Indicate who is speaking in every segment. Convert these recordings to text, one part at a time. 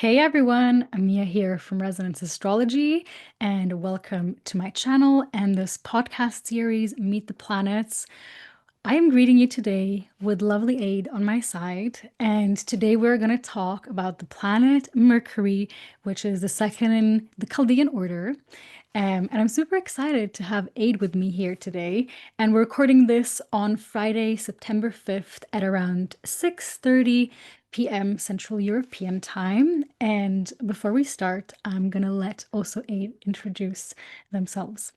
Speaker 1: Hey everyone, Amia here from Resonance Astrology, and welcome to my channel and this podcast series, Meet the Planets. I am greeting you today with lovely Aid on my side, and today we're going to talk about the planet Mercury, which is the second in the Chaldean order. And I'm super excited to have Aid with me here today. And we're recording this on Friday, September 5th at around 6:30 p.m. Central European time. And before we start, I'm gonna let also Aid introduce themselves.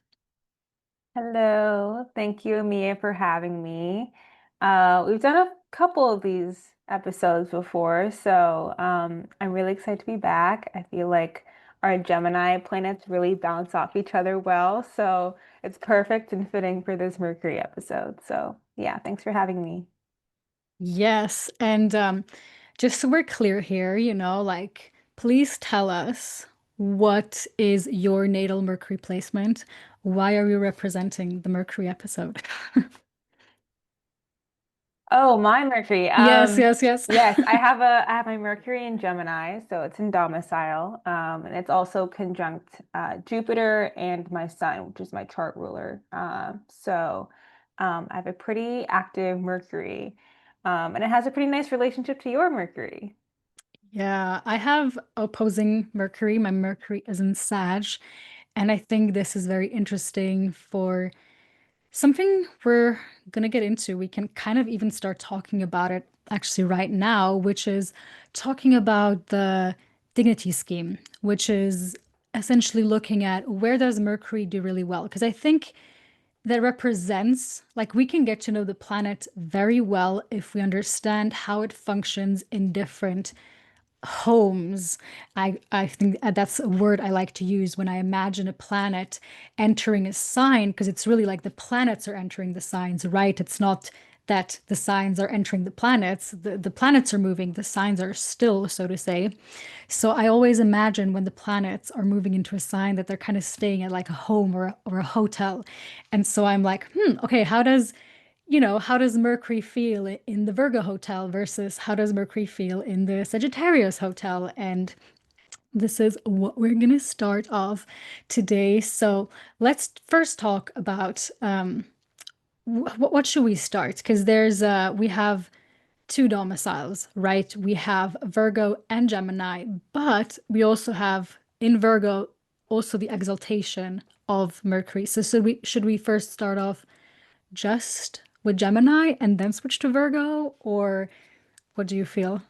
Speaker 2: Hello, thank you, Mia, for having me. We've done a couple of these episodes before, so I'm really excited to be back. I feel like our Gemini planets really bounce off each other well, so it's perfect and fitting for this Mercury episode. So, yeah, thanks for having me.
Speaker 1: Yes, and just so we're clear here, please tell us what is your natal Mercury placement? Why are we representing the Mercury episode?
Speaker 2: Oh, my Mercury.
Speaker 1: Yes, yes, yes.
Speaker 2: Yes, I have my Mercury in Gemini, so it's in domicile. And it's also conjunct Jupiter and my Sun, which is my chart ruler. I have a pretty active Mercury. And it has a pretty nice relationship to your Mercury.
Speaker 1: Yeah, I have opposing Mercury. My Mercury is in Sag, and I think this is very interesting for something we're gonna get into. We can kind of even start talking about it actually right now, which is talking about the dignity scheme, which is essentially looking at where does Mercury do really well? Because I think that represents, like, we can get to know the planet very well if we understand how it functions in different homes. I think that's a word I like to use when I imagine a planet entering a sign, because it's really like the planets are entering the signs, right? It's not that the signs are entering the planets. The planets are moving, the signs are still, so to say. So I always imagine when the planets are moving into a sign that they're kind of staying at like a home or a hotel. And so I'm like, okay, how does Mercury feel in the Virgo hotel versus how does Mercury feel in the Sagittarius hotel? And this is what we're going to start off today. So let's first talk about what should we start? Because we have two domiciles, right? We have Virgo and Gemini, but we also have in Virgo also the exaltation of Mercury. So should we first start off just with Gemini and then switch to Virgo, or what do you feel?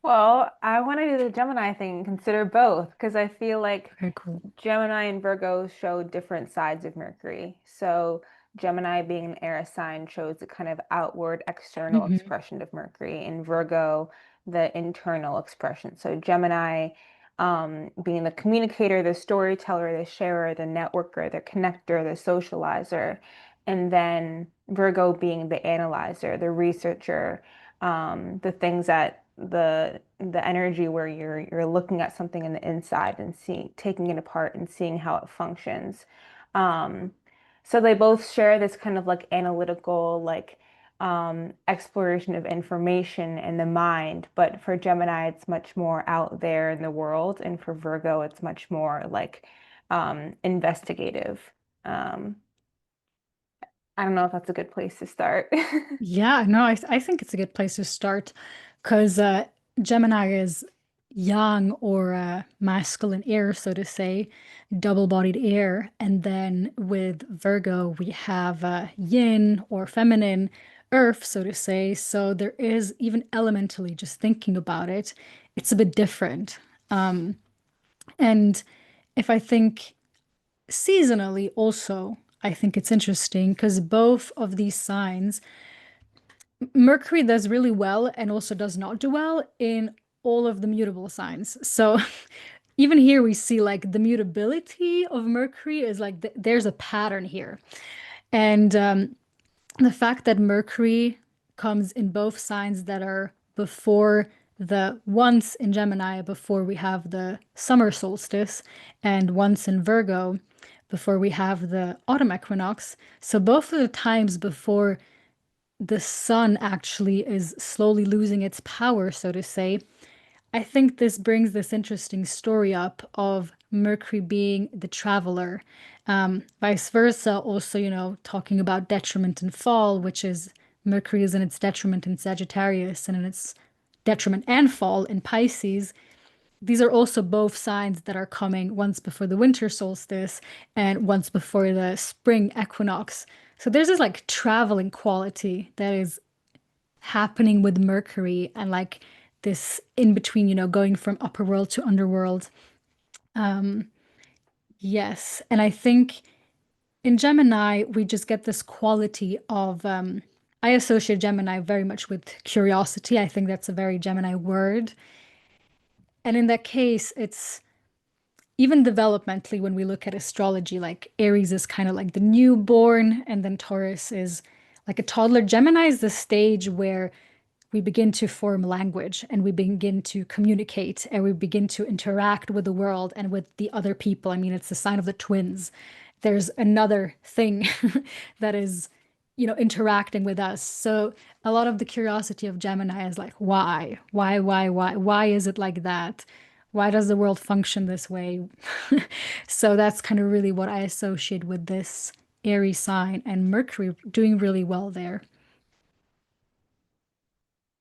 Speaker 2: Well, I want to do the Gemini thing and consider both because I feel like
Speaker 1: Very cool.
Speaker 2: Gemini and Virgo show different sides of Mercury. So, Gemini being an air sign shows the kind of outward external
Speaker 1: Hmm.
Speaker 2: expression of Mercury, and Virgo, the internal expression. So, Gemini being the communicator, the storyteller, the sharer, the networker, the connector, the socializer, and then Virgo being the analyzer, the researcher, the things that the energy where you're looking at something in the inside and seeing taking it apart and seeing how it functions. Um, so they both share this kind of like analytical exploration of information in the mind, but for Gemini it's much more out there in the world, and for Virgo it's much more like investigative. Um, I don't know if that's a good place to start.
Speaker 1: Yeah, no, I think it's a good place to start because Gemini is young or masculine air, so to say, double-bodied air. And then with Virgo, we have yin or feminine earth, so to say. So there is even elementally, just thinking about it, it's a bit different. Um, and if I think seasonally also, I think it's interesting because both of these signs, Mercury does really well and also does not do well in all of the mutable signs. So even here we see like the mutability of Mercury is like there's a pattern here. And the fact that Mercury comes in both signs that are before the once in Gemini, before we have the summer solstice, and once in Virgo, before we have the autumn equinox. So both of the times before the sun actually is slowly losing its power, so to say, I think this brings this interesting story up of Mercury being the traveler. Vice versa, also, talking about detriment and fall, which is Mercury is in its detriment in Sagittarius and in its detriment and fall in Pisces. These are also both signs that are coming once before the winter solstice and once before the spring equinox. So there's this like traveling quality that is happening with Mercury and like this in between, going from upper world to underworld. Um, yes. And I think in Gemini, we just get this quality of, I associate Gemini very much with curiosity. I think that's a very Gemini word. And in that case, it's even developmentally, when we look at astrology, like Aries is kind of like the newborn, and then Taurus is like a toddler. Gemini is the stage where we begin to form language and we begin to communicate and we begin to interact with the world and with the other people. I mean, it's the sign of the twins. There's another thing that is, interacting with us. So a lot of the curiosity of Gemini is like, why? Why is it like that? Why does the world function this way? So that's kind of really what I associate with this Aries sign and Mercury doing really well there.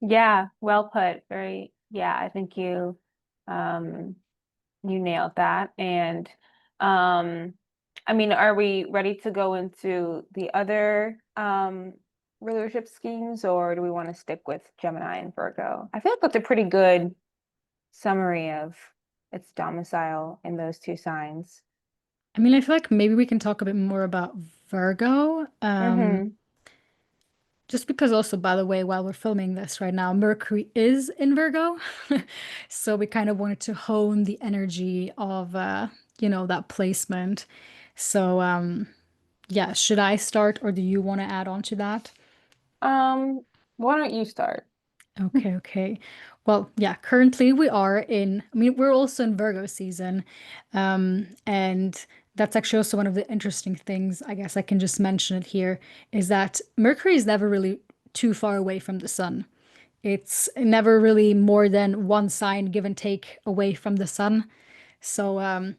Speaker 2: Yeah, well put. Very, yeah, I think um you nailed that. And um I mean, are we ready to go into the other rulership schemes, or do we want to stick with Gemini and Virgo? I feel like that's a pretty good summary of its domicile in those two signs.
Speaker 1: I mean, I feel like maybe we can talk a bit more about Virgo.
Speaker 2: Mm-hmm.
Speaker 1: Just because also, by the way, while we're filming this right now, Mercury is in Virgo. So we kind of wanted to hone the energy of that placement. So yeah, should I start or do you want to add on to that?
Speaker 2: Why don't you start?
Speaker 1: Okay, okay. Well, yeah, currently we are in, I mean, we're also in Virgo season. And that's actually also one of the interesting things, I guess I can just mention it here, is that Mercury is never really too far away from the sun. It's never really more than one sign, give and take, away from the sun. So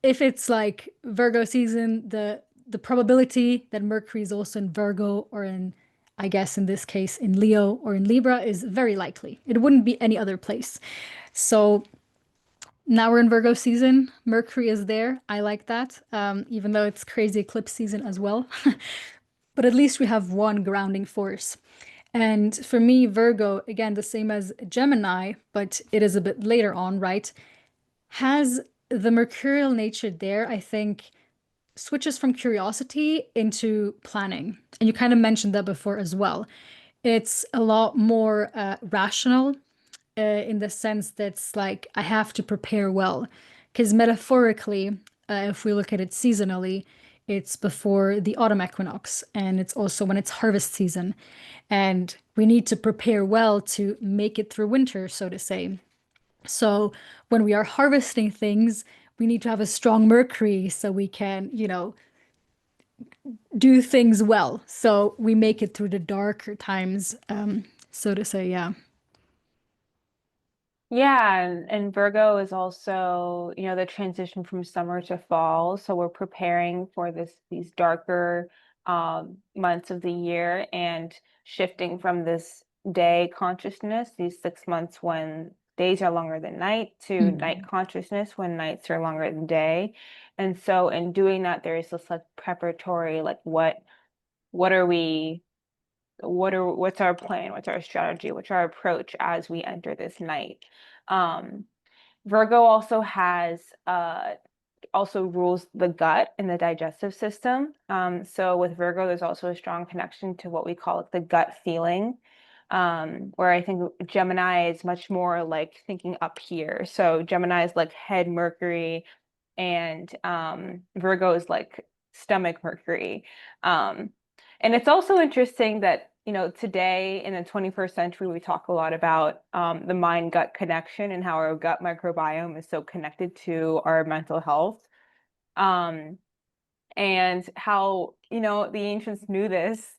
Speaker 1: if it's like Virgo season, the probability that Mercury is also in Virgo or in, I guess in this case, in Leo or in Libra is very likely. It wouldn't be any other place. So now we're in Virgo season. Mercury is there. I like that, even though it's crazy eclipse season as well. But at least we have one grounding force. And for me, Virgo, again, the same as Gemini, but it is a bit later on, right? Has the mercurial nature there, I think, switches from curiosity into planning. And you kind of mentioned that before as well. It's a lot more rational in the sense that's like I have to prepare well. Because metaphorically, if we look at it seasonally, it's before the autumn equinox and it's also when it's harvest season. And we need to prepare well to make it through winter, so to say. So when we are harvesting things, we need to have a strong Mercury so we can, do things well. So we make it through the darker times, so to say, yeah.
Speaker 2: Yeah, and Virgo is also, the transition from summer to fall. So we're preparing for these darker months of the year and shifting from this day consciousness, these 6 months when days are longer than night, to night
Speaker 1: Mhm.
Speaker 2: consciousness when nights are longer than day. And so in doing that, there is this like preparatory, like what are we what's our plan, what's our strategy, what's our approach as we enter this night. um Virgo also has also rules the gut and the digestive system. So with Virgo, there's also a strong connection to what we call like the gut feeling, where I think Gemini is much more like thinking up here. So Gemini is like head Mercury, and Virgo is like stomach Mercury. Um, and it's also interesting that, today in the 21st century, we talk a lot about the mind-gut connection and how our gut microbiome is so connected to our mental health. Um, and how, the ancients knew this.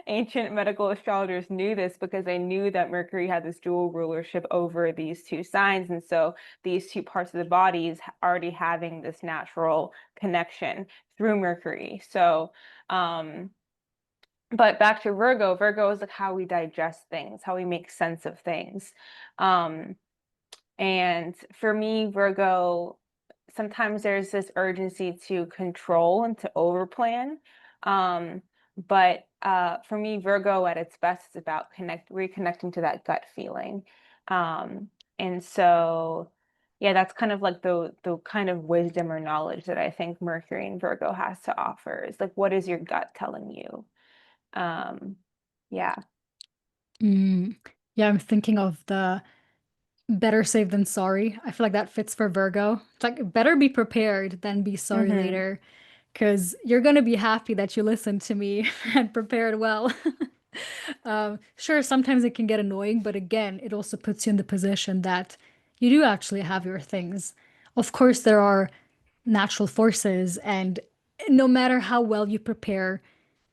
Speaker 2: Ancient medical astrologers knew this because they knew that Mercury had this dual rulership over these two signs. And so these two parts of the bodies already having this natural connection through Mercury. So, but back to Virgo, Virgo is like how we digest things, how we make sense of things. Um, and for me, Virgo, sometimes there's this urgency to control and to overplan. Um, but for me, Virgo at its best is about reconnecting to that gut feeling. And so, yeah, that's kind of like the kind of wisdom or knowledge that I think Mercury and Virgo has to offer. Is like, what is your gut telling you? Um, yeah.
Speaker 1: Mm. Yeah, I'm thinking of the better safe than sorry. I feel like that fits for Virgo. It's like better be prepared than be sorry
Speaker 2: Mm-hmm.
Speaker 1: later, because you're gonna be happy that you listened to me and prepared well. Sure, sometimes it can get annoying, but again, it also puts you in the position that you do actually have your things. Of course, there are natural forces, and no matter how well you prepare,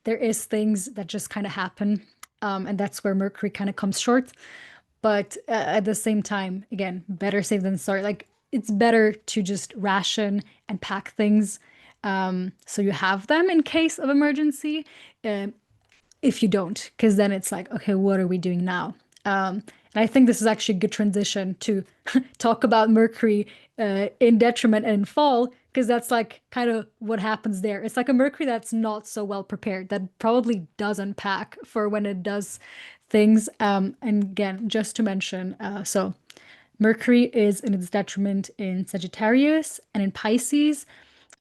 Speaker 1: there is things that just kind of happen. And that's where Mercury kind of comes short. But at the same time, again, better safe than sorry. Like it's better to just ration and pack things so you have them in case of emergency. Um, if you don't, because then it's like, okay, what are we doing now? And I think this is actually a good transition to talk about Mercury in detriment and in fall, because that's like kind of what happens there. It's like a Mercury that's not so well prepared, that probably doesn't pack for when it does things. And again, just to mention, so Mercury is in its detriment in Sagittarius and in Pisces.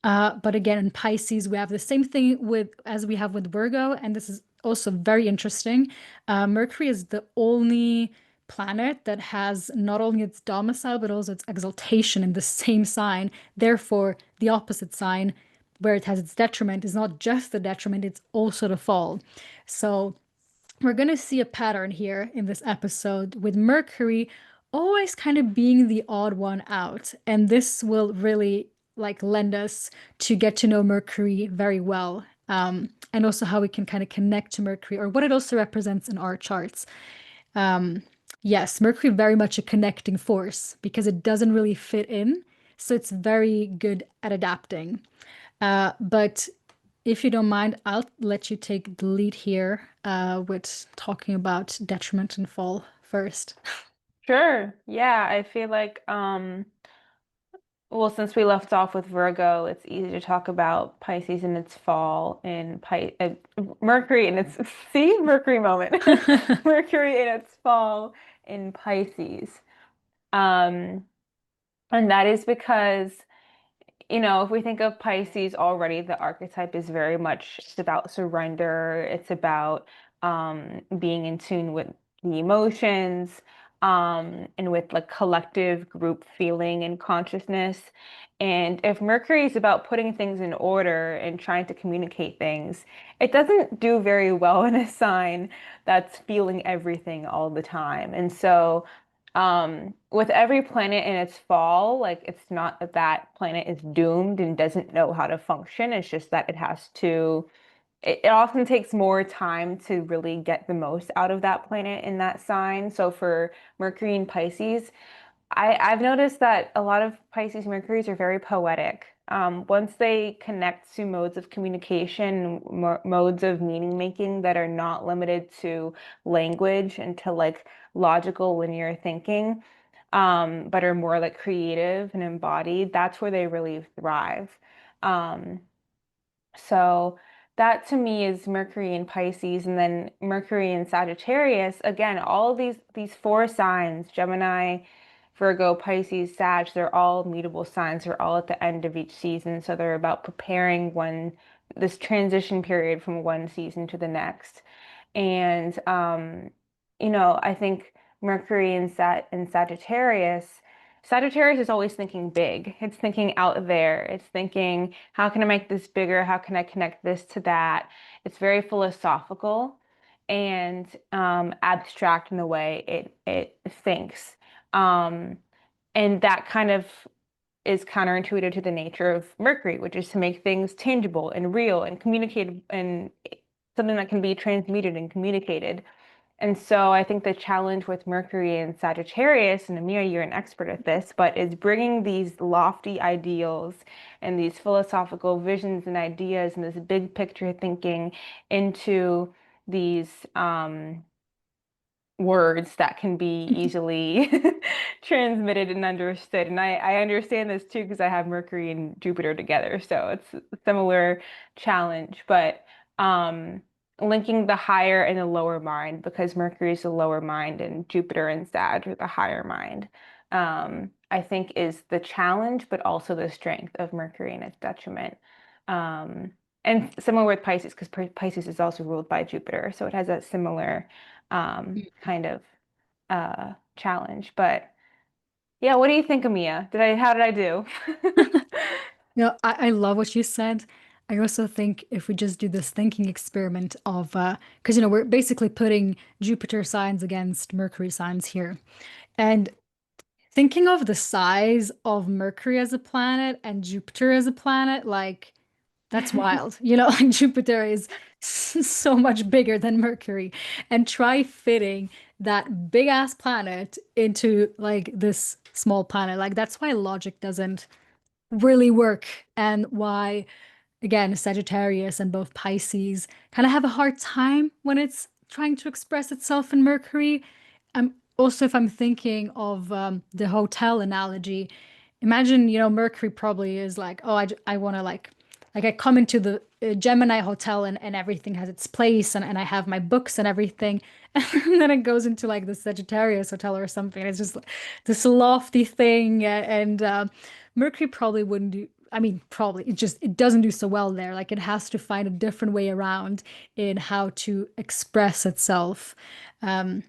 Speaker 1: But again, in Pisces, we have the same thing with as we have with Virgo, and this is also very interesting. Mercury is the only planet that has not only its domicile but also its exaltation in the same sign. Therefore, the opposite sign, where it has its detriment, is not just the detriment; it's also the fall. So we're going to see a pattern here in this episode with Mercury always kind of being the odd one out. And this will really like lend us to get to know Mercury very well. And also how we can kind of connect to Mercury or what it also represents in our charts. Um, yes, Mercury very much a connecting force because it doesn't really fit in. So it's very good at adapting. But if you don't mind, I'll let you take the lead here with talking about detriment and fall first.
Speaker 2: Sure. Yeah, I feel like well, since we left off with Virgo, it's easy to talk about Pisces in its fall and Mercury in its see Mercury moment. Mercury in its fall in Pisces. Um, and that is because if we think of Pisces already, the archetype is very much it's about surrender. It's about being in tune with the emotions, and with like collective group feeling and consciousness. And if Mercury is about putting things in order and trying to communicate things, it doesn't do very well in a sign that's feeling everything all the time. And so with every planet in its fall, like it's not that that planet is doomed and doesn't know how to function. It's just that it often takes more time to really get the most out of that planet in that sign. So for Mercury and Pisces, I've noticed that a lot of Pisces Mercuries are very poetic. Once they connect to modes of communication, modes of meaning making that are not limited to language and to like logical linear thinking, but are more like creative and embodied, that's where they really thrive. Um, so that to me is Mercury in Pisces, and then Mercury in Sagittarius. Again, all of these four signs, Gemini, Virgo, Pisces, Sag, they're all mutable signs. They're all at the end of each season. So they're about preparing this transition period from one season to the next. And I think Mercury in Sagittarius is always thinking big. It's thinking out there. It's thinking, how can I make this bigger? How can I connect this to that? It's very philosophical and abstract in the way it thinks. Um, and that kind of is counterintuitive to the nature of Mercury, which is to make things tangible and real and communicated and something that can be transmuted and communicated. And so I think the challenge with Mercury and Sagittarius, and Amir, you're an expert at this, but is bringing these lofty ideals and these philosophical visions and ideas and this big picture thinking into these words that can be easily transmitted and understood. And I understand this too because I have Mercury and Jupiter together, so it's a similar challenge. But linking the higher and the lower mind, because Mercury is the lower mind and Jupiter and Sag are the higher mind, I think is the challenge, but also the strength of Mercury and its detriment. Um, and similar with Pisces, because Pisces is also ruled by Jupiter, so it has a similar kind of challenge. But yeah, what do you think, Amia? How did I do?
Speaker 1: I love what you said. I also think if we just do this thinking experiment of, because, we're basically putting Jupiter signs against Mercury signs here. And thinking of the size of Mercury as a planet and Jupiter as a planet, like, that's wild. Like Jupiter is so much bigger than Mercury. And try fitting that big ass planet into like this small planet. Like, that's why logic doesn't really work and why, again, Sagittarius and both Pisces kind of have a hard time when it's trying to express itself in Mercury. Also, if I'm thinking of the hotel analogy, imagine, Mercury probably is like, oh, I want to like I come into the Gemini hotel and everything has its place and I have my books and everything. And then it goes into like the Sagittarius hotel or something. It's just like this lofty thing. And Mercury probably wouldn't do, I mean, probably it doesn't do so well there. Like it has to find a different way around in how to express itself. Um,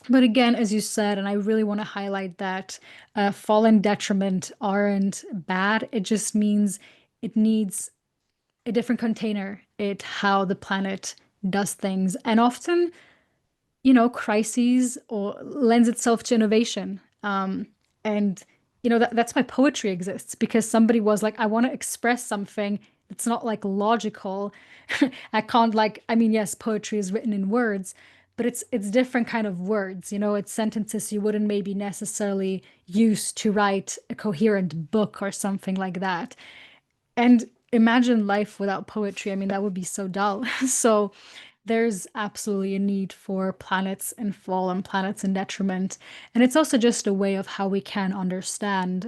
Speaker 1: but again, as you said, and I really want to highlight that fall and detriment aren't bad. It just means it needs a different container. It how the planet does things. And often, crises or lends itself to innovation. And that's why poetry exists because somebody was like, I want to express something. It's not like logical. I can't like, I mean, yes, poetry is written in words, but it's different kind of words. It's sentences you wouldn't maybe necessarily use to write a coherent book or something like that. And imagine life without poetry. I mean, that would be so dull. So there's absolutely a need for planets in fall and planets in detriment. And it's also just a way of how we can understand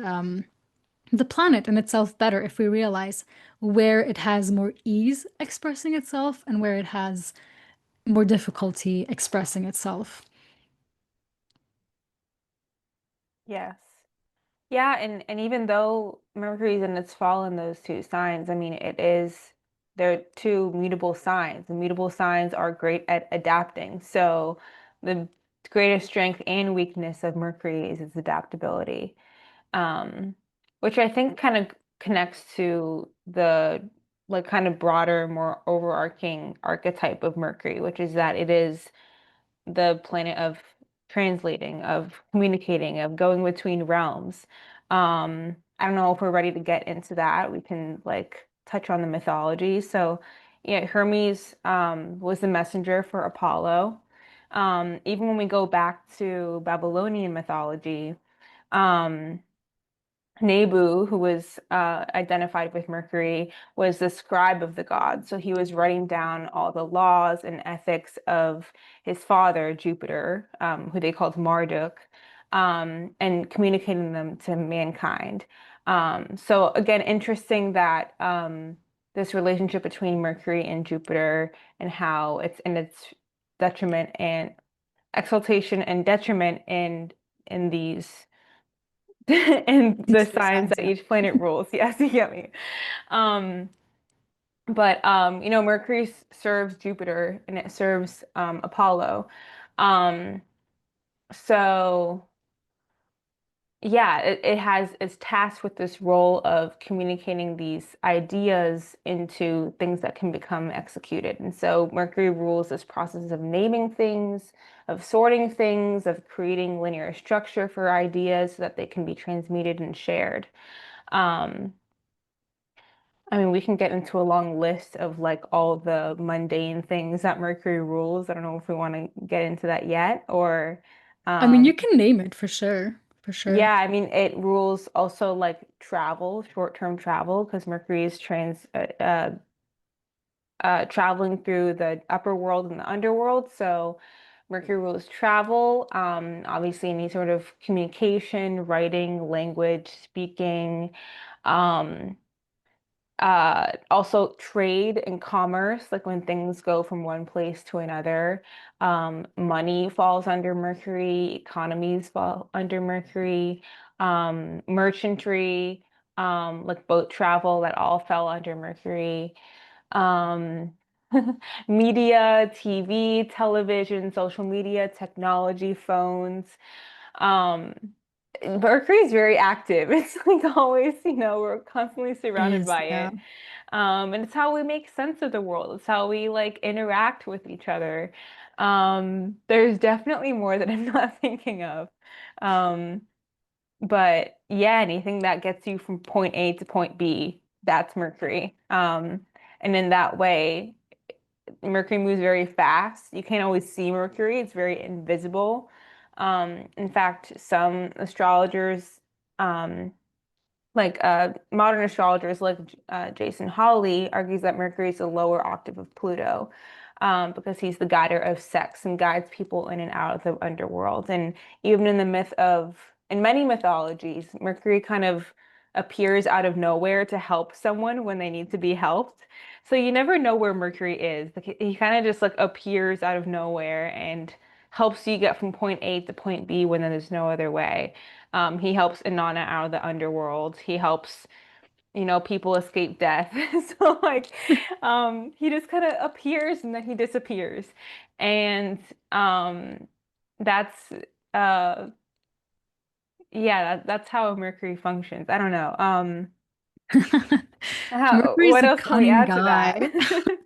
Speaker 1: the planet in itself better if we realize where it has more ease expressing itself and where it has more difficulty expressing itself.
Speaker 2: Yes. Yeah, and even though Mercury's in its fall in those two signs, I mean, they're two mutable signs. The mutable signs are great at adapting. So the greatest strength and weakness of Mercury is its adaptability, um, which I think kind of connects to the like kind of broader, more overarching archetype of Mercury, which is that it is the planet of translating, of communicating, of going between realms. I don't know if we're ready to get into that. We can like touch on the mythology. So, yeah, Hermes was the messenger for Apollo. Even when we go back to Babylonian mythology, um, Nebu, who was identified with Mercury, was the scribe of the gods. So he was writing down all the laws and ethics of his father, Jupiter, who they called Marduk, and communicating them to mankind. So again, interesting that this relationship between Mercury and Jupiter and how it's in its detriment and exaltation and detriment in these and the
Speaker 1: These two
Speaker 2: signs
Speaker 1: signs,
Speaker 2: that
Speaker 1: yeah.
Speaker 2: each planet rules. Yes, you get me. Um, but Mercury serves Jupiter and it serves Apollo. Um, so yeah, it's tasked with this role of communicating these ideas into things that can become executed. And so Mercury rules this process of naming things, of sorting things, of creating linear structure for ideas so that they can be transmuted and shared. Um, I mean, we can get into a long list of like all the mundane things that Mercury rules. I don't know if we want to get into that yet, or
Speaker 1: I mean, you
Speaker 2: um,
Speaker 1: can name it for sure. For sure.
Speaker 2: yeah, I mean, it rules also like travel, short-term travel, because Mercury is traveling through the upper world and the underworld. So Mercury rules travel, obviously any sort of communication, writing, language, speaking. Um, Also trade and commerce, like when things go from one place to another. Money falls under Mercury, economies fall under Mercury, merchantry, like boat travel, that all fell under Mercury. Um, Media, TV, television, social media, technology, phones. Um, Mercury's very active. It's like always, we're constantly
Speaker 1: It
Speaker 2: surrounded
Speaker 1: is,
Speaker 2: by
Speaker 1: yeah.
Speaker 2: it. And it's how we make sense of the world. It's how we like interact with each other. There's definitely more that I'm not thinking of. Um, but yeah, anything that gets you from point A to point B, that's Mercury. And in that way, Mercury moves very fast. You can't always see Mercury. It's very invisible. In fact, some astrologers, um, modern astrologers like Jason Hawley argues that Mercury is a lower octave of Pluto, because he's the guider of sex and guides people in and out of the underworld. And even in many mythologies, Mercury kind of appears out of nowhere to help someone when they need to be helped. So you never know where Mercury is. Like he kind of just like appears out of nowhere and helps you get from point A to point B when there's no other way. He helps Inanna out of the underworld. He helps, people escape death. So like, he just kind of appears and then he disappears. And that's uh yeah, that's how Mercury functions. I don't know.
Speaker 1: Mercury's
Speaker 2: What
Speaker 1: a
Speaker 2: else can we
Speaker 1: cunning
Speaker 2: add to
Speaker 1: guy.
Speaker 2: that?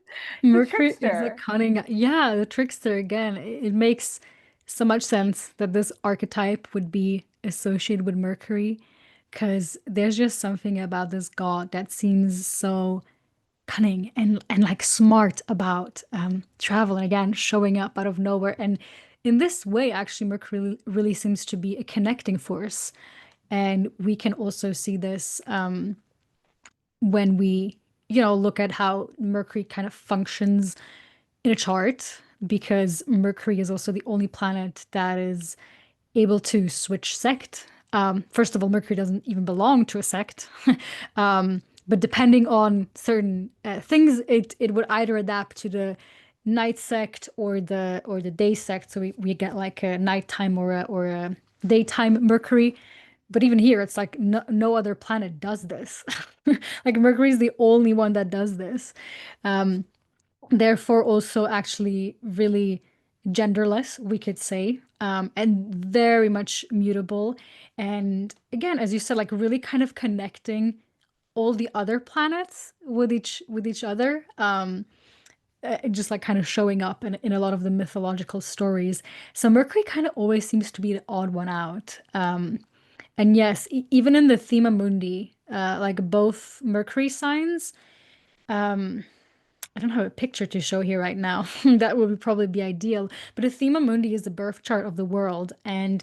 Speaker 2: The
Speaker 1: Mercury is a
Speaker 2: trickster.
Speaker 1: cunning guy. Yeah, the trickster again. It makes so much sense that this archetype would be associated with Mercury because there's just something about this god that seems so cunning and like smart about travel and again showing up out of nowhere. And in this way, actually, Mercury really seems to be a connecting force. And we can also see this when we, look at how Mercury kind of functions in a chart, because Mercury is also the only planet that is able to switch sect. First of all, Mercury doesn't even belong to a sect. But depending on certain things, it would either adapt to the night sect or the day sect. So we get like a nighttime or a daytime Mercury. But even here, it's like no other planet does this. Like Mercury is the only one that does this. Um, Therefore, also actually really genderless, we could say, and very much mutable. And again, as you said, like really kind of connecting all the other planets with each other. Just like kind of showing up in a lot of the mythological stories. So Mercury kind of always seems to be the odd one out. And yes, even in the Thema Mundi, like both Mercury signs, um, I don't have a picture to show here right now. That would probably be ideal. But a Thema Mundi is the birth chart of the world. And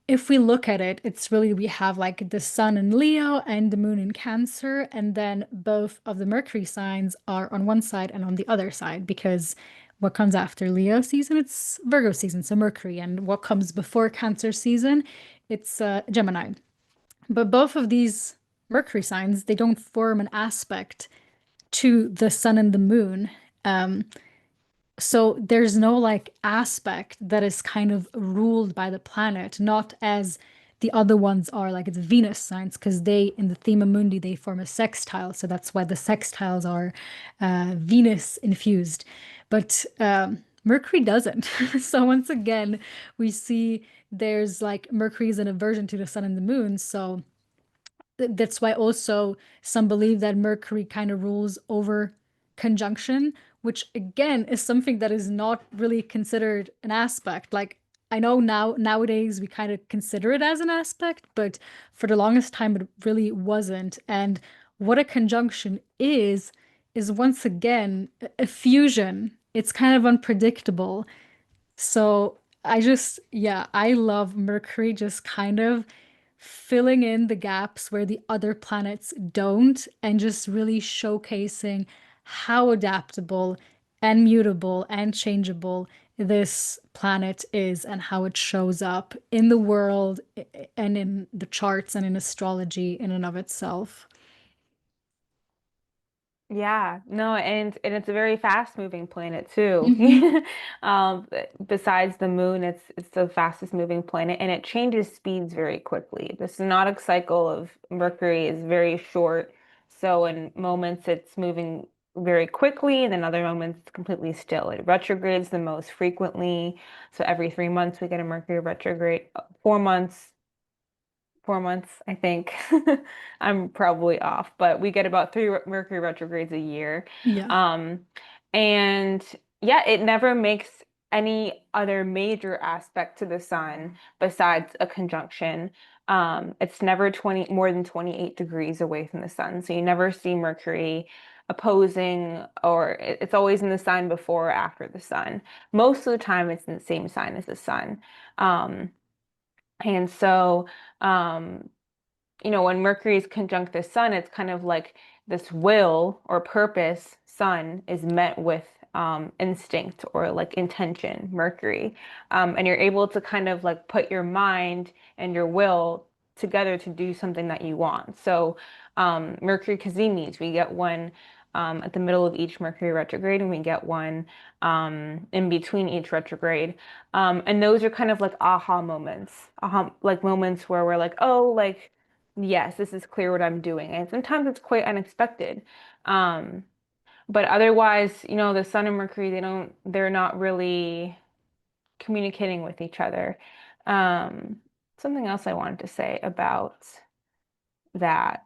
Speaker 1: if we look at it, it's really we have like the sun in Leo and the moon in Cancer. And then both of the Mercury signs are on one side and on the other side because what comes after Leo season, it's Virgo season, so Mercury. And what comes before Cancer season, it's Gemini. But both of these Mercury signs, they don't form an aspect to the sun and the moon. Um, so there's no like aspect that is kind of ruled by the planet, not as the other ones are, like it's Venus signs, because they, in the Thema Mundi, they form a sextile. So that's why the sextiles are Venus infused. But Mercury doesn't. So once again, we see there's like Mercury is an aversion to the sun and the moon. So that's why also some believe that Mercury kind of rules over conjunction, which again is something that is not really considered an aspect. Like I know nowadays we kind of consider it as an aspect, but for the longest time it really wasn't. And what a conjunction is once again a fusion. It's kind of unpredictable. So yeah, I love Mercury just kind of filling in the gaps where the other planets don't and just really showcasing how adaptable and mutable and changeable this planet is and how it shows up in the world and in the charts and in astrology in and of itself.
Speaker 2: Yeah, no, and it's a very fast moving planet too.
Speaker 1: Hmm.
Speaker 2: Besides the moon, it's the fastest moving planet and it changes speeds very quickly. The synodic cycle of Mercury is very short. So in moments it's moving very quickly, and then other moments it's completely still. It retrogrades the most frequently. So every 3 months we get a Mercury retrograde. 4 months 4 months, I think. I'm probably off, but we get about three Mercury retrogrades a year.
Speaker 1: Yeah.
Speaker 2: Um, and yeah, it never makes any other major aspect to the sun besides a conjunction. It's never 20 more than 28 degrees away from the sun. So you never see Mercury opposing, or it's always in the sign before or after the sun. Most of the time it's in the same sign as the sun. Um, and so, um, when Mercury is conjunct the sun, it's kind of like this will or purpose, sun, is met with instinct or like intention, Mercury. And you're able to kind of like put your mind and your will together to do something that you want. So, Mercury cazinis, we get one at the middle of each Mercury retrograde, and we get one in between each retrograde. And those are kind of like aha moments, like moments where we're like, oh, like, yes, this is clear what I'm doing. And sometimes it's quite unexpected. Um, but otherwise, the Sun and Mercury, they're not really communicating with each other. Um, Something else I wanted to say about that.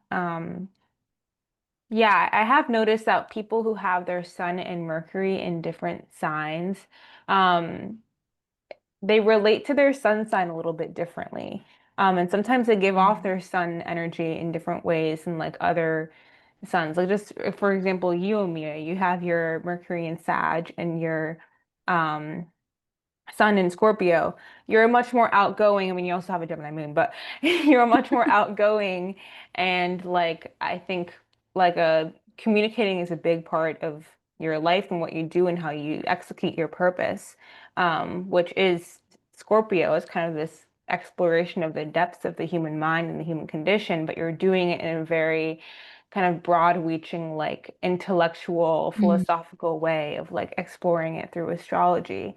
Speaker 2: Yeah, I have noticed that people who have their Sun and Mercury in different signs, um, they relate to their sun sign a little bit differently. And sometimes they give off
Speaker 1: Mm.
Speaker 2: their sun energy in different ways than like other suns. Like just for example, you, Amia, you have your Mercury in Sag and your um Sun in Scorpio. You're much more outgoing. I mean, you also have a Gemini moon, but you're much more outgoing, and like I think like communicating is a big part of your life and what you do and how you execute your purpose, which is Scorpio is kind of this exploration of the depths of the human mind and the human condition, but you're doing it in a very kind of broad-reaching, like intellectual,
Speaker 1: Mm.
Speaker 2: philosophical way of like exploring it through astrology.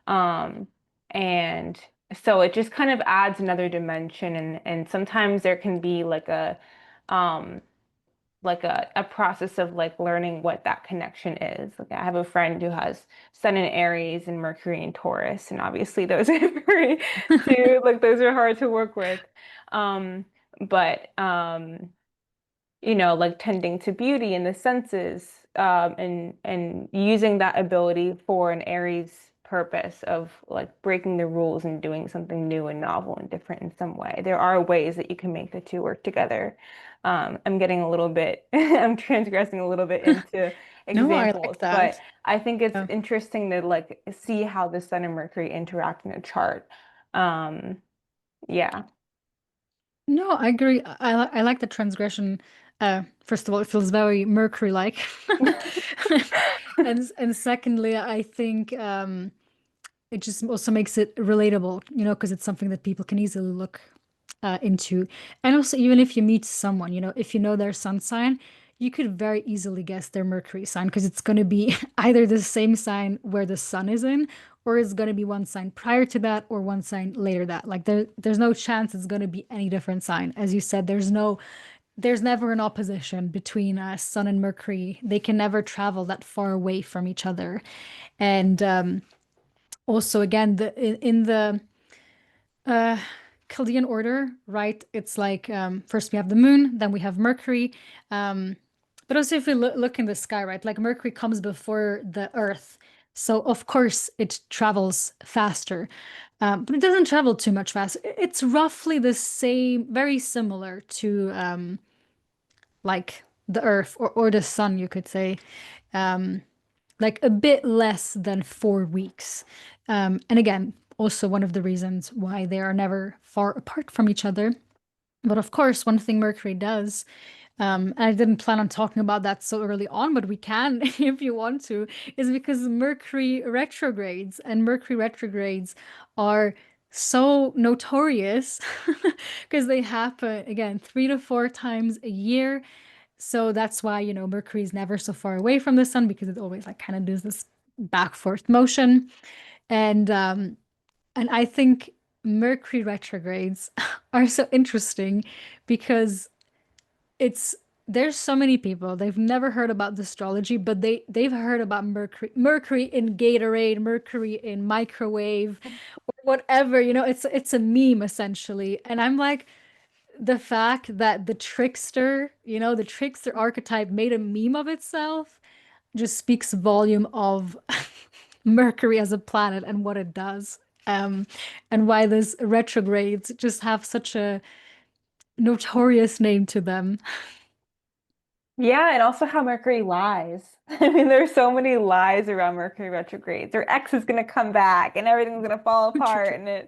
Speaker 2: Um, and so it just kind of adds another dimension, and sometimes there can be um like a process of like learning what that connection is. Like I have a friend who has Sun in Aries and Mercury in Taurus, and obviously those are very two, like those are hard to work with. Um, but like tending to beauty and the senses, and using that ability for an Aries purpose of like breaking the rules and doing something new and novel and different in some way. There are ways that you can make the two work together. I'm getting a little bit, I'm transgressing a little bit into
Speaker 1: No, I
Speaker 2: examples,
Speaker 1: like that.
Speaker 2: but I think it's
Speaker 1: Yeah.
Speaker 2: interesting to like see how the Sun and Mercury interact in a chart. Um, yeah.
Speaker 1: No, I agree. I like the transgression. First of all, it feels very Mercury-like. And secondly, I think it just also makes it relatable, because it's something that people can easily look into. And also, even if you meet someone, if you know their sun sign, you could very easily guess their Mercury sign because it's going to be either the same sign where the sun is in, or it's going to be one sign prior to that or one sign later that. Like there's no chance it's going to be any different sign. As you said, there's never an opposition between Sun and Mercury. They can never travel that far away from each other. And Also, again, in the uh Chaldean order, right? It's like first we have the moon, then we have Mercury. But also if we look in the sky, right? Like Mercury comes before the Earth. So of course it travels faster. But it doesn't travel too much fast. It's roughly the same, very similar to like the Earth or the sun, you could say. Um, like a bit less than 4 weeks. And again, also one of the reasons why they are never far apart from each other. But of course, one thing Mercury does, and I didn't plan on talking about that so early on, but we can if you want to, is because Mercury retrogrades and Mercury retrogrades are so notorious because they happen again 3 to 4 times a year. So that's why, Mercury is never so far away from the sun because it always like kind of does this back forth motion. And I think Mercury retrogrades are so interesting because it's there's so many people they've never heard about the astrology, but they've heard about Mercury in Gatorade, Mercury in microwave, or whatever, it's a meme essentially. And I'm like, the fact that the trickster archetype made a meme of itself just speaks volume of Mercury as a planet and what it does. Um, and why those retrogrades just have such a notorious name to them.
Speaker 2: Yeah, and also how Mercury lies. I mean, there's so many lies around Mercury retrograde. Their ex is going to come back and everything's going to fall
Speaker 1: True,
Speaker 2: apart,
Speaker 1: true.
Speaker 2: and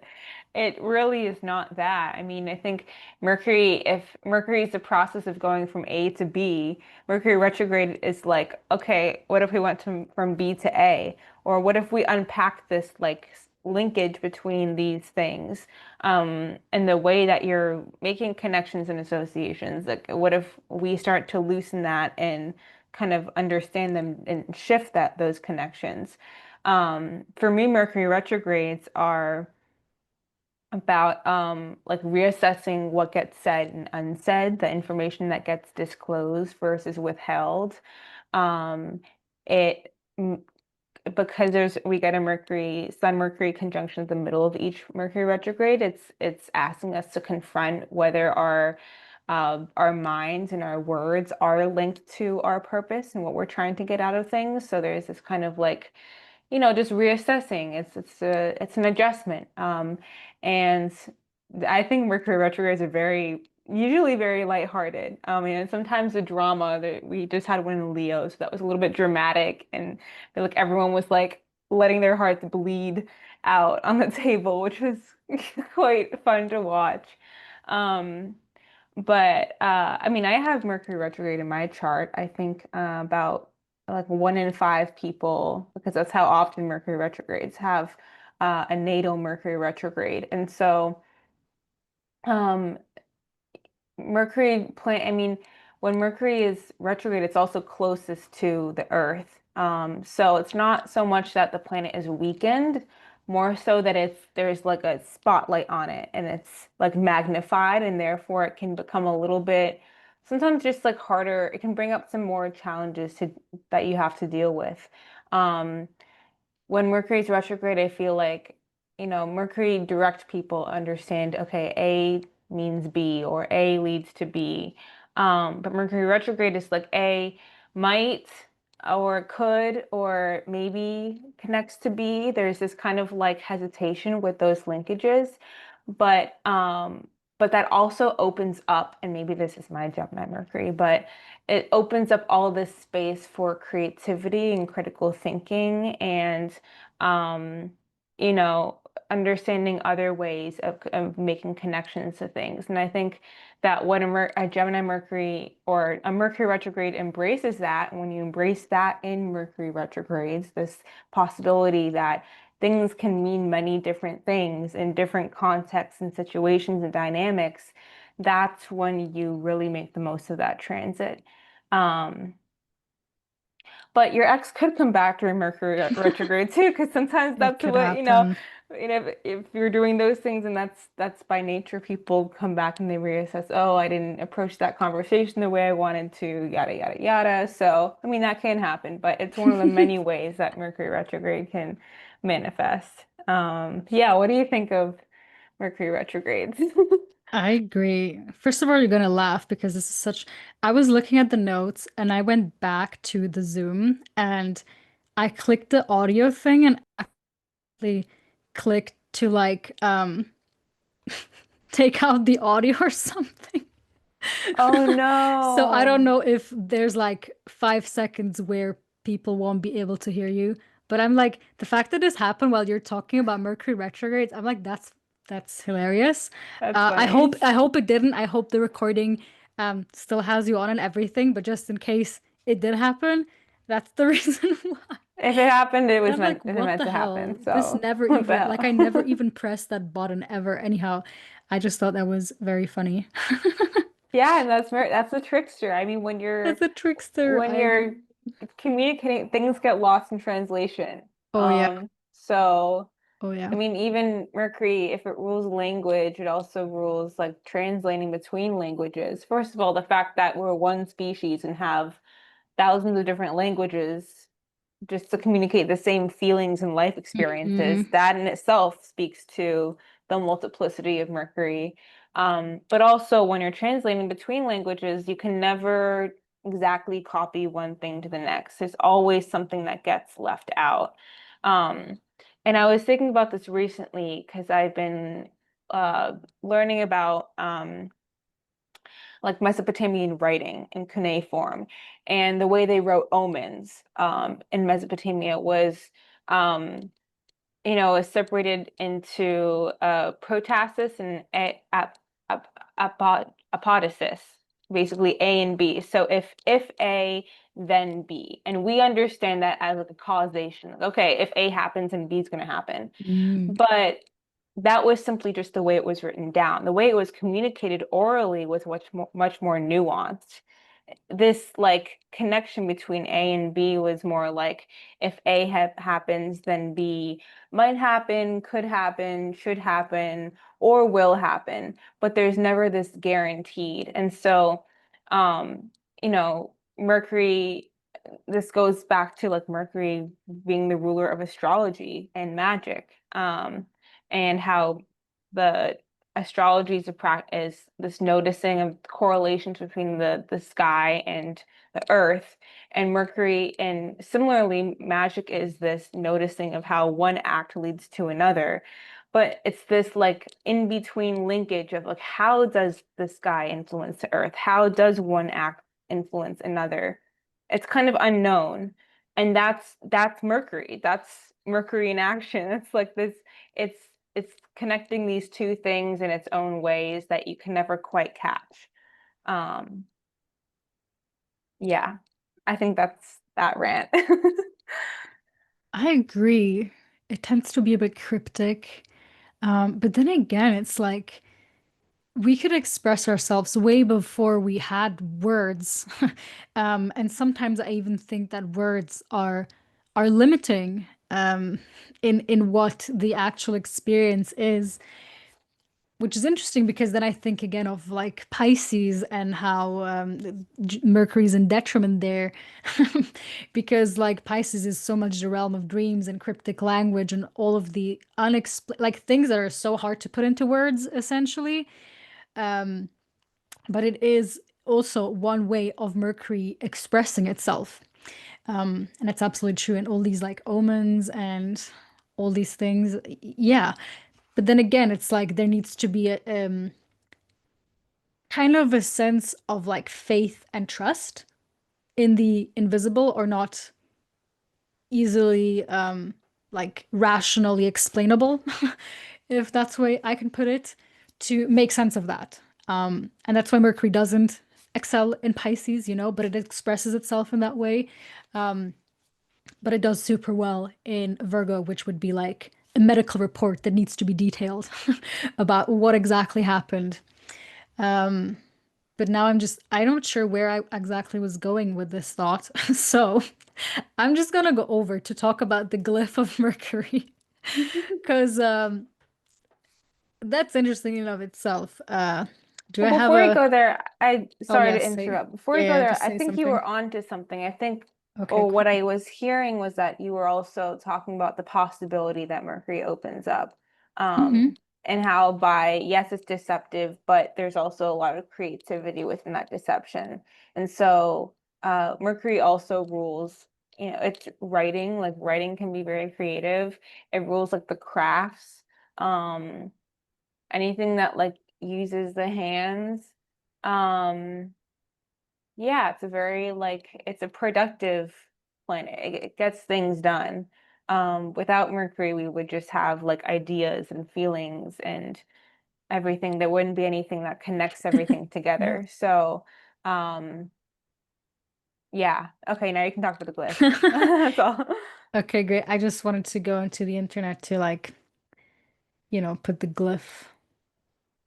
Speaker 2: it really is not that. I mean, I think if Mercury is the process of going from A to B, Mercury retrograde is like, okay, what if we went from B to A? Or what if we unpack this like linkage between these things? And the way that you're making connections and associations. Like, what if we start to loosen that and kind of understand them and shift those connections? For me, Mercury retrogrades are about like reassessing what gets said and unsaid, the information that gets disclosed versus withheld. Um, it because we get a Sun Mercury conjunction at the middle of each Mercury retrograde, it's asking us to confront whether our minds and our words are linked to our purpose and what we're trying to get out of things. So there's this kind of like, just reassessing. It's an adjustment. And I think Mercury retrogrades are usually very lighthearted. And sometimes the drama that we just had one in Leo, so that was a little bit dramatic, and I feel like everyone was like letting their hearts bleed out on the table, which was quite fun to watch. Um, but I mean, I have Mercury retrograde in my chart. I think about like 1 in 5 people, because that's how often Mercury retrogrades have a natal Mercury retrograde. And so um, I mean, when Mercury is retrograde, it's also closest to the Earth. So it's not so much that the planet is weakened, more so that there's like a spotlight on it and it's like magnified, and therefore it can become a little bit sometimes just like harder. It can bring up some more challenges that you have to deal with. Um, when Mercury's retrograde, I feel like, Mercury direct people understand, okay, A means B or A leads to B. But Mercury retrograde is like A might or could or maybe connects to B. There's this kind of like hesitation with those linkages. But that also opens up, and maybe this is my Gemini Mercury, but it opens up all this space for creativity and critical thinking and um, you know, understanding other ways of making connections to things. And I think that when a Gemini Mercury or a Mercury retrograde embraces that, when you embrace that in Mercury retrogrades, this possibility that things can mean many different things in different contexts and situations and dynamics, that's when you really make the most of that transit. Um, but your ex could come back during Mercury retrograde too, because sometimes
Speaker 1: It
Speaker 2: that's
Speaker 1: could
Speaker 2: what,
Speaker 1: happen.
Speaker 2: if you're doing those things, and that's by nature, people come back and they reassess, oh, I didn't approach that conversation the way I wanted to, yada, yada, yada. So, I mean, that can happen, but it's one of the many ways that Mercury retrograde can manifest. Yeah, what do you think of Mercury retrogrades?
Speaker 1: I agree. First of all, you're gonna laugh because this is such. I was looking at the notes and I went back to the Zoom and I clicked the audio thing and actually clicked to like take out the audio or something.
Speaker 2: Oh
Speaker 1: So I don't
Speaker 2: no.
Speaker 1: know if there's like 5 seconds where people won't be able to hear you. But I'm like, the fact that this happened while you're talking about Mercury retrogrades, I'm like, that's hilarious.
Speaker 2: That's
Speaker 1: I
Speaker 2: funny.
Speaker 1: hope it didn't. I hope the recording still has you on and everything. But just in case it did happen, that's the reason why.
Speaker 2: If it happened,
Speaker 1: But I'm like,
Speaker 2: it was
Speaker 1: what
Speaker 2: meant
Speaker 1: the
Speaker 2: to happen.
Speaker 1: hell? This
Speaker 2: So
Speaker 1: never
Speaker 2: what the
Speaker 1: even like I never
Speaker 2: hell?
Speaker 1: even pressed that button ever. Anyhow, I just thought that was very funny.
Speaker 2: Yeah, and that's the trickster. I mean,
Speaker 1: As a trickster,
Speaker 2: when
Speaker 1: I
Speaker 2: you're
Speaker 1: agree.
Speaker 2: communicating, things get lost in translation.
Speaker 1: Oh yeah.
Speaker 2: So
Speaker 1: Oh
Speaker 2: I
Speaker 1: yeah.
Speaker 2: mean, even Mercury, if it rules language, it also rules like translating between languages. First of all, the fact that we're one species and have thousands of different languages just to communicate the same feelings and life experiences,
Speaker 1: Hmm.
Speaker 2: that in itself speaks to the multiplicity of Mercury. But also, when you're translating between languages, you can never exactly copy one thing to the next. There's always something that gets left out. Um, and I was thinking about this recently because I've been uh, learning about like Mesopotamian writing in cuneiform. And the way they wrote omens in Mesopotamia was, um, is separated into protasis and apodosis, basically A and B. So if A, then B. And we understand that as like a causation. Okay, if A happens, then B is going to happen.
Speaker 1: Mm.
Speaker 2: But that was simply just the way it was written down. The way it was communicated orally was much more nuanced. This like connection between A and B was more like if A happens, then B might happen, could happen, should happen, or will happen. But there's never this guaranteed. And so, um, Mercury, this goes back to like Mercury being the ruler of astrology and magic, and how the astrology is is this noticing of correlations between the sky and the earth, and Mercury, and similarly, magic is this noticing of how one act leads to another. But it's this like in between linkage of like how does the sky influence the earth? How does one act influence another? It's kind of unknown. And that's Mercury. That's Mercury in action. It's like this, it's it's connecting these two things in its own ways that you can never quite catch. Um, yeah, I think that's that rant.
Speaker 1: I agree. It tends to be a bit cryptic. But then again, it's like we could express ourselves way before we had words. And sometimes I even think that words are limiting in what the actual experience is. Which is interesting because then I think again of like Pisces and how Mercury's in detriment there. Because like Pisces is so much the realm of dreams and cryptic language and all of the unexplained like things that are so hard to put into words essentially. Um, but it is also one way of Mercury expressing itself. And it's absolutely true. And all these like omens and all these things. Yeah. But then again, it's like there needs to be a kind of a sense of like faith and trust in the invisible or not easily like rationally explainable, if that's the way I can put it, to make sense of that. And that's why Mercury doesn't excel in Pisces, but it expresses itself in that way. Um, but it does super well in Virgo, which would be like a medical report that needs to be detailed about what exactly happened. Um, but now I'm not sure where I exactly was going with this thought. So I'm just gonna go over to talk about the glyph of Mercury because that's interesting in of itself. Do
Speaker 2: Well,
Speaker 1: I have
Speaker 2: before you
Speaker 1: a?
Speaker 2: go there, I
Speaker 1: Oh
Speaker 2: sorry
Speaker 1: yeah,
Speaker 2: to
Speaker 1: say
Speaker 2: interrupt. Before
Speaker 1: yeah,
Speaker 2: you go
Speaker 1: yeah,
Speaker 2: there,
Speaker 1: just
Speaker 2: I
Speaker 1: say
Speaker 2: think you
Speaker 1: something.
Speaker 2: were on to something. I think
Speaker 1: Okay,
Speaker 2: Or what
Speaker 1: cool.
Speaker 2: I was hearing was that you were also talking about the possibility that Mercury opens up.
Speaker 1: Hmm.
Speaker 2: And how by, yes, it's deceptive, but there's also a lot of creativity within that deception. And so Mercury also rules, it's writing, like writing can be very creative. It rules like the crafts, um, anything that like uses the hands. Um, yeah, it's a very like it's a productive planet. It gets things done. Without Mercury, we would just have like ideas and feelings and everything. There wouldn't be anything that connects everything
Speaker 1: Yeah.
Speaker 2: together. So, yeah. Okay, now you can talk to the glyph. That's all.
Speaker 1: Okay, great. I just wanted to go into the internet to like, put the glyph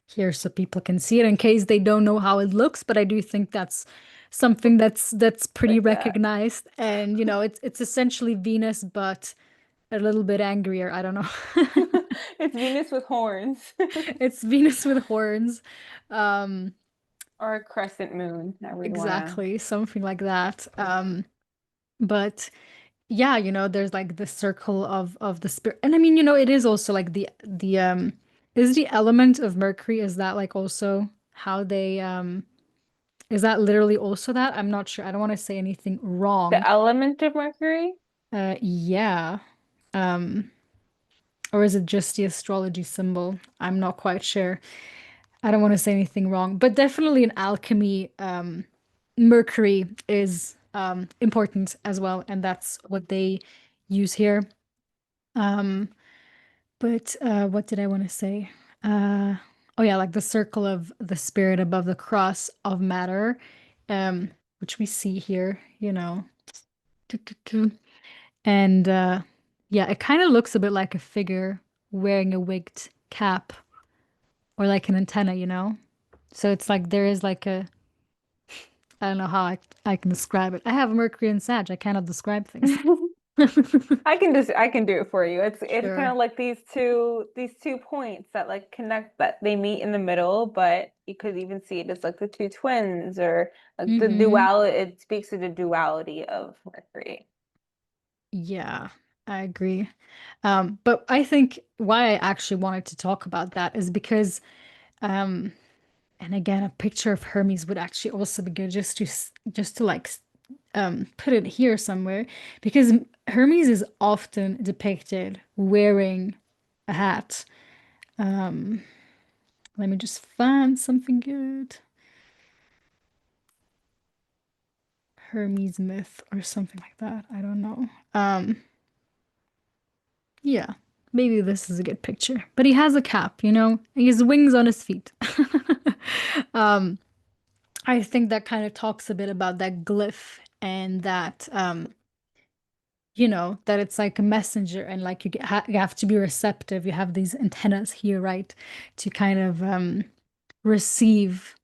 Speaker 1: here so people can see it in case they don't know how it looks, but I do think that's something that's pretty
Speaker 2: Like that.
Speaker 1: recognized. And it's essentially Venus, but a little bit angrier. I don't know.
Speaker 2: It's Venus with horns.
Speaker 1: It's Venus with horns. Um,
Speaker 2: Or a crescent moon that we'd wanna.
Speaker 1: exactly, something like that. But yeah, there's like the circle of the spirit. And I mean, it is also like the is the element of Mercury, is that like also how they is that literally also that? I'm not sure. I don't want to say anything wrong.
Speaker 2: The element of Mercury?
Speaker 1: Yeah. Um, or is it just the astrology symbol? I'm not quite sure. I don't want to say anything wrong, but definitely in alchemy, Mercury is important as well, and that's what they use here. Um, but what did I want to say? Uh, oh yeah, like the circle of the spirit above the cross of matter, which we see here, Doo, doo, doo. And yeah, it kind of looks a bit like a figure wearing a wigged cap or like an antenna. So it's like there is like I don't know how I can describe it. I have Mercury and Sag. I cannot describe things.
Speaker 2: I can do it for you. It's kind
Speaker 1: Sure.
Speaker 2: of like these two points that like connect that they meet in the middle, but you could even see it as like the two twins or like the
Speaker 1: Mm-hmm.
Speaker 2: duality. It speaks to the duality of Mercury.
Speaker 1: Yeah, I agree. But I think why I actually wanted to talk about that is because, um, and again, a picture of Hermes would actually also be good just to like put it here somewhere because Hermes is often depicted wearing a hat. Um, Let me just find something good. Hermes myth or something like that. I don't know. Yeah, maybe this is a good picture. But he has a cap, and he has wings on his feet. Um, I think that kind of talks a bit about that glyph and that that it's like a messenger and like you have to be receptive. You have these antennas here, right, to kind of receive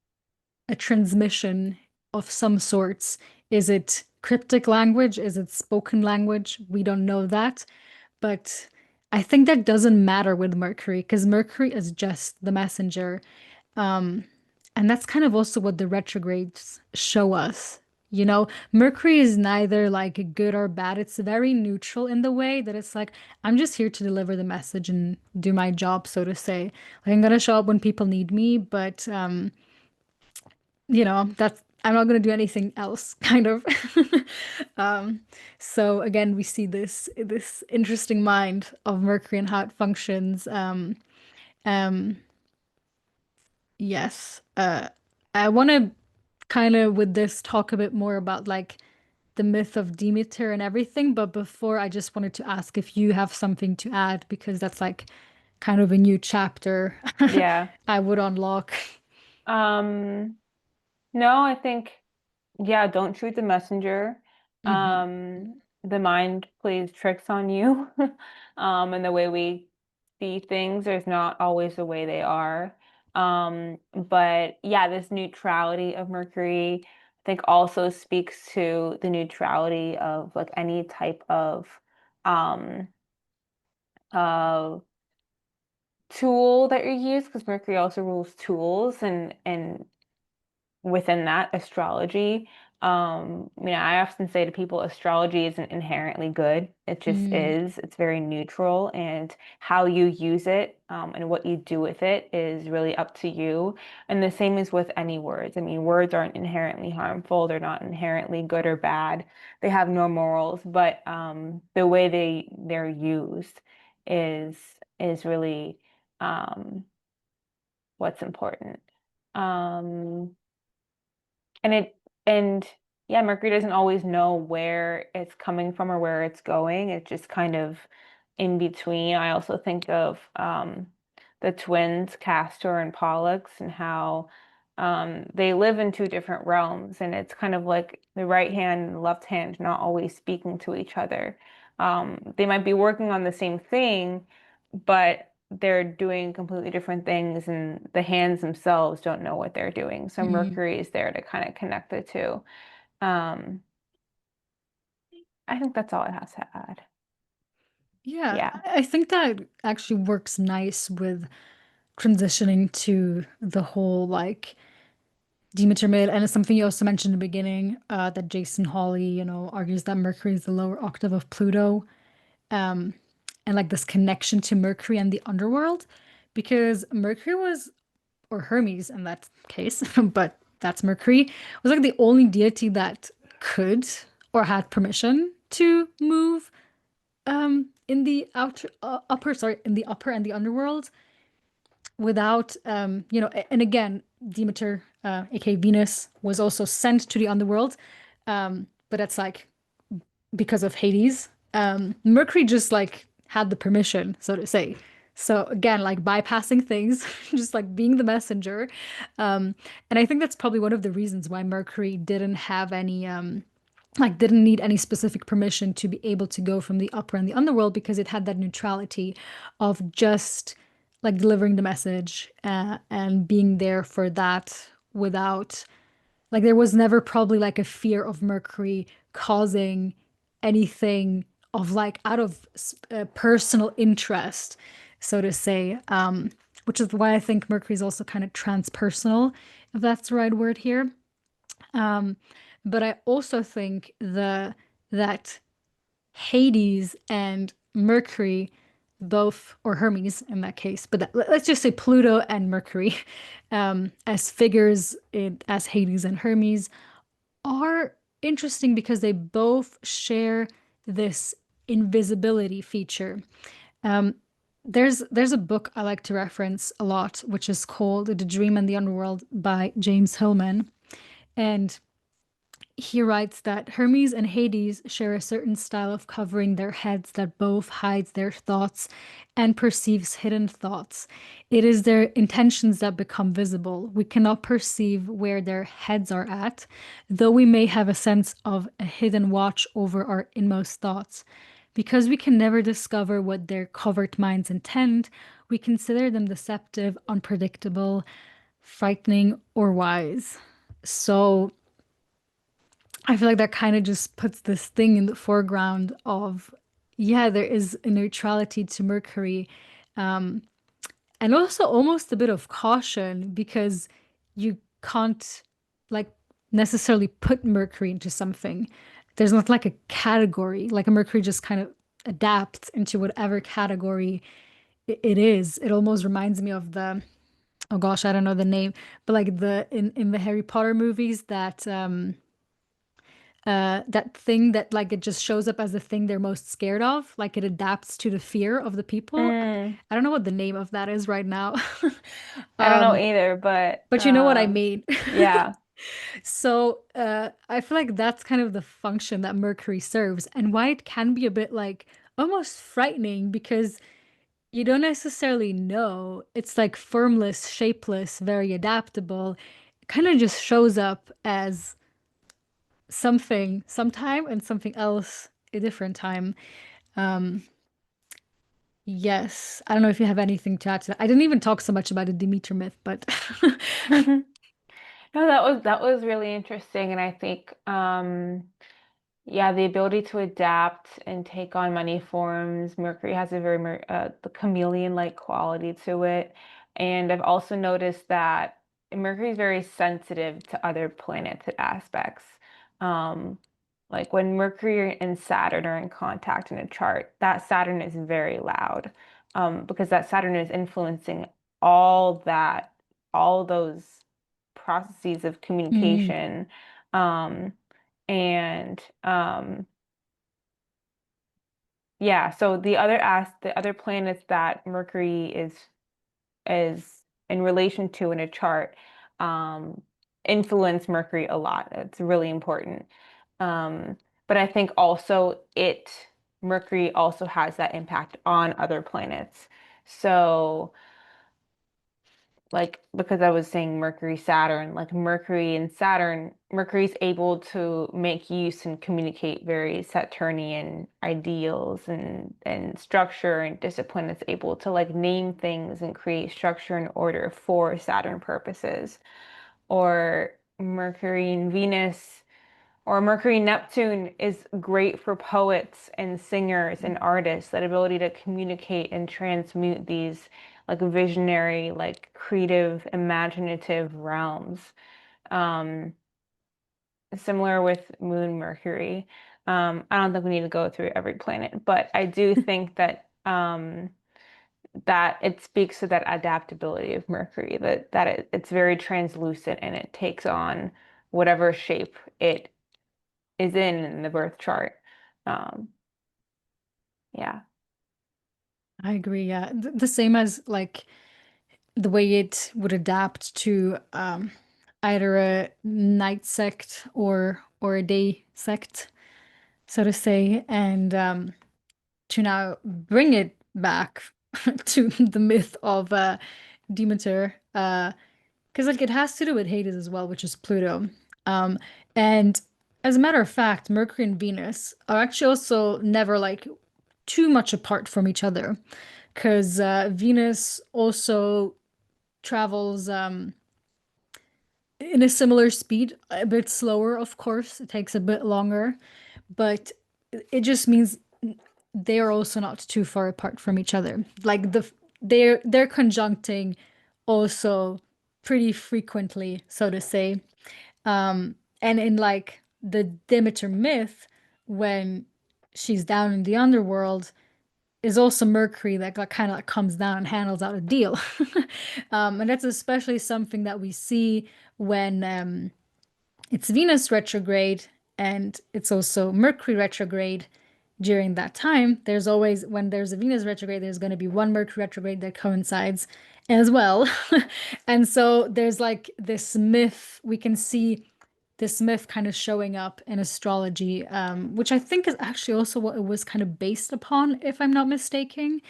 Speaker 1: a transmission of some sorts. Is it cryptic language? Is it spoken language? We don't know that. But I think that doesn't matter with Mercury because Mercury is just the messenger. Um, and that's kind of also what the retrogrades show us. Mercury is neither like good or bad. It's very neutral in the way that it's like, I'm just here to deliver the message and do my job, so to say. Like, I'm gonna show up when people need me, but that's I'm not going to do anything else, kind of. Um, so again, we see this interesting mind of Mercury and how it functions. Um, yes. I want to kind of with this talk a bit more about like the myth of Demeter and everything, but before I just wanted to ask if you have something to add because that's like kind of a new chapter
Speaker 2: Yeah.
Speaker 1: I would unlock.
Speaker 2: Um, no, I think yeah, don't shoot the messenger.
Speaker 1: Hmm.
Speaker 2: The mind plays tricks on you. And the way we see things is not always the way they are. But yeah, this neutrality of Mercury, I think also speaks to the neutrality of like any type um of tool that you use, because Mercury also rules tools and within that astrology. I often say to people, astrology isn't inherently good. It just
Speaker 1: Mm,
Speaker 2: is. It's very neutral, and how you use it, and what you do with it is really up to you. And the same is with any words. I mean, words aren't inherently harmful. They're not inherently good or bad. They have no morals, but the way they're used is really um, what's important. Um, and it and yeah, Mercury doesn't always know where it's coming from or where it's going. It's just kind of in between. I also think of the twins, Castor and Pollux, and how they live in two different realms, and it's kind of like the right hand and left hand not always speaking to each other. They might be working on the same thing, but they're doing completely different things, and the hands themselves don't know what they're doing. So
Speaker 1: mm.
Speaker 2: Mercury is there to kind of connect the two. Um, I think that's all it has to add.
Speaker 1: Yeah,
Speaker 2: Yeah.
Speaker 1: I think that actually works nice with transitioning to the whole like Detrimen, and it's something you also mentioned in the beginning, that Jason Hawley, argues that Mercury is the lower octave of Pluto, um, and like this connection to Mercury and the underworld, because Mercury was, or Hermes in that case, but that's Mercury, was like the only deity that could or had permission to move in the in the upper and the underworld without and again, Demeter, aka Venus, was also sent to the underworld, but that's like because of Hades. Mercury just like had the permission, so to say. So again, like bypassing things, just like being the messenger. And I think that's probably one of the reasons why Mercury didn't have any like didn't need any specific permission to be able to go from the upper and the underworld, because it had that neutrality of just like delivering the message, and being there for that without, like, there was never probably like a fear of Mercury causing anything of like out of personal interest, so to say, which is why I think Mercury is also kind of transpersonal, if that's the right word here. um, but I also think that Hades and Mercury, both, or Hermes in that case, but let's just say Pluto and Mercury, as figures as Hades and Hermes, are interesting because they both share this invisibility feature. Um, there's a book I like to reference a lot, which is called The Dream and the Underworld by James Hillman. And he writes that Hermes and Hades share a certain style of covering their heads that both hides their thoughts and perceives hidden thoughts. It is their intentions that become visible. We cannot perceive where their heads are at, though we may have a sense of a hidden watch over our inmost thoughts. Because we can never discover what their covert minds intend, we consider them deceptive, unpredictable, frightening, or wise. So, I feel like that kind of just puts this thing in the foreground of, yeah, there is a neutrality to Mercury, um, and also almost a bit of caution because you can't like necessarily put Mercury into something. There's not like a category, like a Mercury just kind of adapts into whatever category it is. It almost reminds me of the, oh gosh, I don't know the name, but like the in the Harry Potter movies, that thing that like it just shows up as the thing they're most scared of, like it adapts to the fear of the people.
Speaker 2: Mm,
Speaker 1: I don't know what the name of that is right now.
Speaker 2: I don't know
Speaker 1: um
Speaker 2: either, but
Speaker 1: but you know what I mean.
Speaker 2: yeah.
Speaker 1: So I feel like that's kind of the function that Mercury serves, and why it can be a bit like almost frightening, because you don't necessarily know. It's like formless, shapeless, very adaptable. It kind of just shows up as something sometime and something else a different time. Um, yes, I don't know if you have anything to add to that. I didn't even talk so much about the Demeter myth, but
Speaker 2: No, that was really interesting, and I think yeah, the ability to adapt and take on many forms. Mercury has a very the chameleon-like quality to it. And I've also noticed that Mercury is very sensitive to other planet aspects. Um, like when Mercury and Saturn are in contact in a chart, that Saturn is very loud, because that Saturn is influencing all that, all those processes of
Speaker 1: Mm,
Speaker 2: communication. Um, and yeah, so the other planets that Mercury is in relation to in a chart, um, influence Mercury a lot. It's really important. Um, but I think also Mercury also has that impact on other planets. So like because I was saying Mercury, Saturn, like Mercury and Saturn, Mercury's able to make use and communicate very Saturnian ideals and structure and discipline. It's able to like name things and create structure and order for Saturn purposes. Or Mercury and Venus or Mercury Neptune is great for poets and singers and artists, that ability to communicate and transmute these like visionary, like creative, imaginative realms. Um, Similar with Moon Mercury. I don't think we need to go through every planet, but I do think that that it speaks to that adaptability of Mercury, it's very translucent and it takes on whatever shape it is in the birth chart. Um, yeah.
Speaker 1: I agree. Yeah, the same as like the way it would adapt to either a night sect or a day sect, so to say, and to now bring it back to the myth of Demeter, because like it has to do with Hades as well, which is Pluto. Um, and as a matter of fact, Mercury and Venus are actually also never like too much apart from each other, because Venus also travels in a similar speed, a bit slower, of course. It takes a bit longer, but it just means they are also not too far apart from each other. Like they're conjuncting also pretty frequently, so to say. And in like the Demeter myth, when she's down in the underworld, is also Mercury that kind of like comes down and handles out a deal. And that's especially something that we see when it's Venus retrograde and it's also Mercury retrograde during that time. There's always, when there's a Venus retrograde, there's going to be one Mercury retrograde that coincides as well. And so there's like this myth, we can see this myth kind of showing up in astrology, which I think is actually also what it was kind of based upon, if I'm not mistaken.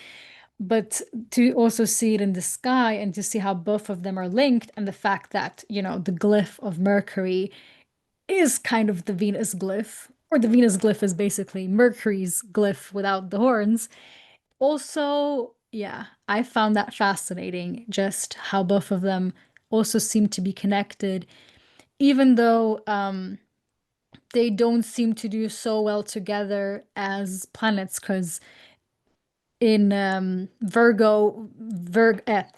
Speaker 1: But to also see it in the sky and to see how both of them are linked, and the fact that, the glyph of Mercury is kind of the Venus glyph, or the Venus glyph is basically Mercury's glyph without the horns. Also, yeah, I found that fascinating, just how both of them also seem to be connected, even though they don't seem to do so well together as planets, because in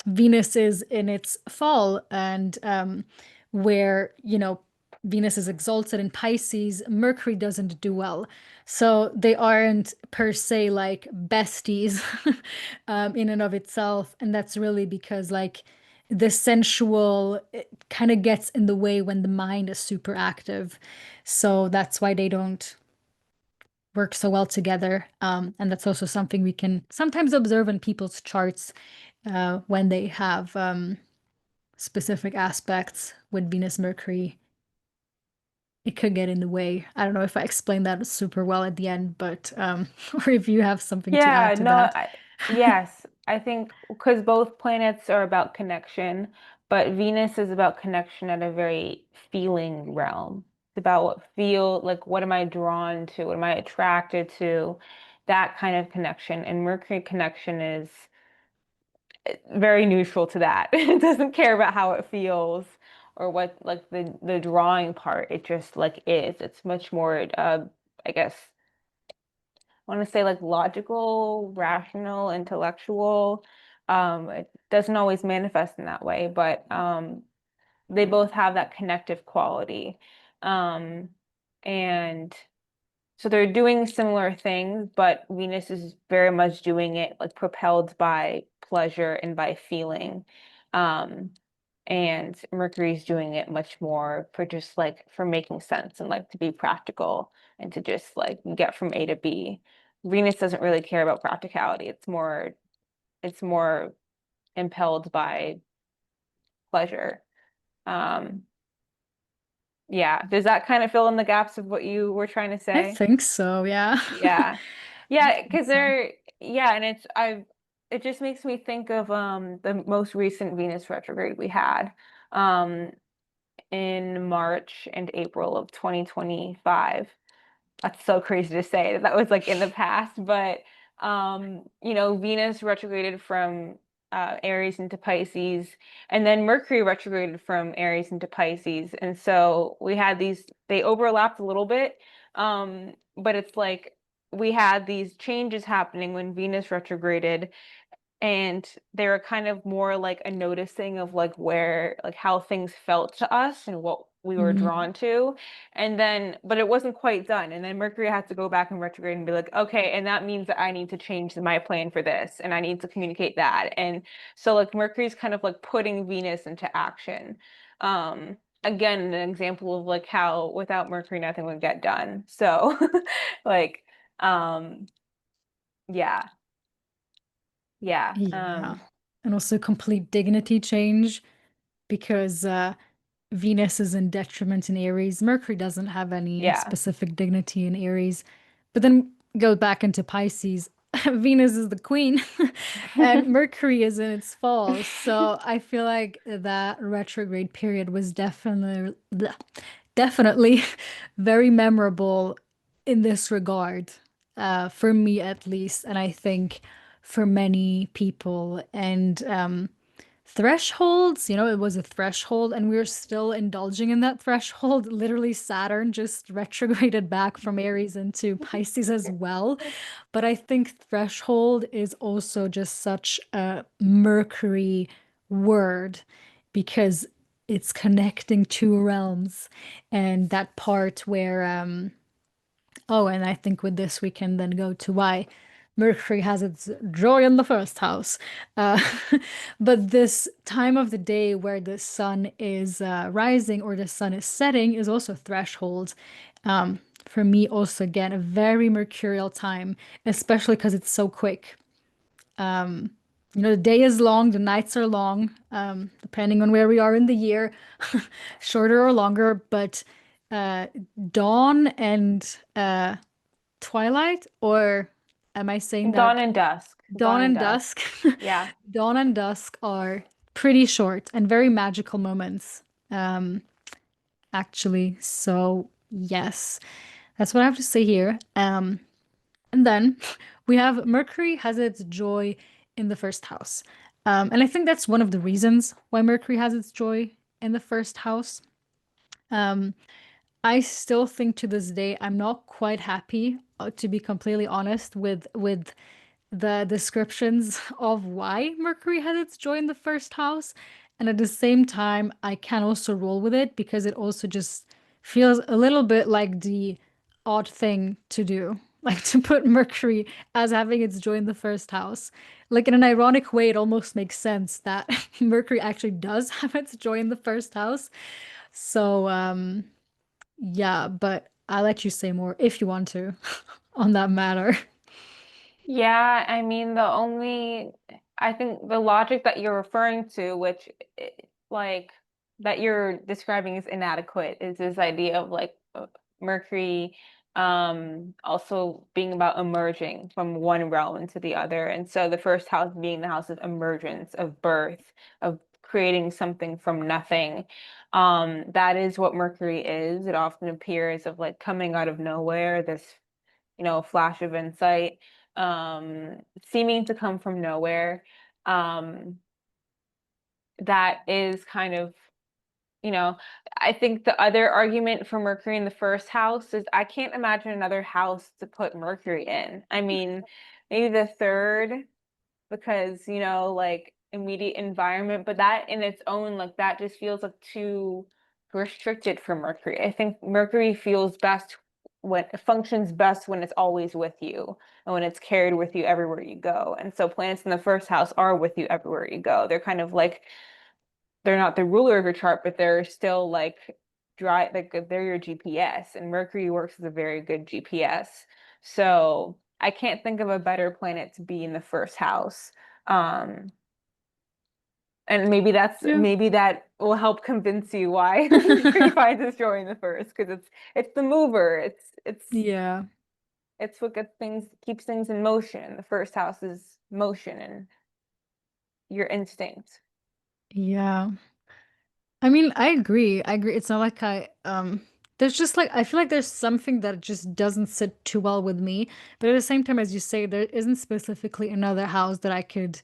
Speaker 1: Venus is in its fall, and where, Venus is exalted in Pisces, Mercury doesn't do well. So they aren't per se like besties in and of itself. And that's really because like the sensual kind of gets in the way when the mind is super active. So that's why they don't work so well together. And that's also something we can sometimes observe in people's charts when they have specific aspects with Venus, Mercury. It could get in the way. I don't know if I explained that super well at the end, but or if you have something to
Speaker 2: Yeah,
Speaker 1: add to
Speaker 2: no,
Speaker 1: that.
Speaker 2: yes, I think because both planets are about connection, but Venus is about connection at a very feeling realm. It's about what am I drawn to? What am I attracted to? That kind of connection. And Mercury connection is very neutral to that. It doesn't care about how it feels or what like the drawing part. It just like is. It's much more I guess I want to say like logical, rational, intellectual. It doesn't always manifest in that way, but they both have that connective quality. Um And so they're doing similar things, but Venus is very much doing it like propelled by pleasure and by feeling. Um, and Mercury's doing it much more for just like for making sense and like to be practical and to just like get from A to B. Venus doesn't really care about practicality. It's more impelled by pleasure. Um, yeah. Does that kind of fill in the gaps of what you were trying to
Speaker 1: I
Speaker 2: say?
Speaker 1: think so, yeah.
Speaker 2: Yeah.
Speaker 1: I
Speaker 2: Yeah,
Speaker 1: think
Speaker 2: because
Speaker 1: so.
Speaker 2: yeah, and it just makes me think of the most recent Venus retrograde we had um in March and April of 2025. That's so crazy to say that that was like in the past, but Venus retrograded from Aries into Pisces, and then Mercury retrograded from Aries into Pisces, and so we had these. They overlapped a little bit, but it's like we had these changes happening when Venus retrograded, and they were kind of more like a noticing of like where like how things felt to us and what we were
Speaker 1: Mm,
Speaker 2: drawn to, and then but it wasn't quite done, and then Mercury had to go back in retrograde and be like, okay, and that means that I need to change my plan for this and I need to communicate that. And so like Mercury's kind of like putting Venus into action. Again, an example of like how without Mercury nothing would get done. So like um yeah, yeah.
Speaker 1: yeah. And also complete dignity change because Venus is in detriment in Aries. Mercury doesn't have any
Speaker 2: Yeah.
Speaker 1: specific dignity in Aries. But then go back into Pisces. Venus is the queen and Mercury is in its fall. So I feel like that retrograde period was definitely very memorable in this regard, for me at least, and I think for many people. And thresholds, it was a threshold, and we are still indulging in that threshold. Literally, Saturn just retrograded back from Aries into Pisces as well. But I think threshold is also just such a Mercury word because it's connecting two realms. And that part where, oh, and I think with this we can then go to why Mercury has its joy in the first house. Uh, but this time of the day where the sun is rising or the sun is setting is also threshold. For me, also, again, a very mercurial time, especially because it's so quick. The day is long, the nights are long, depending on where we are in the year, shorter or longer. But uh, dawn and twilight, or am I saying
Speaker 2: Dawn
Speaker 1: that
Speaker 2: and dusk. Dawn
Speaker 1: dawn
Speaker 2: and
Speaker 1: and
Speaker 2: dusk.
Speaker 1: dusk?
Speaker 2: Yeah.
Speaker 1: Dawn and dusk are pretty short and very magical moments, um, actually. So, yes, that's what I have to say here. And then we have Mercury has its joy in the first house. And I think that's one of the reasons why Mercury has its joy in the first house. Um, I still think to this day I'm not quite happy, to be completely honest, with the descriptions of why Mercury has its joy in the first house. And at the same time, I can also roll with it because it also just feels a little bit like the odd thing to do. Like to put Mercury as having its joy in the first house. Like in an ironic way, it almost makes sense that Mercury actually does have its joy in the first house. So, yeah, but I'll let you say more if you want to on that matter.
Speaker 2: Yeah, I mean, I think the logic that you're referring to, which like that you're describing is inadequate, is this idea of like Mercury also being about emerging from one realm into the other. And so the first house being the house of emergence, of birth, of creating something from nothing. That is what Mercury is. It often appears of like coming out of nowhere, this flash of insight, seeming to come from nowhere. Um, that is kind of, you know, I think the other argument for Mercury in the first house is I can't imagine another house to put Mercury in. I mean, maybe the third, because, like immediate environment, but that in its own, like that just feels like too restricted for Mercury. I think Mercury feels best when it functions best when it's always with you and when it's carried with you everywhere you go. And so planets in the first house are with you everywhere you go. They're kind of like they're not the ruler of your chart, but they're still like like they're your GPS, and Mercury works as a very good GPS. So I can't think of a better planet to be in the first house. Um, and
Speaker 1: Yeah.
Speaker 2: maybe that will help convince you why Mercury finds its joy in the first, because it's the mover.
Speaker 1: Yeah.
Speaker 2: It's what gets things keeps things in motion. The first house is motion and your instinct.
Speaker 1: Yeah. I mean, I agree. I agree. It's not like there's just like I feel like there's something that just doesn't sit too well with me. But at the same time, as you say, there isn't specifically another house that I could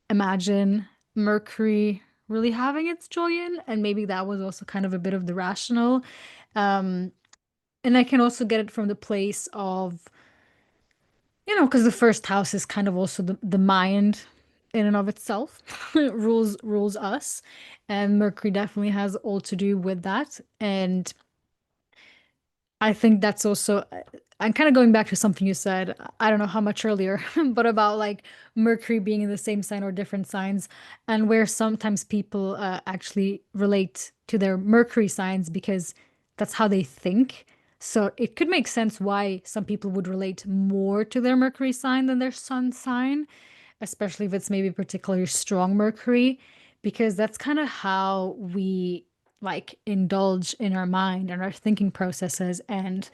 Speaker 1: imagine Mercury really having its joy in. And maybe that was also kind of a bit of the rational. Um, and I can also get it from the place of, because the first house is kind of also the mind in and of itself. Rules us. And Mercury definitely has all to do with that. And I think that's also, I'm kind of going back to something you said, I don't know how much earlier, but about like Mercury being in the same sign or different signs, and where sometimes people actually relate to their Mercury signs because that's how they think. So it could make sense why some people would relate more to their Mercury sign than their sun sign, especially if it's maybe particularly strong Mercury, because that's kind of how we like indulge in our mind and our thinking processes. And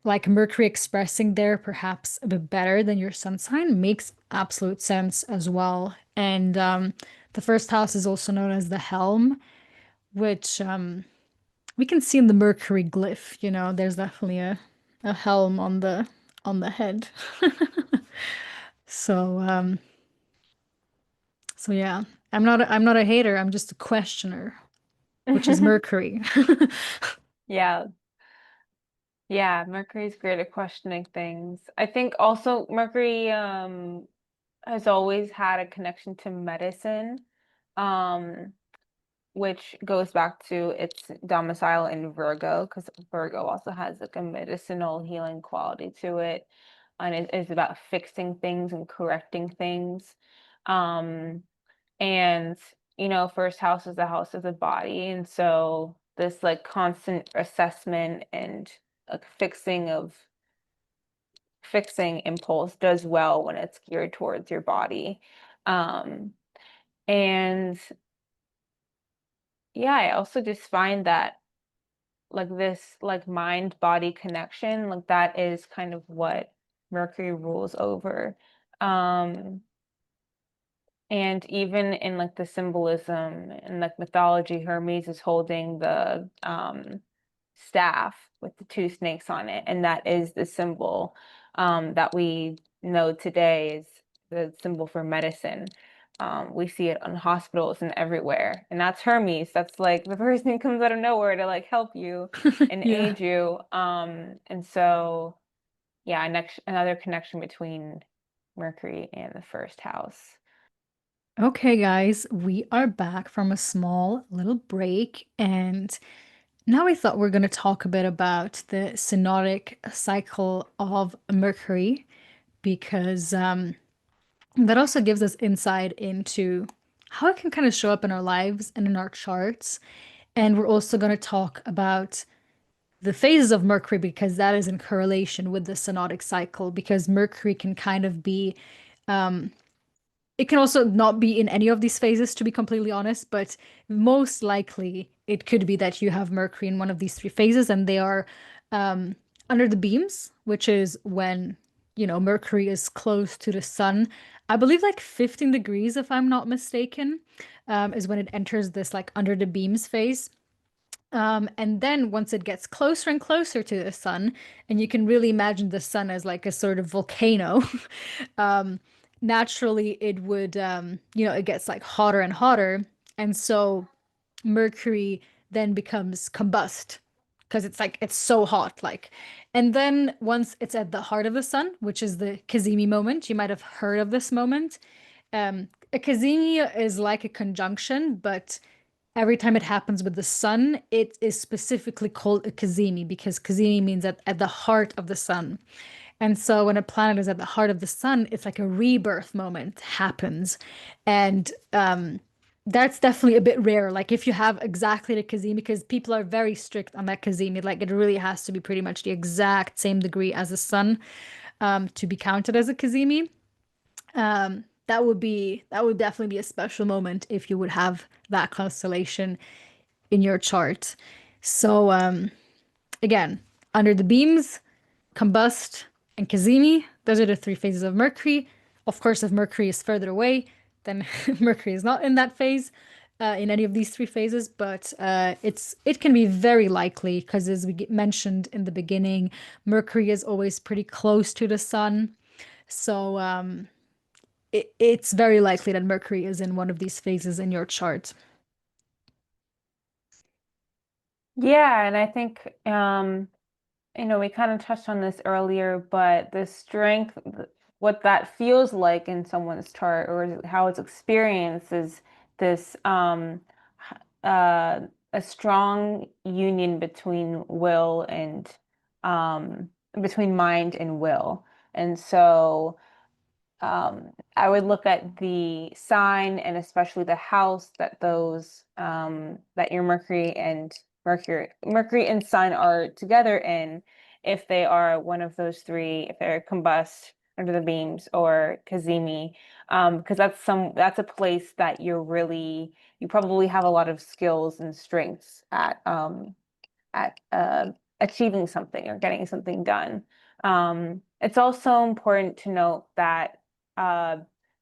Speaker 1: like Mercury expressing there perhaps a bit better than your sun sign makes absolute sense as well. And the first house is also known as the Helm, which we can see in the Mercury glyph. There's definitely a helm on the head. So yeah, I'm not a hater. I'm just a questioner, which is Mercury.
Speaker 2: Yeah, yeah, Mercury's great at questioning things. I think also Mercury has always had a connection to medicine, um, which goes back to its domicile in Virgo, because Virgo also has like a medicinal healing quality to it, and it is about fixing things and correcting things. Um, and first house is the house of the body, and so this like constant assessment and like fixing impulse does well when it's geared towards your body. Um, and yeah, I also just find that like this like mind body connection, like that is kind of what Mercury rules over. Um, And even in like the symbolism and like mythology, Hermes is holding the staff with the two snakes on it, and that is the symbol that we know today is the symbol for medicine. We see it on hospitals and everywhere, and that's Hermes. That's like the person who comes out of nowhere to like help you and
Speaker 1: Yeah.
Speaker 2: aid you. And so yeah, next another connection between Mercury and the first house.
Speaker 1: Okay, guys, we are back from a small little break, and now we thought we are going to talk a bit about the synodic cycle of Mercury because that also gives us insight into how it can kind of show up in our lives and in our charts. And we're also going to talk about the phases of Mercury because that is in correlation with the synodic cycle, because Mercury can kind of be it can also not be in any of these phases, to be completely honest, but most likely it could be that you have Mercury in one of these three phases, and they are um, under the beams, which is when, Mercury is close to the sun. I believe like 15 degrees, if I'm not mistaken, is when it enters this like under the beams phase. And then once it gets closer and closer to the sun, and you can really imagine the sun as like a sort of volcano, um, naturally it would, it gets like hotter and hotter. And so Mercury then becomes combust because it's like it's so hot. And then once it's at the heart of the sun, which is the Cazimi moment, you might have heard of this moment. A Cazimi is like a conjunction, but every time it happens with the sun, it is specifically called a cazimi because cazimi means at the heart of the sun. And so when a planet is at the heart of the sun, it's like a rebirth moment happens. And that's definitely a bit rare. Like if you have exactly the cazimi, because people are very strict on that cazimi, like it really has to be pretty much the exact same degree as the sun to be counted as a cazimi. That would definitely be a special moment if you would have that constellation in your chart. So again, under the beams, combust, and cazimi, those are the three phases of Mercury. Of course, if Mercury is further away, then Mercury is not in that phase, in any of these three phases. But it can be very likely because, as we mentioned in the beginning, Mercury is always pretty close to the sun. So it's very likely that Mercury is in one of these phases in your chart.
Speaker 2: Yeah, and I think we kind of touched on this earlier, but the strength, what that feels like in someone's chart or how it's experienced is this a strong union between will and between mind and will. And so I would look at the sign and especially the house that those that your Mercury and Sun are together in, if they are one of those three, if they're combust under the beams or Kazemi, because that's a place that you probably have a lot of skills and strengths at achieving something or getting something done. It's also important to note that uh,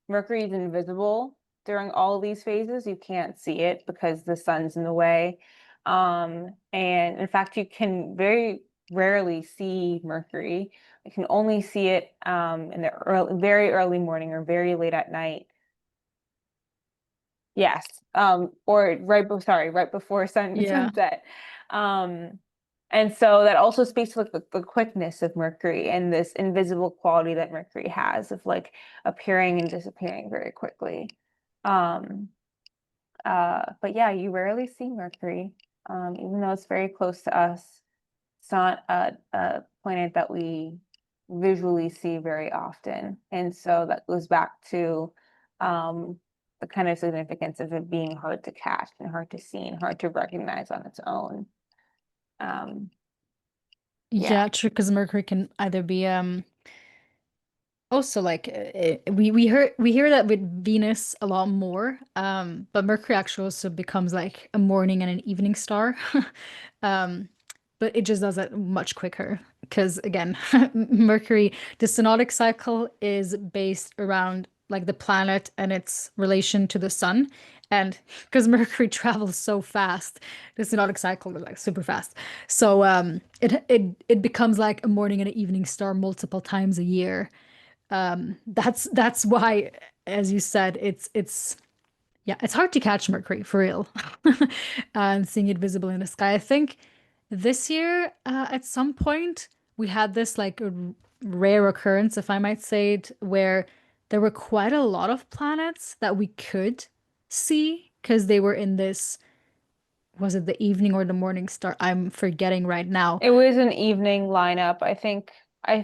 Speaker 2: Mercury is invisible during all of these phases. You can't see it because the sun's in the way. And in fact, you can very rarely see Mercury. You can only see it in the very early morning or very late at night. Yes. Or right before
Speaker 1: Yeah.
Speaker 2: sunset. Um, and so that also speaks to like the quickness of Mercury and this invisible quality that Mercury has of like appearing and disappearing very quickly. Um, but yeah, you rarely see Mercury, even though it's very close to us. It's not a planet that we visually see very often. And so that goes back to the kind of significance of it being hard to catch and hard to see and hard to recognize on its own. Um, yeah.
Speaker 1: Yeah, true, because Mercury can either be also like we hear that with Venus a lot more, but Mercury actually also becomes like a morning and an evening star. Um, but it just does it much quicker because again, Mercury, the synodic cycle is based around like the planet and its relation to the sun. And because Mercury travels so fast, the synodic cycle is like super fast. So it becomes like a morning and an evening star multiple times a year. That's why, as you said, it's yeah, it's hard to catch Mercury for real. And seeing it visible in the sky. I think this year, at some point, we had this like a rare occurrence, if I might say it, where there were quite a lot of planets that we could see because they were in this, was it the evening or the morning star? I'm forgetting right now.
Speaker 2: It was an evening lineup. I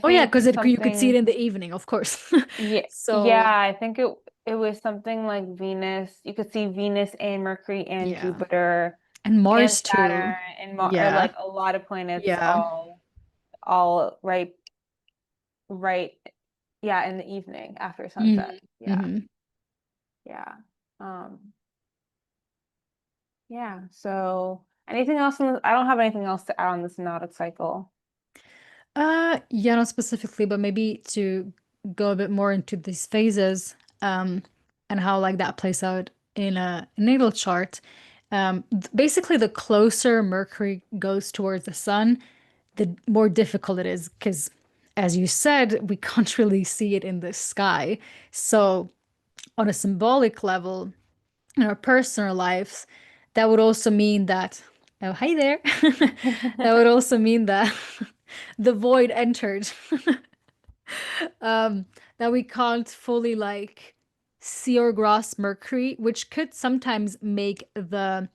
Speaker 1: Oh yeah,
Speaker 2: think
Speaker 1: because you could see it
Speaker 2: something,
Speaker 1: in the evening, of course.
Speaker 2: yeah,
Speaker 1: So
Speaker 2: yeah, I think it was something like Venus. You could see Venus and Mercury and
Speaker 1: yeah.
Speaker 2: Jupiter
Speaker 1: And
Speaker 2: and
Speaker 1: Mars too.
Speaker 2: Saturn and or
Speaker 1: Yeah.
Speaker 2: like a lot of planets
Speaker 1: Yeah.
Speaker 2: all right, yeah, in the evening after sunset.
Speaker 1: Hmm.
Speaker 2: Yeah.
Speaker 1: Hmm.
Speaker 2: Yeah. Um yeah, so anything else I don't have anything else to add on the synodic cycle.
Speaker 1: Yeah, not specifically, but maybe to go a bit more into these phases, and how like that plays out in a natal chart. Basically, the closer Mercury goes towards the sun, the more difficult it is, because as you said, we can't really see it in the sky. So, on a symbolic level, in our personal lives, that would also mean that, oh, hi there. That would also mean that the void entered. um, that we can't fully like see or grasp Mercury, which could sometimes make the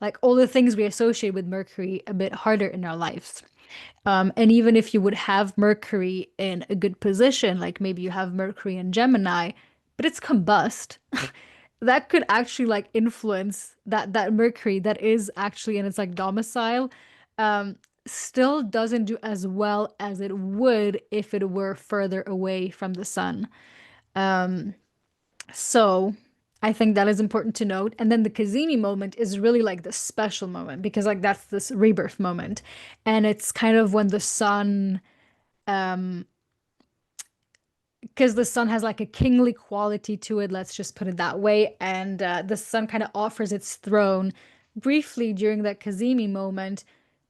Speaker 1: like all the things we associate with Mercury a bit harder in our lives. And even if you would have Mercury in a good position, like maybe you have Mercury in Gemini, but it's combust, that could actually like influence that Mercury that is actually in its like domicile, um, still doesn't do as well as it would if it were further away from the sun. Um, so I think that is important to note. And then the Kazemi moment is really like the special moment because like that's this rebirth moment. And it's kind of when the sun, um, because the sun has like a kingly quality to it, let's just put it that way. And the sun kind of offers its throne briefly during that Kazemi moment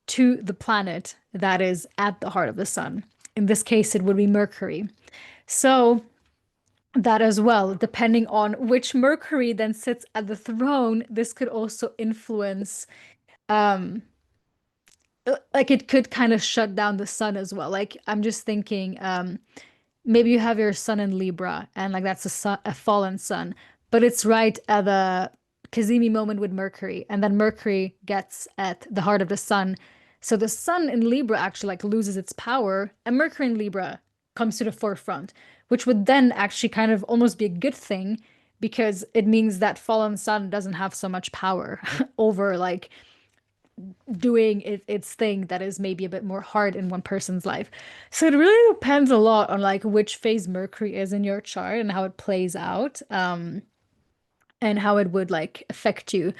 Speaker 1: to the planet that is at the heart of the sun. In this case, it would be Mercury. So that as well, depending on which Mercury then sits at the throne, this could also influence, um, like it could kind of shut down the sun as well. Like I'm just thinking, maybe you have your sun in Libra and like that's a fallen sun, but it's right at the Kazemi moment with Mercury, and then Mercury gets at the heart of the sun. So the sun in Libra actually like loses its power, and Mercury in Libra comes to the forefront, which would then actually kind of almost be a good thing because it means that fallen sun doesn't have so much power over like doing its thing that is maybe a bit more hard in one person's life. So it really depends a lot on like which phase Mercury is in your chart and how it plays out, and how it would like affect you.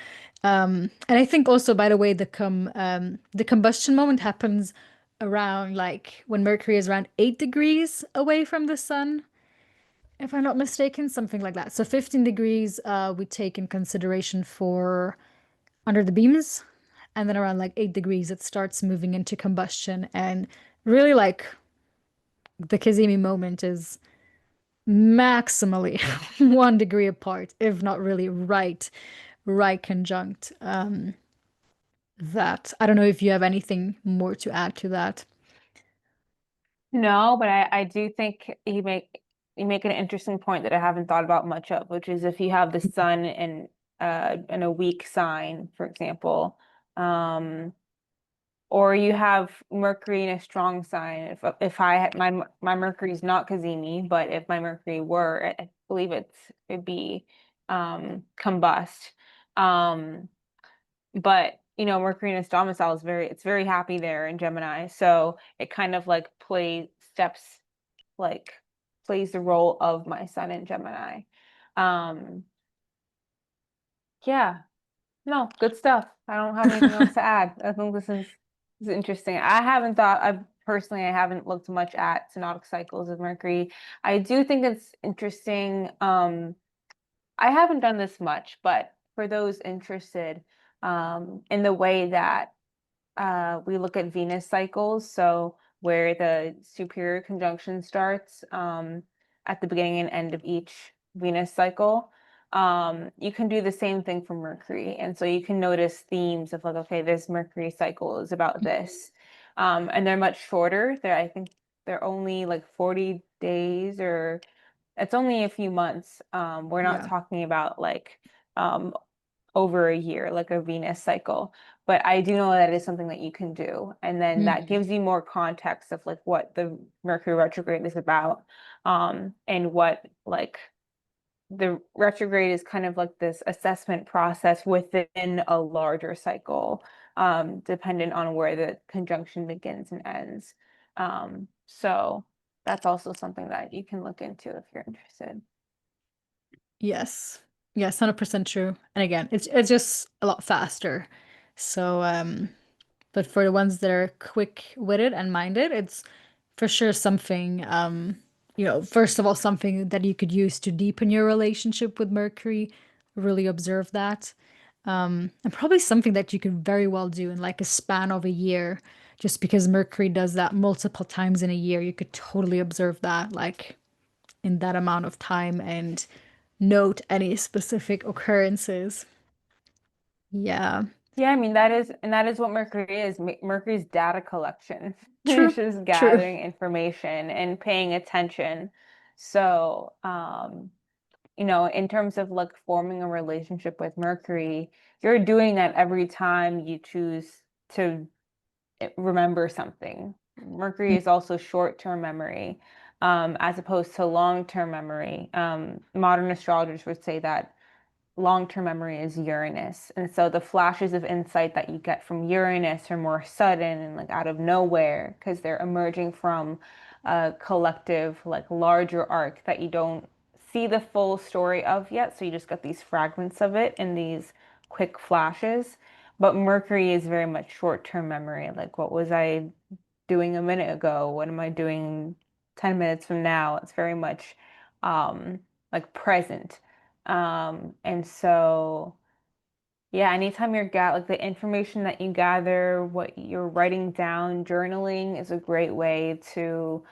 Speaker 1: And I think also, by the way, the combustion moment happens around like when Mercury is around 8 degrees away from the sun, if I'm not mistaken, something like that. So 15 degrees we take in consideration for under the beams, and then around like 8 degrees it starts moving into combustion, and really like the Kazemi moment is maximally 1 degree apart, if not really right conjunct. That I don't know if you have anything more to add to that.
Speaker 2: No, but I do think you make an interesting point that I haven't thought about much of, which is if you have the sun in a weak sign, for example, um, or you have Mercury in a strong sign. If I had my Mercury's not Cazimi, but if my Mercury were, I believe it'd be combust. Um, but Mercury in its domicile is very happy there in Gemini. So it kind of like like plays the role of my sun in Gemini. Um, yeah, no, good stuff. I don't have anything else to add. I think this is interesting. I haven't looked much at synodic cycles of Mercury. I do think it's interesting. I haven't done this much, but for those interested, in the way that we look at Venus cycles, so where the superior conjunction starts at the beginning and end of each Venus cycle. You can do the same thing for Mercury. And so you can notice themes of like, okay, this Mercury cycle is about this. And they're much shorter. I think they're only like 40 days, or it's only a few months. We're not
Speaker 1: Yeah.
Speaker 2: talking about like um, over a year, like a Venus cycle. But I do know that is something that you can do. And then that
Speaker 1: Mhm.
Speaker 2: gives you more context of like what the Mercury retrograde is about. And what like the retrograde is kind of like this assessment process within a larger cycle, dependent on where the conjunction begins and ends. So that's also something that you can look into if you're interested.
Speaker 1: Yes. Yes, 100% true. And again, it's just a lot faster. So but for the ones that are quick-witted and minded, it's for sure something, first of all, something that you could use to deepen your relationship with Mercury, really observe that. And probably something that you could very well do in like a span of a year, just because Mercury does that multiple times in a year. You could totally observe that, like in that amount of time, and note any specific occurrences. Yeah,
Speaker 2: Yeah, I mean that is what Mercury is. Mercury's data collection. It's
Speaker 1: true,
Speaker 2: just
Speaker 1: true.
Speaker 2: gathering information and paying attention. So, in terms of like forming a relationship with Mercury, you're doing that every time you choose to remember something. Mercury is also short-term memory, as opposed to long-term memory. Modern astrologers would say that long-term memory is Uranus. And so the flashes of insight that you get from Uranus are more sudden and like out of nowhere because they're emerging from a collective, like larger arc that you don't see the full story of yet. So you just get these fragments of it in these quick flashes. But Mercury is very much short-term memory. Like, what was I doing a minute ago? What am I doing 10 minutes from now? It's very much like present. And so, yeah, anytime you're like the information that you gather, what you're writing down, journaling is a great way to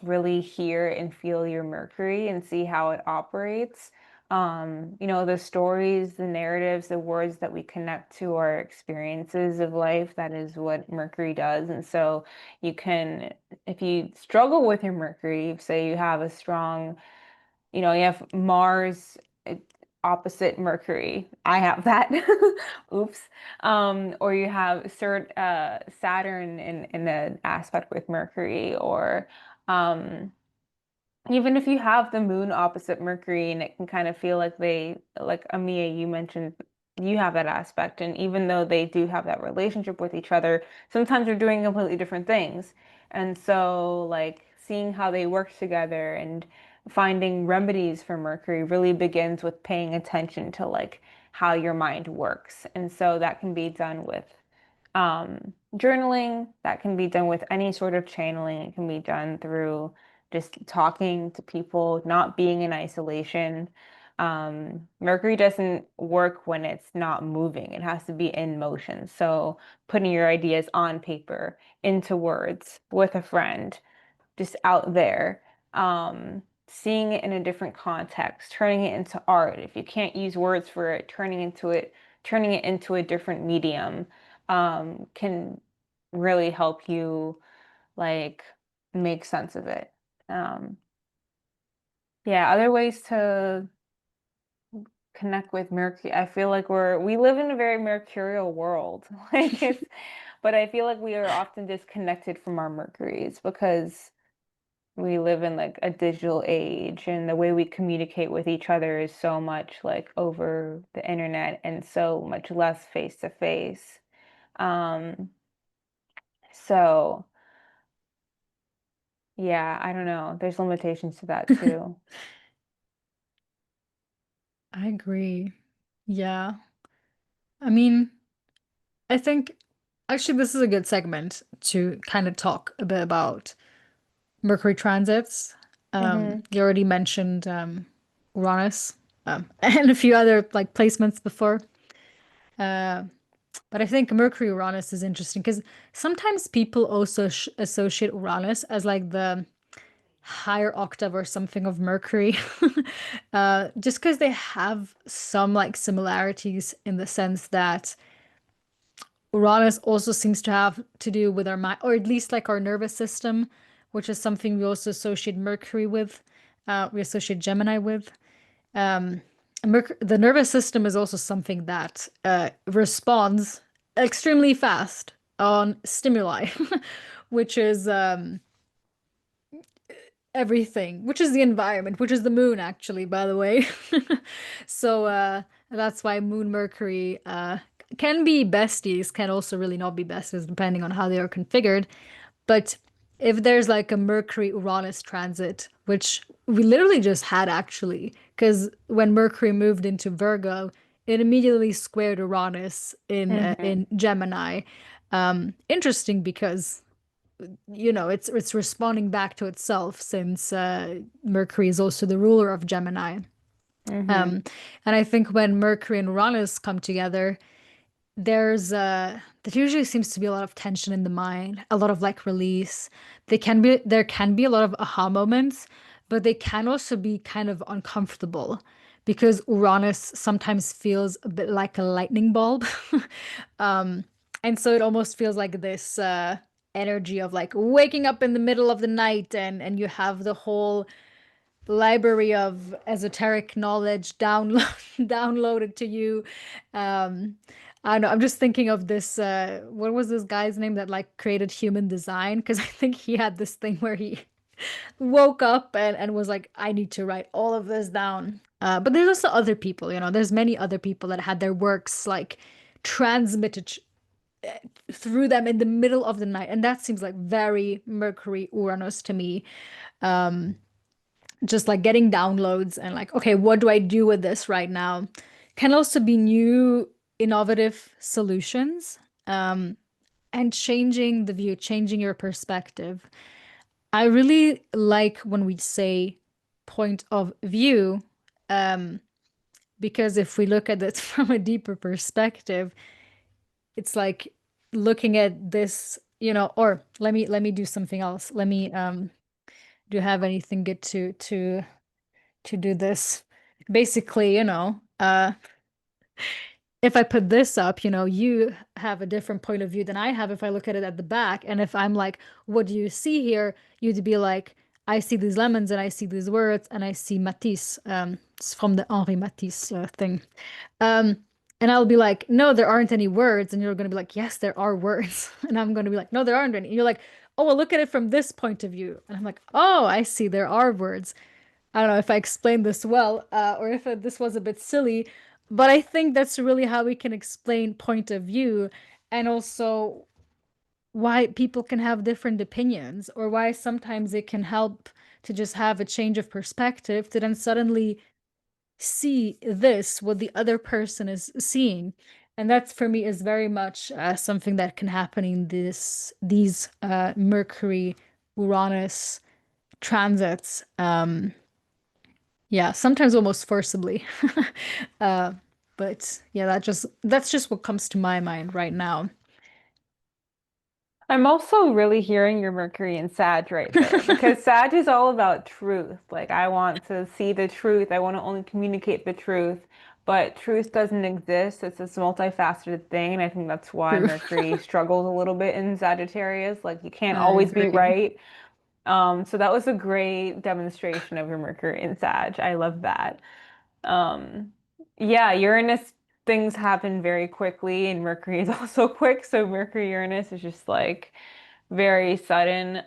Speaker 2: really hear and feel your Mercury and see how it operates. The stories, the narratives, the words that we connect to our experiences of life, that is what Mercury does. And so you can, if you struggle with your Mercury, say you have a strong you have Mars opposite Mercury. I have that. Oops. Or you have Saturn in an aspect with Mercury, or um, even if you have the moon opposite Mercury and it can kind of feel like like Amia, you mentioned you have that aspect. And even though they do have that relationship with each other, sometimes they're doing completely different things. And so, like, seeing how they work together and finding remedies for Mercury really begins with paying attention to, like, how your mind works. And so that can be done with journaling, that can be done with any sort of channeling. It can be done through just talking to people, not being in isolation. Mercury doesn't work when it's not moving. It has to be in motion. So putting your ideas on paper, into words, with a friend, just out there, seeing it in a different context, turning it into art. If you can't use words for it, turning it into a different medium, can really help you like make sense of it. Um, yeah, other ways to connect with Mercury. I feel like we live in a very mercurial world. But I feel like we are often disconnected from our Mercuries because we live in like a digital age and the way we communicate with each other is so much like over the internet and so much less face to face. Um, so yeah, I don't know. There's limitations to that too.
Speaker 1: I agree. Yeah. I mean, I think actually this is a good segment to kind of talk a bit about Mercury transits.
Speaker 2: Hmm.
Speaker 1: You already mentioned Uranus, and a few other like placements before. Uh, but I think Mercury Uranus is interesting because sometimes people also sh associate Uranus as like the higher octave or something of Mercury, just because they have some like similarities in the sense that Uranus also seems to have to do with our mind, or at least like our nervous system, which is something we also associate Mercury with. We associate Gemini with. Um, the nervous system is also something that responds extremely fast on stimuli, which is everything, which is the environment, which is the moon, actually, by the way. So that's why Moon Mercury can be besties, can also really not be besties, depending on how they are configured. But if there's like a Mercury Uranus transit, which we literally just had actually, because when Mercury moved into Virgo, it immediately squared Uranus
Speaker 2: Hmm.
Speaker 1: in Gemini. Interesting because it's responding back to itself since Mercury is also the ruler of Gemini.
Speaker 2: Hmm.
Speaker 1: Um, and I think when Mercury and Uranus come together, there usually seems to be a lot of tension in the mind, a lot of like release. There can be a lot of aha moments, but they can also be kind of uncomfortable because Uranus sometimes feels a bit like a lightning bulb. Um, and so it almost feels like this energy of like waking up in the middle of the night and you have the whole library of esoteric knowledge downloaded to you. Um, I don't know. I'm just thinking of this. What was this guy's name that like created human design? Because I think he had this thing where he woke up and was like, I need to write all of this down. But there's also other people, there's many other people that had their works like transmitted through them in the middle of the night. And that seems like very Mercury Uranus to me. Um, just like getting downloads and like, okay, what do I do with this right now? Can also be new, innovative solutions, um, and changing the view, changing your perspective. I really like when we say point of view, um, because if we look at it from a deeper perspective, it's like looking at this, or let me do something else. Let me do you have anything good to do this? Basically, if I put this up, you have a different point of view than I have if I look at it at the back. And if I'm like, what do you see here? You'd be like, I see these lemons and I see these words and I see Matisse. It's from the Henri Matisse thing. Um, and I'll be like, no, there aren't any words. And you're going to be like, yes, there are words. And I'm going to be like, no, there aren't any. And you're like, oh, well, look at it from this point of view. And I'm like, oh, I see, there are words. I don't know if I explained this well, or if this was a bit silly, but I think that's really how we can explain point of view and also why people can have different opinions or why sometimes it can help to just have a change of perspective to then suddenly see this, what the other person is seeing. And that's for me is very much something that can happen in these Mercury Uranus transits. Yeah, sometimes almost forcibly. Uh, but yeah, that's just what comes to my mind right now.
Speaker 2: I'm also really hearing your Mercury in Sag right there because Sag is all about truth. Like, I want to see the truth. I want to only communicate the truth, but truth doesn't exist. It's this multifaceted thing. And I think that's why
Speaker 1: True.
Speaker 2: Mercury struggles a little bit in Sagittarius. Like, you can't
Speaker 1: I
Speaker 2: always be
Speaker 1: agree.
Speaker 2: right. So that was a great demonstration of your Mercury in Sag. I love that. Um, yeah, Uranus things happen very quickly, and Mercury is also quick. So Mercury Uranus is just like very sudden.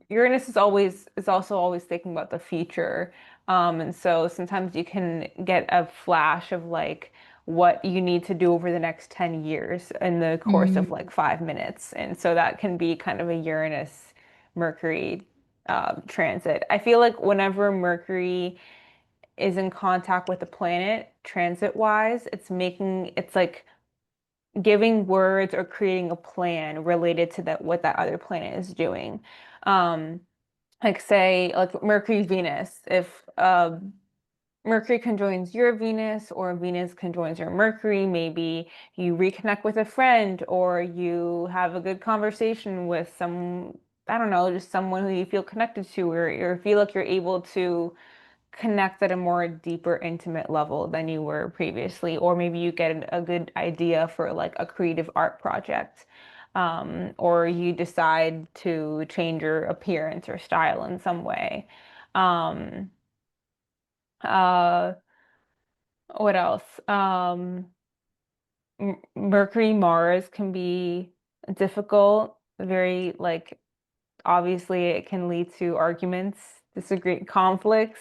Speaker 2: Uranus is also always thinking about the future. And so sometimes you can get a flash of like what you need to do over the next 10 years in the course of
Speaker 1: Mm,
Speaker 2: like 5 minutes. And so that can be kind of a Uranus Mercury transit. I feel like whenever Mercury is in contact with the planet transit wise, it's like giving words or creating a plan related to that what that other planet is doing. Um, like say like Mercury Venus, if Mercury conjoins your Venus or Venus conjoins your Mercury, maybe you reconnect with a friend or you have a good conversation with some, I don't know, just someone who you feel connected to or feel like you're able to connect at a more deeper, intimate level than you were previously, or maybe you get a good idea for like a creative art project, or you decide to change your appearance or style in some way. Um, uh, what else? Mercury, Mars can be difficult, very like obviously, it can lead to arguments, disagree, conflicts,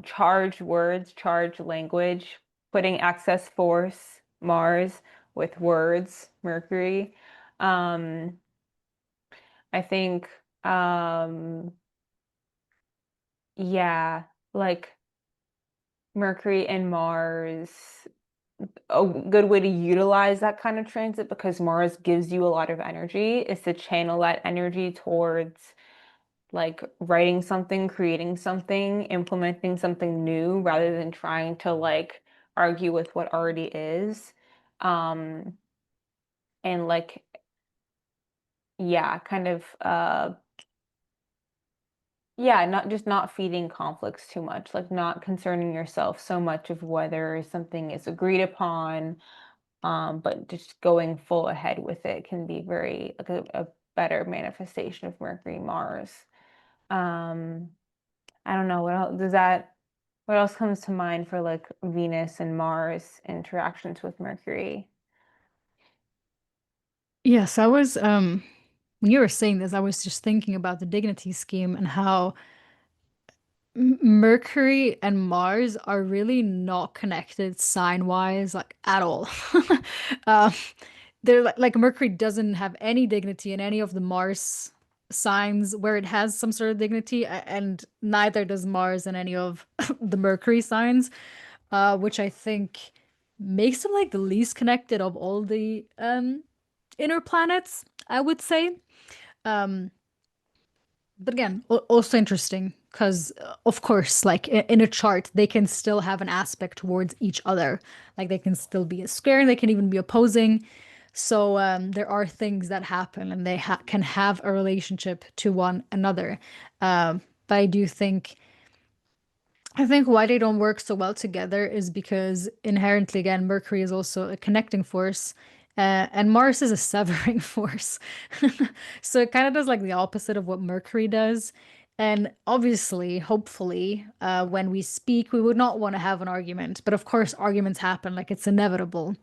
Speaker 2: charged words, charged language, putting excess force, Mars, with words, Mercury. Um, I think, um, yeah, like Mercury and Mars, a good way to utilize that kind of transit because Mars gives you a lot of energy is to channel that energy towards like writing something, creating something, implementing something new rather than trying to like argue with what already is. Um, and like, yeah, kind of, yeah, not feeding conflicts too much, like not concerning yourself so much of whether something is agreed upon, but just going full ahead with it can be very like a better manifestation of Mercury Mars. Um, I don't know what else comes to mind for like Venus and Mars interactions with Mercury?
Speaker 1: Yes, I was when you were saying this, I was just thinking about the dignity scheme and how Mercury and Mars are really not connected sign-wise, like at all. Um, they're like Mercury doesn't have any dignity in any of the Mars signs where it has some sort of dignity, and neither does Mars in any of the Mercury signs, which I think makes them like the least connected of all the inner planets, I would say. Um, but again, also interesting because, of course, like in a chart, they can still have an aspect towards each other. Like they can still be a square and they can even be opposing. So there are things that happen and they ha can have a relationship to one another. But I think why they don't work so well together is because inherently, again, Mercury is also a connecting force, and Mars is a severing force. So it kind of does like the opposite of what Mercury does. And obviously, hopefully, when we speak, we would not want to have an argument. But of course, arguments happen, like it's inevitable.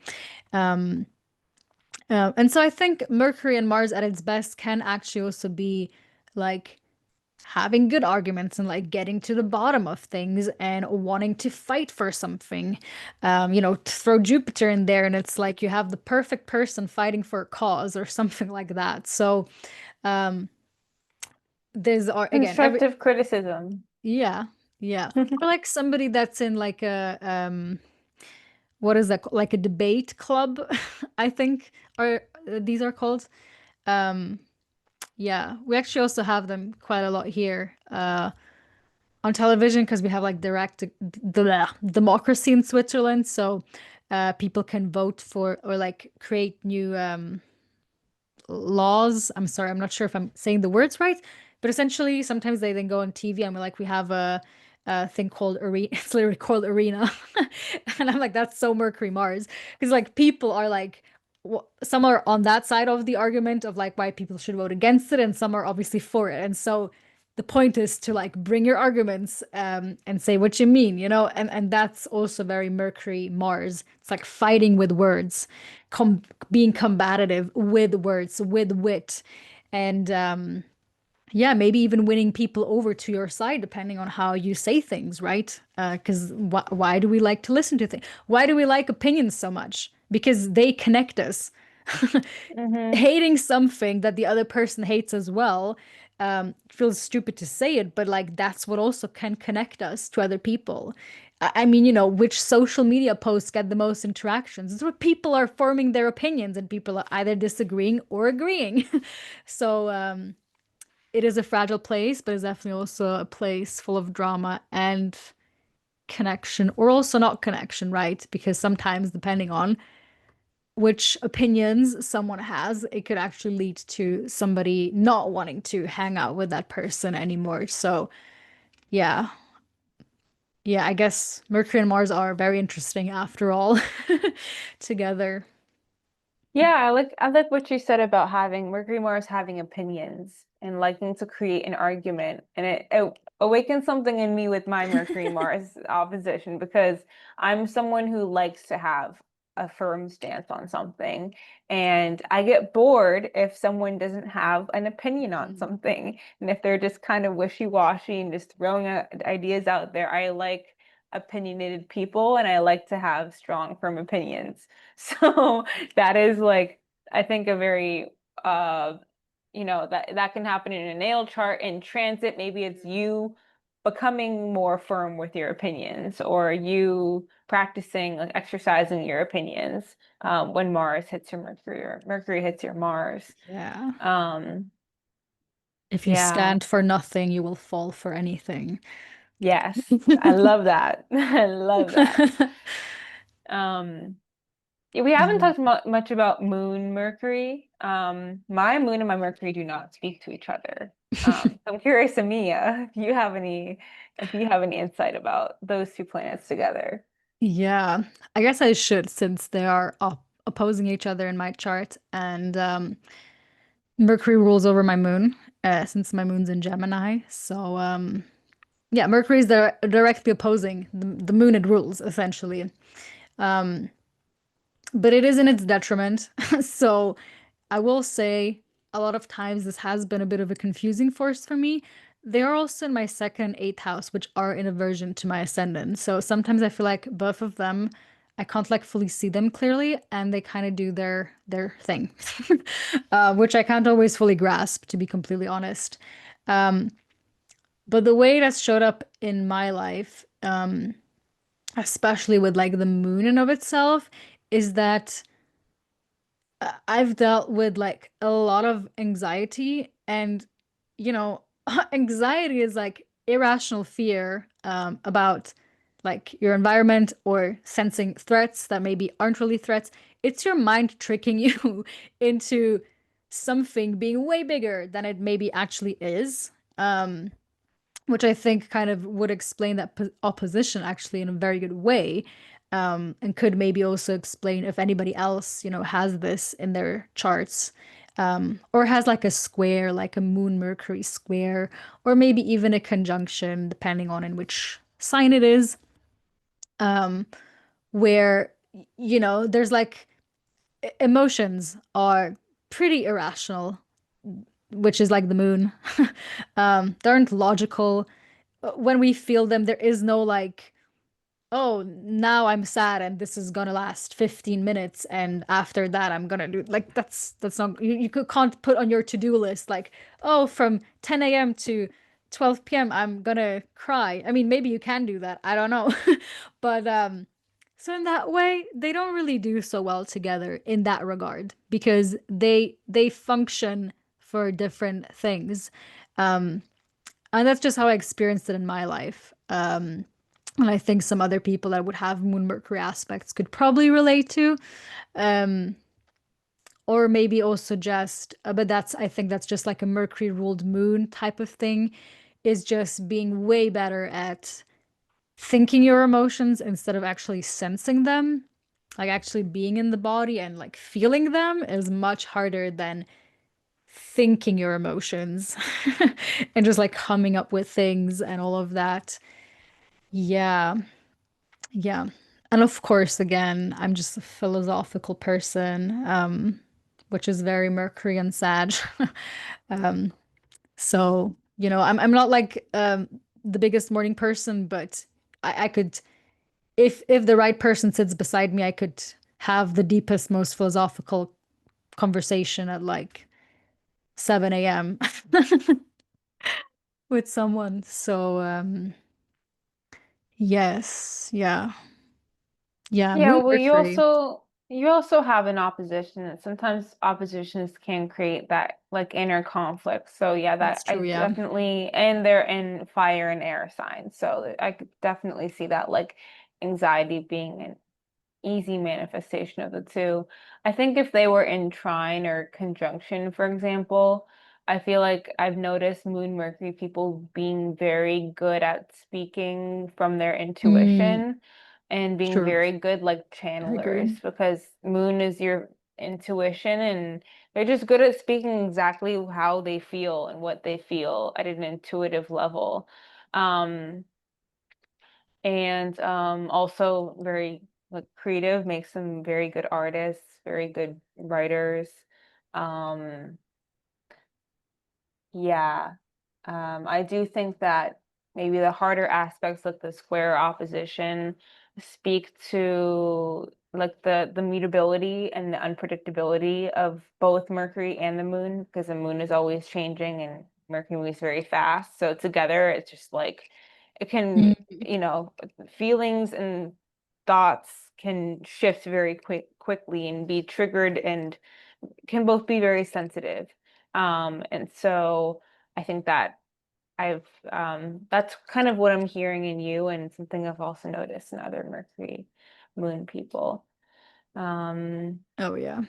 Speaker 1: Um, and so I think Mercury and Mars at its best can actually also be like having good arguments and like getting to the bottom of things and wanting to fight for something. Throw Jupiter in there and it's like you have the perfect person fighting for a cause or something like that. So um there's are again every
Speaker 2: Constructive criticism.
Speaker 1: yeah, yeah. Or like somebody that's in like a what is that like a debate club, I think or these are called. Um yeah, we actually also have them quite a lot here. On television because we have like direct democracy in Switzerland. So people can vote for or like create new laws. I'm sorry, I'm not sure if I'm saying the words right, but essentially sometimes they then go on TV and we're like, we have a thing called Arena. It's literally called Arena. And I'm like, that's so Mercury Mars. Because like people are like, some are on that side of the argument of like why people should vote against it, and some are obviously for it. And so the point is to like bring your arguments and say what you mean, and that's also very Mercury Mars. It's like fighting with words, com being combative with words, with wit, and yeah, maybe even winning people over to your side depending on how you say things, right? Because why do we like to listen to things? Why do we like opinions so much? Because they connect us.
Speaker 2: Hmm.
Speaker 1: Hating something that the other person hates as well feels stupid to say it, but like that's what also can connect us to other people. I mean, which social media posts get the most interactions? It's where people are forming their opinions and people are either disagreeing or agreeing. So, it is a fragile place, but it's definitely also a place full of drama and connection, or also not connection, right? Because sometimes, depending on which opinions someone has, it could actually lead to somebody not wanting to hang out with that person anymore. So, yeah. Yeah, I guess Mercury and Mars are very interesting after all together.
Speaker 2: Yeah, I like what you said about having Mercury Mars having opinions and liking to create an argument. And it awakens something in me with my Mercury Mars opposition because I'm someone who likes to have a firm stance on something. And I get bored if someone doesn't have an opinion on
Speaker 1: Mhm.
Speaker 2: something. And if they're just kind of wishy-washy and just throwing ideas out there, I like opinionated people and I like to have strong, firm opinions. So that is like I think a very that can happen in a natal chart in transit. Maybe it's you becoming more firm with your opinions or you practicing like exercising your opinions when Mars hits your Mercury or Mercury hits your Mars.
Speaker 1: Yeah.
Speaker 2: Um,
Speaker 1: If you
Speaker 2: yeah,
Speaker 1: stand for nothing, you will fall for anything.
Speaker 2: yes, I love that. I love that. Um, Yeah, we haven't
Speaker 1: Yeah.
Speaker 2: talked much about Moon Mercury. My Moon and my Mercury do not speak to each other. So I'm curious, Amia, if you have any insight about those two planets together.
Speaker 1: Yeah, I guess I should since they are opposing each other in my chart, and Mercury rules over my moon, since my moon's in Gemini. So Yeah, Mercury is directly opposing the moon it rules, essentially. Um, but it is in its detriment. So I will say a lot of times this has been a bit of a confusing force for me. They are also in my second and eighth house, which are in aversion to my ascendant. So sometimes I feel like both of them, I can't like fully see them clearly, and they kind of do their thing, which I can't always fully grasp, to be completely honest. Um, but the way that's showed up in my life, especially with like the moon in of itself, is that I've dealt with like a lot of anxiety and you know anxiety is like irrational fear about like your environment or sensing threats that maybe aren't really threats. It's your mind tricking you into something being way bigger than it maybe actually is. Which I think kind of would explain that opposition actually in a very good way. And could maybe also explain if anybody else, has this in their charts, or has like a square, like a Moon Mercury square, or maybe even a conjunction, depending on in which sign it is, um, where, there's like emotions are pretty irrational, which is like the moon. They aren't logical when we feel them, there is no like, oh, now I'm sad and this is gonna last 15 minutes and after that I'm gonna do like that's not can't put on your to-do list like, oh, from 10 a.m. to 12 p.m. I'm gonna cry. I mean, maybe you can do that. I don't know. But so in that way, they don't really do so well together in that regard because they function for different things. Um and that's just how I experienced it in my life. And I think some other people that would have Moon Mercury aspects could probably relate to. Um, or maybe also just, but I think that's just like a Mercury ruled moon type of thing, is just being way better at thinking your emotions instead of actually sensing them. Like actually being in the body and like feeling them is much harder than thinking your emotions and just like coming up with things and all of that. Yeah, yeah. And of course, again, I'm just a philosophical person, which is very Mercury and Sag. Um, so, I'm not like the biggest morning person, but I could, if the right person sits beside me, I could have the deepest, most philosophical conversation at like 7 a.m. with someone. So, yes, yeah, yeah,
Speaker 2: Yeah,
Speaker 1: Moon
Speaker 2: well,
Speaker 1: Mercury.
Speaker 2: you also have an opposition, and sometimes oppositions can create that like inner conflict. So yeah,
Speaker 1: That's
Speaker 2: that I
Speaker 1: true, yeah.
Speaker 2: definitely, and they're in fire and air signs, so I could definitely see that like anxiety being an easy manifestation of the two. I think if they were in trine or conjunction, for example, I feel like I've noticed Moon Mercury people being very good at speaking from their
Speaker 1: Mm,
Speaker 2: intuition and being
Speaker 1: true.
Speaker 2: very good like
Speaker 1: I agree.
Speaker 2: channelers because Moon is your intuition and they're just good at speaking exactly how they feel and what they feel at an intuitive level. Um, and also very like creative, makes them very good artists, very good writers. Um, yeah. I do think that maybe the harder aspects like the square opposition speak to like the mutability and the unpredictability of both Mercury and the moon, because the moon is always changing and Mercury moves very fast. So together it's just like it can,
Speaker 1: Mm,
Speaker 2: feelings and thoughts can shift very quickly and be triggered and can both be very sensitive. And so I think that I've that's kind of what I'm hearing in you and something I've also noticed in other Mercury moon people. Um,
Speaker 1: oh yeah.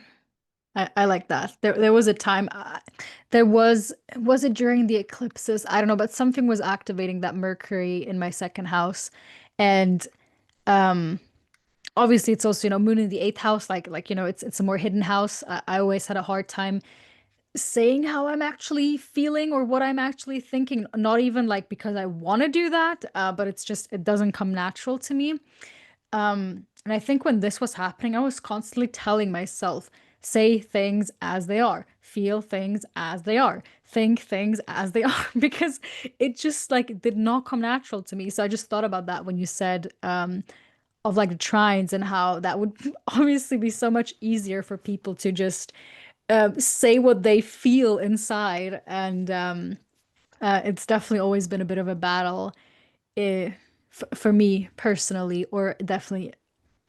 Speaker 1: I like that. There was a time was it during the eclipses? I don't know, but something was activating that Mercury in my second house. And um obviously it's also, moon in the eighth house, like it's a more hidden house. I always had a hard time saying how I'm actually feeling or what I'm actually thinking. Not even like because I want to do that, but it's just, it doesn't come natural to me. And I think when this was happening, I was constantly telling myself, say things as they are, feel things as they are, think things as they are, because it just like did not come natural to me. So I just thought about that when you said, of like the trines and how that would obviously be so much easier for people to just say what they feel inside. And it's definitely always been a bit of a battle uh, for me personally, or definitely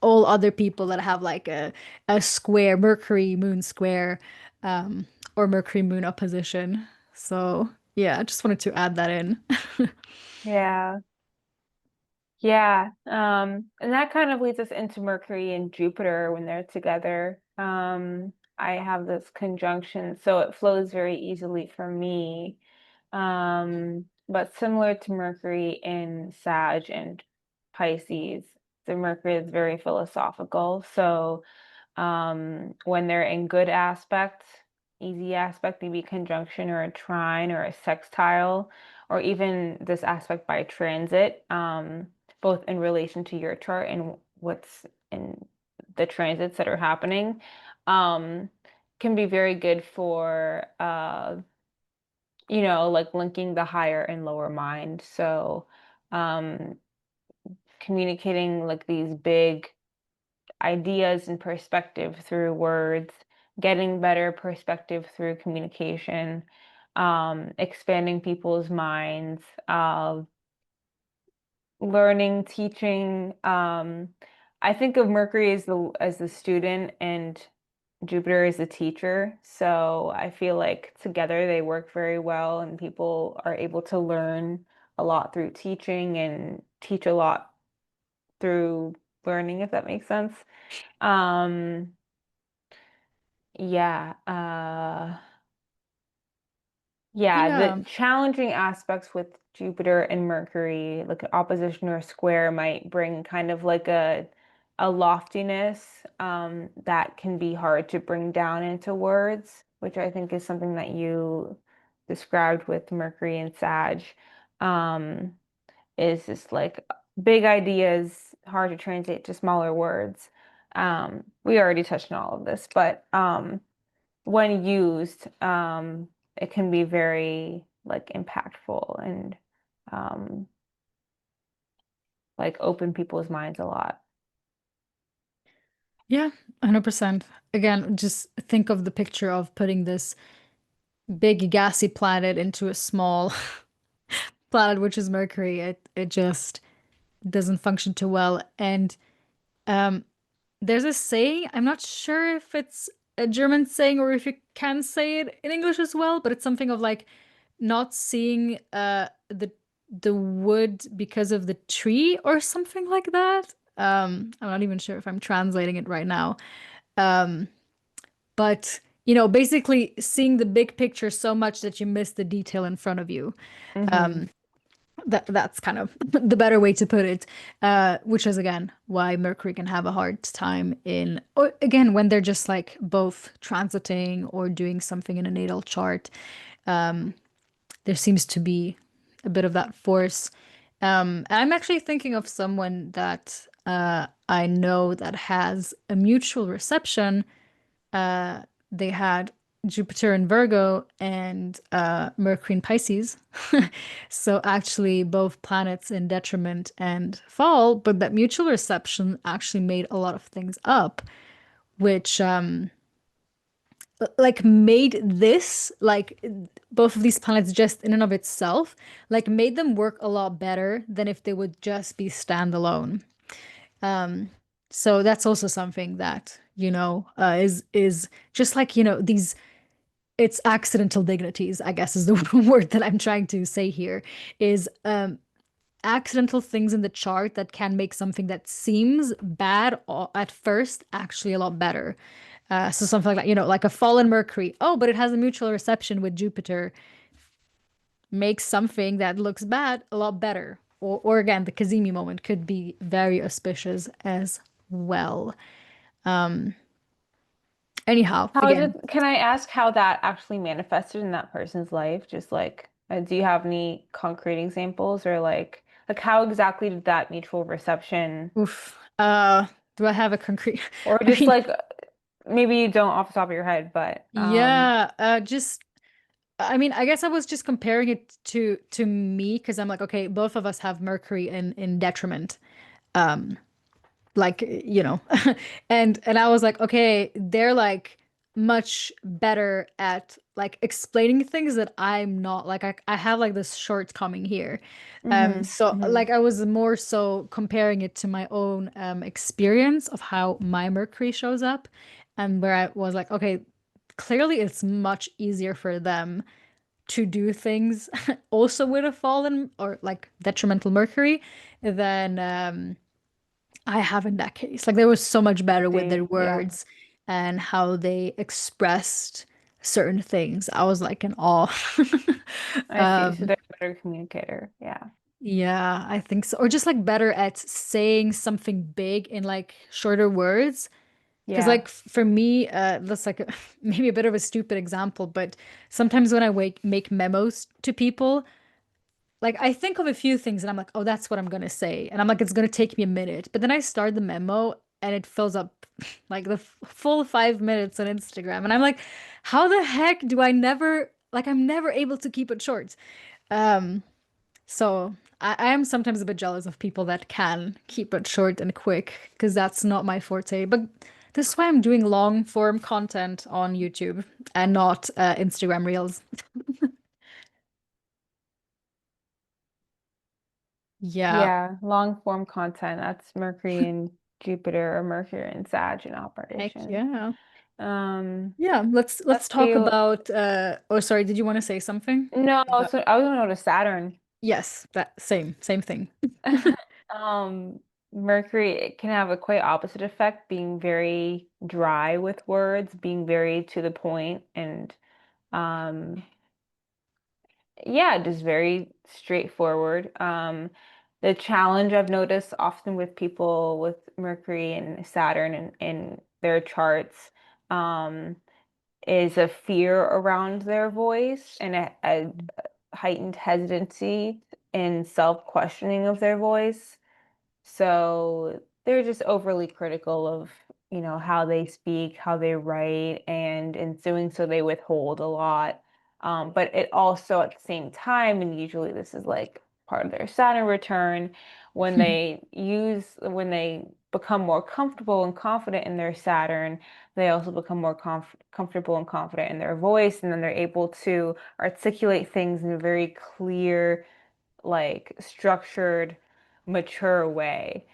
Speaker 1: all other people that have like a square Mercury moon square, um, or Mercury moon opposition. So yeah, I just wanted to add that in.
Speaker 2: Yeah. Yeah. And that kind of leads us into Mercury and Jupiter when they're together. I have this conjunction, so it flows very easily for me. But similar to Mercury in Sag and Pisces, the Mercury is very philosophical. So when they're in good aspect, easy aspect, maybe conjunction or a trine or a sextile, or even this aspect by transit, both in relation to your chart and what's in the transits that are happening, um, can be very good for like linking the higher and lower mind. So, um, communicating like these big ideas and perspective through words, getting better perspective through communication, expanding people's minds, learning, teaching. I think of Mercury as the student and Jupiter is the teacher. So I feel like together they work very well and people are able to learn a lot through teaching and teach a lot through learning, if that makes sense. Um, yeah, yeah,
Speaker 1: Yeah.
Speaker 2: the challenging aspects with Jupiter and Mercury, like an opposition or a square, might bring kind of like a loftiness that can be hard to bring down into words, which I think is something that you described with Mercury and Sag. Um, is just like big ideas, hard to translate to smaller words. We already touched on all of this, but when used, it can be very like impactful and um, like open people's minds a lot.
Speaker 1: Yeah, 100%. Again, just think of the picture of putting this big gassy planet into a small planet, which is Mercury. It just doesn't function too well. And um, there's a saying, I'm not sure if it's a German saying or if you can say it in English as well, but it's something of like not seeing the wood because of the tree or something like that. I'm not even sure if I'm translating it right now. Um, but basically seeing the big picture so much that you miss the detail in front of you.
Speaker 2: Hmm.
Speaker 1: Um, that's kind of the better way to put it, which is again why Mercury can have a hard time in, or again, when they're just like both transiting or doing something in a natal chart. Um, there seems to be a bit of that force. And I'm actually thinking of someone that I know that has a mutual reception. uh, they had Jupiter in Virgo and Mercury in Pisces. So actually both planets in detriment and fall, but that mutual reception actually made a lot of things up, which like made this like both of these planets just in and of itself like made them work a lot better than if they would just be standalone. Um, so that's also something that, is just like, these it's accidental dignities, I guess is the word that I'm trying to say here, is accidental things in the chart that can make something that seems bad at first actually a lot better. So something like that, like a fallen Mercury. Oh, but it has a mutual reception with Jupiter, makes something that looks bad a lot better. Or again, the Kazemi moment could be very auspicious as well. Anyhow,
Speaker 2: How
Speaker 1: again,
Speaker 2: did, can I ask how that actually manifested in that person's life? Just like, do you have any concrete examples or like how exactly did that mutual reception,
Speaker 1: oof. Do I have a concrete?
Speaker 2: or
Speaker 1: I
Speaker 2: just
Speaker 1: mean,
Speaker 2: like maybe you don't off the top of your head, but
Speaker 1: yeah, just I mean, I guess I was just comparing it to me because I'm like, okay, both of us have Mercury in detriment. Um, like and I was like, okay, they're like much better at like explaining things that I'm not. Like I have like this shortcoming here.
Speaker 2: mm-hmm,
Speaker 1: So
Speaker 2: mm-hmm.
Speaker 1: like I was more so comparing it to my own experience of how my Mercury shows up, and where I was like, okay, clearly it's much easier for them to do things also with a fallen or like detrimental Mercury than I have in that case. Like they were so much better with
Speaker 2: See,
Speaker 1: their
Speaker 2: yeah,
Speaker 1: words and how they expressed certain things. I was like in awe.
Speaker 2: I see. So
Speaker 1: Um,
Speaker 2: they're a better communicator. Yeah,
Speaker 1: yeah, I think so. Or just like better at saying something big in like shorter words. Because
Speaker 2: yeah.
Speaker 1: like for me, that's like maybe a bit of a stupid example, but sometimes when I make memos to people, like I think of a few things and I'm like, oh, that's what I'm gonna say. And I'm like, it's gonna take me a minute. But then I start the memo and it fills up like the full 5 minutes on Instagram. And I'm like, how the heck do I never like I'm never able to keep it short. Um, so I am sometimes a bit jealous of people that can keep it short and quick because that's not my forte. But this is why I'm doing long form content on YouTube and not Instagram Reels. Yeah,
Speaker 2: Yeah, long form content. That's Mercury and Jupiter or Mercury and Sag in
Speaker 1: heck
Speaker 2: operation.
Speaker 1: yeah.
Speaker 2: Um,
Speaker 1: Yeah, let's
Speaker 2: let's
Speaker 1: talk
Speaker 2: see.
Speaker 1: about oh sorry, did you want to say something?
Speaker 2: No,
Speaker 1: About
Speaker 2: so I was gonna go to Saturn.
Speaker 1: yes, that same thing.
Speaker 2: Um, Mercury it can have a quite opposite effect, being very dry with words, being very to the point, and um, yeah, just very straightforward. The challenge I've noticed often with people with Mercury and Saturn in their charts, um, is a fear around their voice and a heightened hesitancy and self-questioning of their voice. So they're just overly critical of, how they speak, how they write, and in doing so they withhold a lot. But it also at the same time, and usually this is like part of their Saturn return, when they become more comfortable and confident in their Saturn, they also become more comfortable and confident in their voice, and then they're able to articulate things in a very clear, like structured, mature way.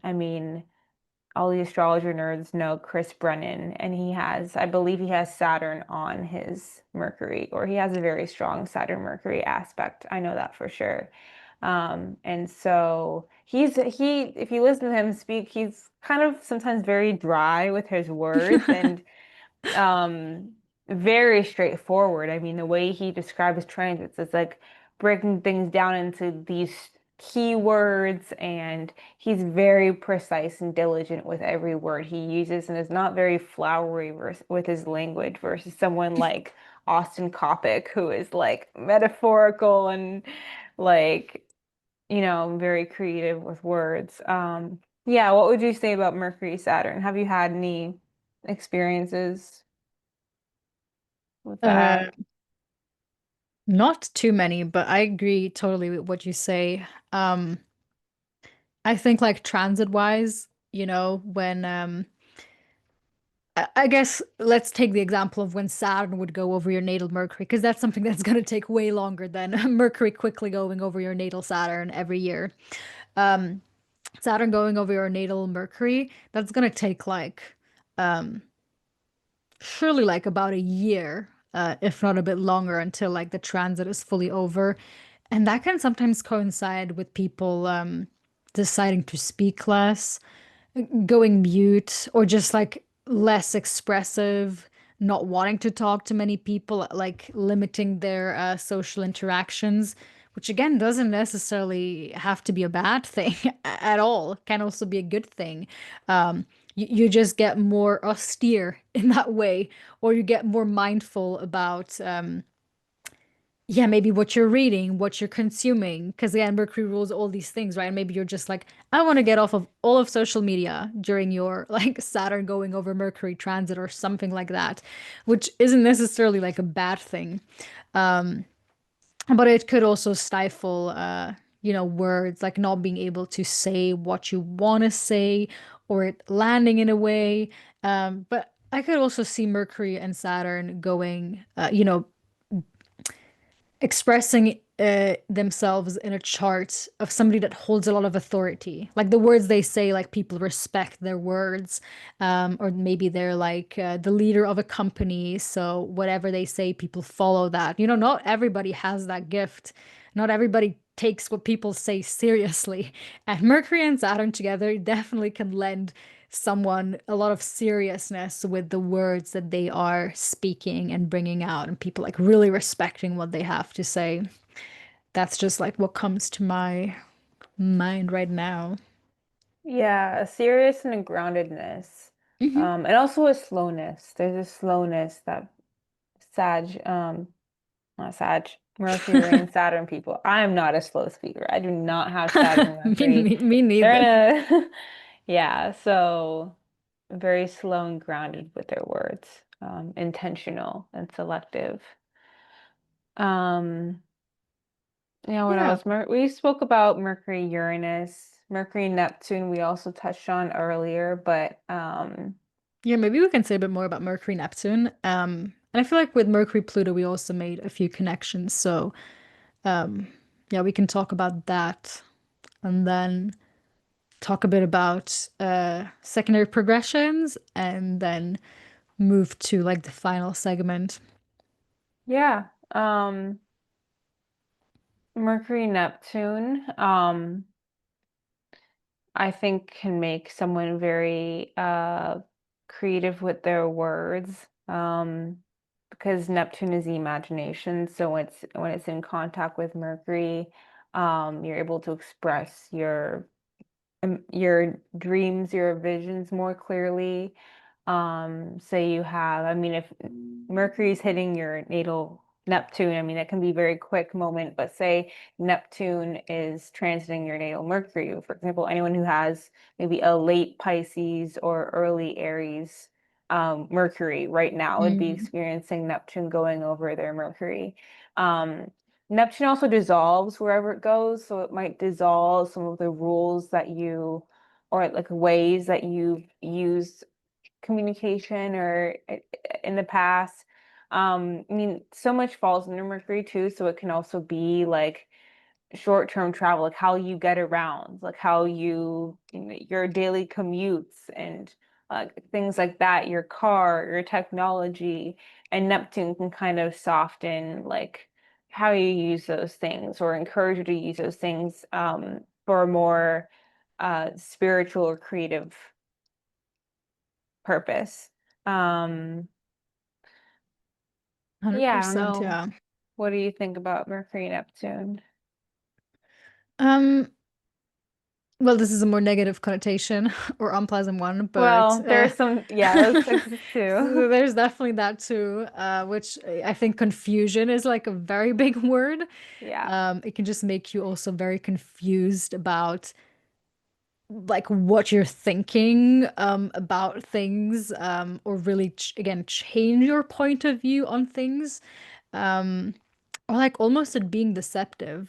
Speaker 2: I mean, all the astrologer nerds know Chris Brennan, and I believe he has Saturn on his Mercury, or he has a very strong Saturn Mercury aspect. I know that for sure. And so if you listen to him speak, he's kind of sometimes very dry with his words and um very straightforward. I mean, the way he describes transits is like breaking things down into these keywords, and he's very precise and diligent with every word he uses and is not very flowery with his language versus someone like Austin Coppock, who is like metaphorical and like, very creative with words. Yeah, what would you say about Mercury Saturn? Have you had any experiences with
Speaker 1: Uh,
Speaker 2: that?
Speaker 1: Not too many, but I agree totally with what you say. Um, I think like transit wise, when I guess let's take the example of when Saturn would go over your natal Mercury, because that's something that's going to take way longer than Mercury quickly going over your natal Saturn every year. Um, Saturn going over your natal Mercury, that's going to take like um surely like about a year, if not a bit longer, until like the transit is fully over. And that can sometimes coincide with people deciding to speak less, going mute, or just like less expressive, not wanting to talk to many people, like limiting their social interactions, which again doesn't necessarily have to be a bad thing at all. Can also be a good thing. Um, you just get more austere in that way, or you get more mindful about yeah, maybe what you're reading, what you're consuming. Because again, Mercury rules all these things, right? And maybe you're just like, I want to get off of all of social media during your like Saturn going over Mercury transit or something like that, which isn't necessarily like a bad thing. Um, but it could also stifle, words, like not being able to say what you want to say or it landing in a way. But I could also see Mercury and Saturn going, expressing themselves in a chart of somebody that holds a lot of authority. Like the words they say, like people respect their words, or maybe they're like the leader of a company. So whatever they say, people follow that. Not everybody has that gift. Not everybody takes what people say seriously. And Mercury and Saturn together definitely can lend someone a lot of seriousness with the words that they are speaking and bringing out, and people like really respecting what they have to say. That's just like what comes to my mind right now.
Speaker 2: Yeah, a serious and a groundedness.
Speaker 1: Hmm.
Speaker 2: And also a slowness. There's a slowness that Sag, not Sag, Mercury and Saturn people. I am not a slow speaker. I do not have Saturn and Mercury.
Speaker 1: Me neither.
Speaker 2: They're in a, yeah, so very slow and grounded with their words, intentional and selective. Um, what
Speaker 1: Yeah.
Speaker 2: else? We spoke about Mercury, Uranus, Mercury, Neptune. We also touched on earlier, but
Speaker 1: Yeah, maybe we can say a bit more about Mercury, Neptune. And I feel like with Mercury, Pluto, we also made a few connections. So, um, yeah, we can talk about that and then talk a bit about secondary progressions and then move to like the final segment.
Speaker 2: yeah, Mercury, Neptune. I think can make someone very creative with their words. Because Neptune is the imagination. So when it's in contact with Mercury, you're able to express your dreams, your visions more clearly. Say you have, I mean, if Mercury's hitting your natal Neptune, I mean, that can be a very quick moment, but say Neptune is transiting your natal Mercury. For example, anyone who has maybe a late Pisces or early Aries Mercury right now would be
Speaker 1: Mm.
Speaker 2: experiencing Neptune going over their Mercury. Um, Neptune also dissolves wherever it goes, so it might dissolve some of the rules that you, or like ways that you've used communication or in the past. I mean, so much falls under Mercury too, so it can also be like short-term travel, like how you get around, like how your daily commutes and things like that, your car, your technology, and Neptune can kind of soften like how you use those things or encourage you to use those things for a more spiritual or creative purpose. Um, yeah, I don't
Speaker 1: 100%,
Speaker 2: know.
Speaker 1: yeah.
Speaker 2: What do you think about Mercury and Neptune?
Speaker 1: Um, well, this is a more negative connotation or unpleasant one, but
Speaker 2: Well, there's some, yeah, those exist too.
Speaker 1: so there's definitely that too, which I think confusion is like a very big word.
Speaker 2: Yeah.
Speaker 1: It can just make you also very confused about like what you're thinking about things, or really ch again change your point of view on things, um, or like almost it being deceptive.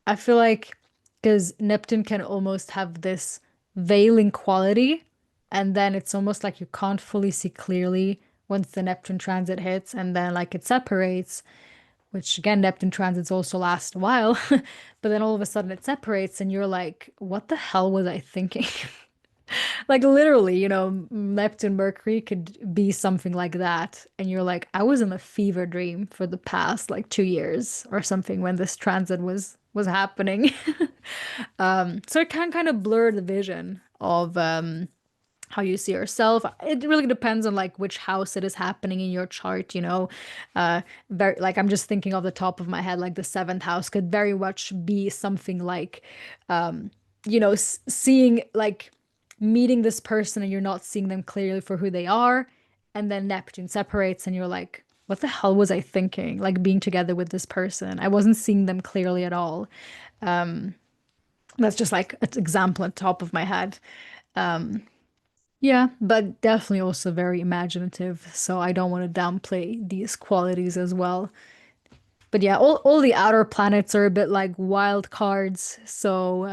Speaker 1: I feel like because Neptune can almost have this veiling quality, and then it's almost like you can't fully see clearly once the Neptune transit hits, and then like it separates, which again, Neptune transits also last a while, but then all of a sudden it separates, and you're like, what the hell was I thinking? Like literally, Neptune Mercury could be something like that. And you're like, I was in a fever dream for the past like 2 years or something when this transit was happening. So it can kind of blur the vision of how you see yourself. It really depends on like which house it is happening in your chart. Very like I'm just thinking off the top of my head, like the seventh house could very much be something like seeing like meeting this person and you're not seeing them clearly for who they are. And then Neptune separates and you're like, what the hell was I thinking? Like being together with this person. I wasn't seeing them clearly at all. Um, that's just like an example on top of my head. Um, yeah, but definitely also very imaginative. So I don't want to downplay these qualities as well. But yeah, all the outer planets are a bit like wild cards. So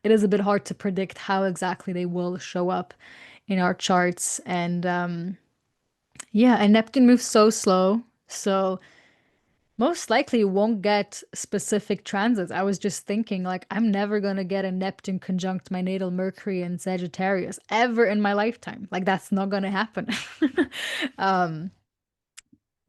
Speaker 1: it is a bit hard to predict how exactly they will show up in our charts. And yeah, and Neptune moves so slow. So most likely you won't get specific transits. I was just thinking, like, I'm never gonna get a Neptune conjunct my natal Mercury in Sagittarius ever in my lifetime. Like, that's not gonna happen. Um,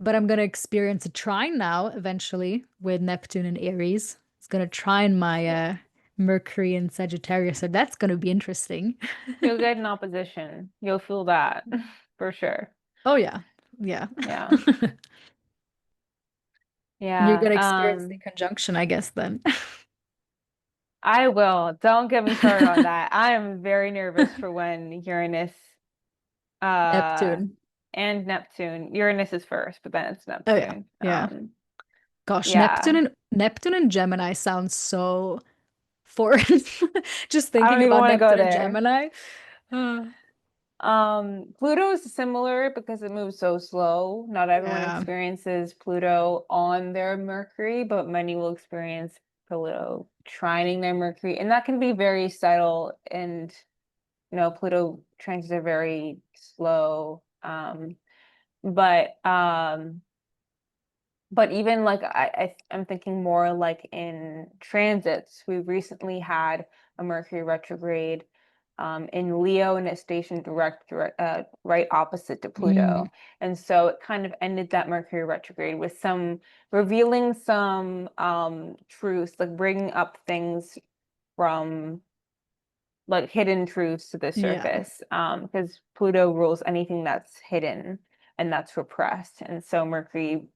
Speaker 1: but I'm gonna experience a trine now eventually with Neptune and Aries. It's gonna trine my Mercury in Sagittarius, so that's gonna be interesting.
Speaker 2: You'll get an opposition. You'll feel that for sure.
Speaker 1: Oh yeah. Yeah.
Speaker 2: Yeah.
Speaker 1: You're
Speaker 2: Yeah.
Speaker 1: gonna experience the conjunction, I guess, then.
Speaker 2: I will. Don't get me started on that. I am very nervous for when Uranus uh
Speaker 1: Neptune.
Speaker 2: and Neptune. Uranus is first, but then it's
Speaker 1: Oh yeah.
Speaker 2: Neptune.
Speaker 1: Yeah. Gosh,
Speaker 2: Yeah.
Speaker 1: Neptune and Gemini sounds so foreign. Just
Speaker 2: I
Speaker 1: thinking
Speaker 2: don't even
Speaker 1: about
Speaker 2: want to go
Speaker 1: Neptune and
Speaker 2: there.
Speaker 1: Gemini. Uh,
Speaker 2: Pluto is similar because it moves so slow. Not everyone
Speaker 1: yeah.
Speaker 2: experiences Pluto on their Mercury, but many will experience Pluto trining their Mercury, and that can be very subtle. And Pluto transits are very slow. But but even like I'm thinking more like in transits. We recently had a Mercury retrograde in Leo, and it stationed right opposite to
Speaker 1: Mm,
Speaker 2: Pluto. And so it kind of ended that Mercury retrograde with some revealing some truths, like bringing up things from like hidden truths to the
Speaker 1: yeah.
Speaker 2: surface, because Pluto rules anything that's hidden and that's repressed. And so Mercury